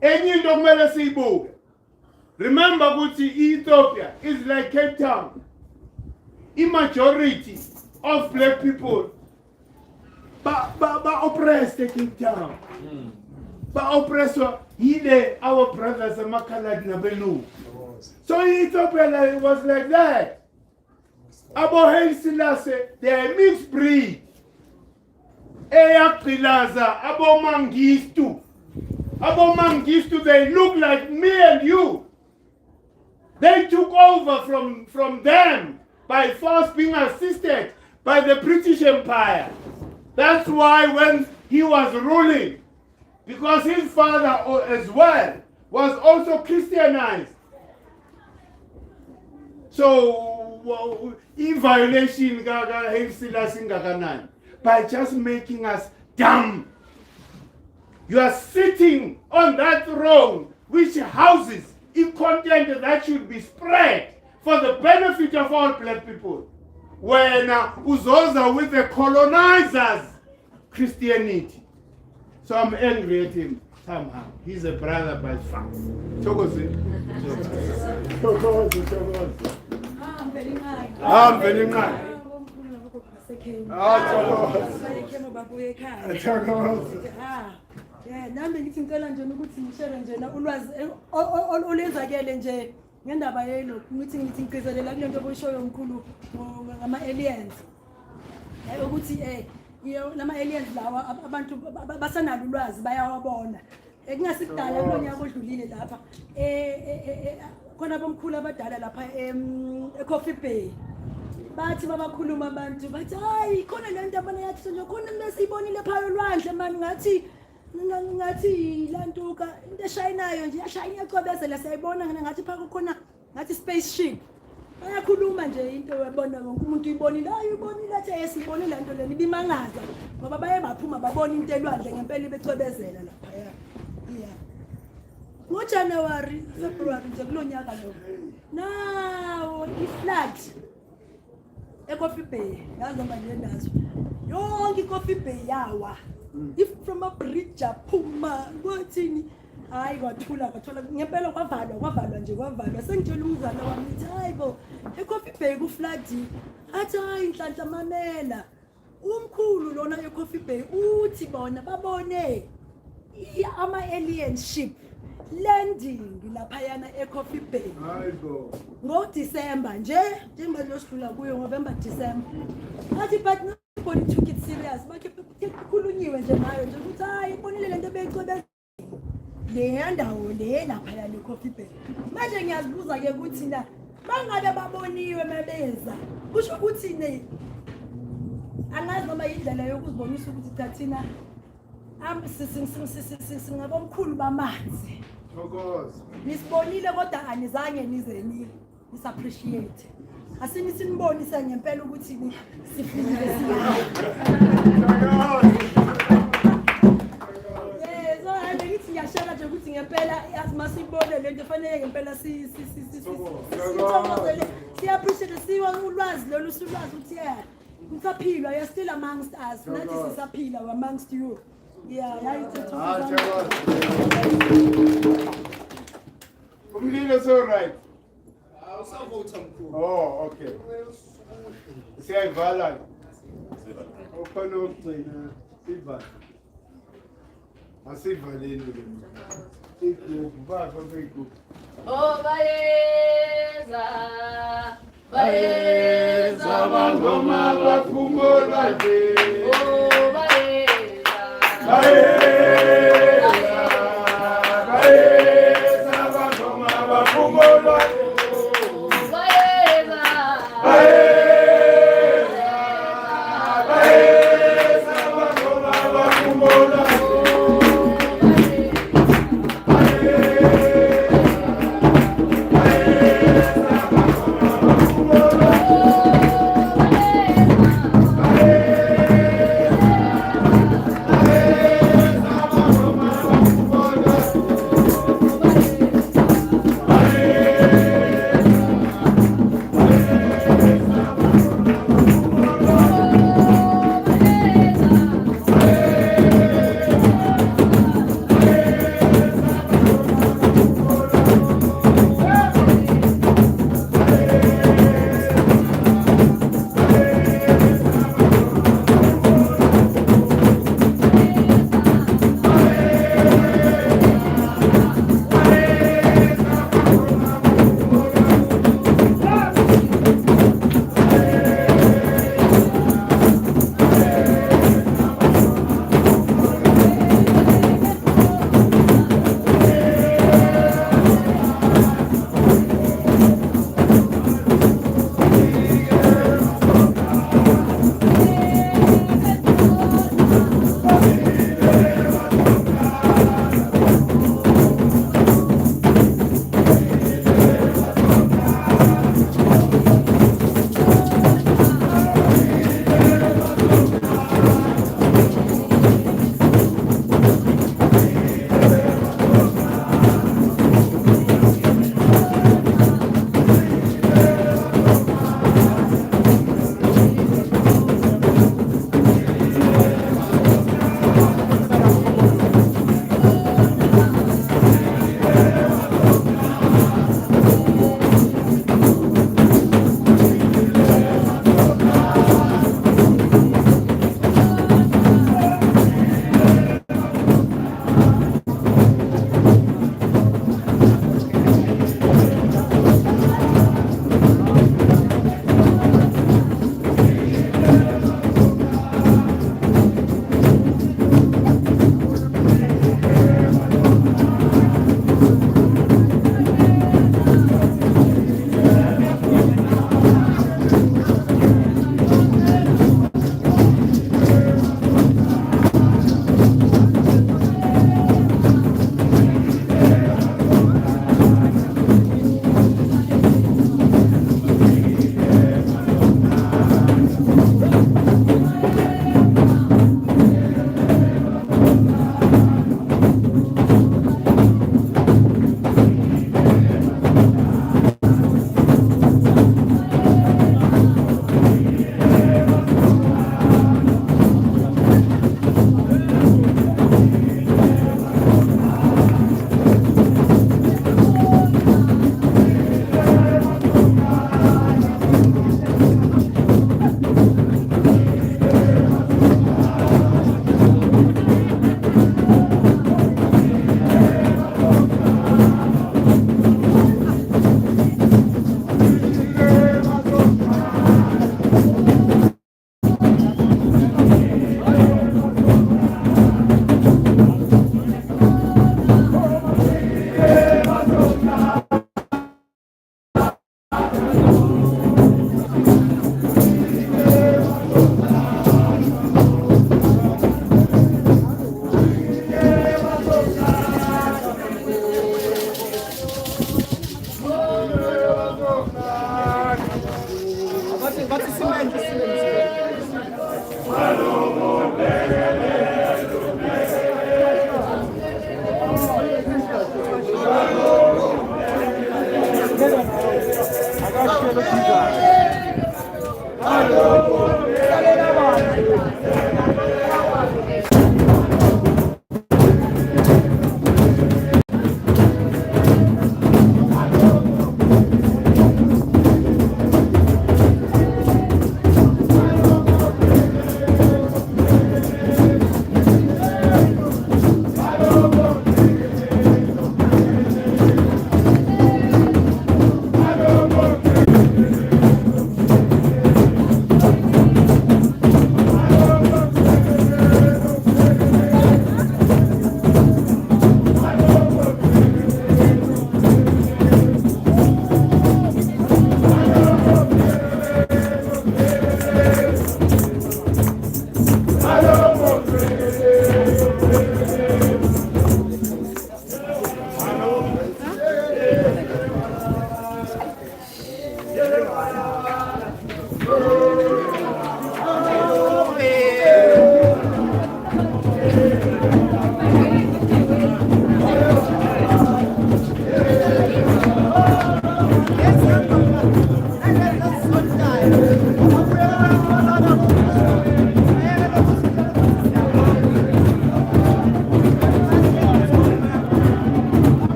Any dogma sibo. Remember Guti, Ethiopia is like Cape Town. A majority of black people oppressed Cape Town. Oppressor, our brothers and Makalad Nabelu. So Ethiopia was like that. Abo Haile Selassie, they are mixed breed. Eyakilaza, Abo Mangistu. Abo Mangistu, they look like me and you. They took over from them by force, being assisted by the British Empire. That's why when he was ruling, because his father as well was also Christianized. So, in violation by just making us dumb. You are sitting on that throne which houses in content that should be spread for the benefit of all black people. When uzoza with the colonizers' Christianity. So I'm angry at him somehow. He's a brother by far. Thokoze. I'm very nice. Nami ngithi ngicela nje ukuthi ngishare nje ulwazi olenzakele nje ngendaba yelo ngithi ngigcizelela kule nto obuyishoyo omkhulu ngama aliens ukuthi lama aliens lawa abantu basanalo ulwazi bayawabona kungasikudala kulonyaka odlulile lapha khona bomkhulu abadala lapha eCoffee Bay bathi babakhuluma abantu bathi hayi khona lento abana yathi nje khona lesiyibonile phaya olwandle mani ngathi lantuka into eshayinayo nje yashayina iyacobezela siyayibona ngathi phaka khona ngathi spaceship bayakhuluma nje into yabona wonke umuntu uyibonile uyibonile athi yesibone la nto leni bimangaza ngoba baye baphuma babona into elwandle ngempela ibecobezela lapha ngoJanuary February nje kulonyaka lo now iflood eCoffee Bay yazi manje nazo yonke iCoffee Bay yawa if from a bridge aphuma ngothini hayi kwathula ngempela kwavalwa nje sengitshela umzana wami uthi hayibo eCoffee Bay kuflood athi hayi inhlanhla mamela umkhulu lona eCoffee Bay uthi bona babone ama alien ship landing lapha yana eCoffee Bay Hayibo ngoDecember njengoba losidlula kuyo November December athi but nobody took it serious bakhe kukhulunyiwe nje nayo nje ukuthi hayi ibonile lento beyicobeza le ndawo le lapha yana eCoffee Bay manje ngiyazibuza ke ukuthi na bangabe baboniwe mabeza kusho ukuthi ne angazi noma indlela yokuzibonisa ukuthi thathina singabomkhulu bamanzi thokoza nisibonile kodwa anizange nize appreciate asini sinibonisa ngempela ukuthi sifunile so angithi ngiyashela nje ukuthi ngempela asimasibone lento fanele ngempela appreciate siwa ulwazi lolu sulwazi ukuthi usaphila you're still amongst us nathi sisaphila amongst you Umlilo so right. Oh, okay. Siyayivala. Ukhona ukugcina siva. Asivaleni ke. Igroup bafo igroup. Oh bayeza Bangoma bakhumula nje. Oh bayeza bangoma bakhumula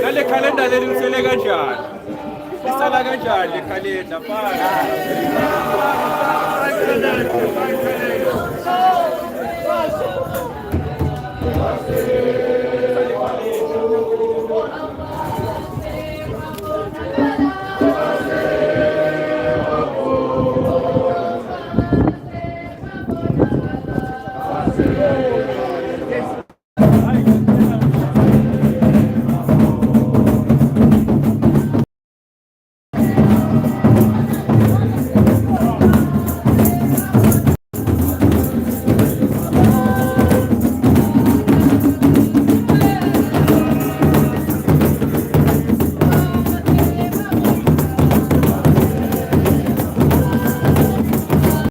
Nale kalenda leli ngisele kanjani? Isala kanjani le kalenda mfana?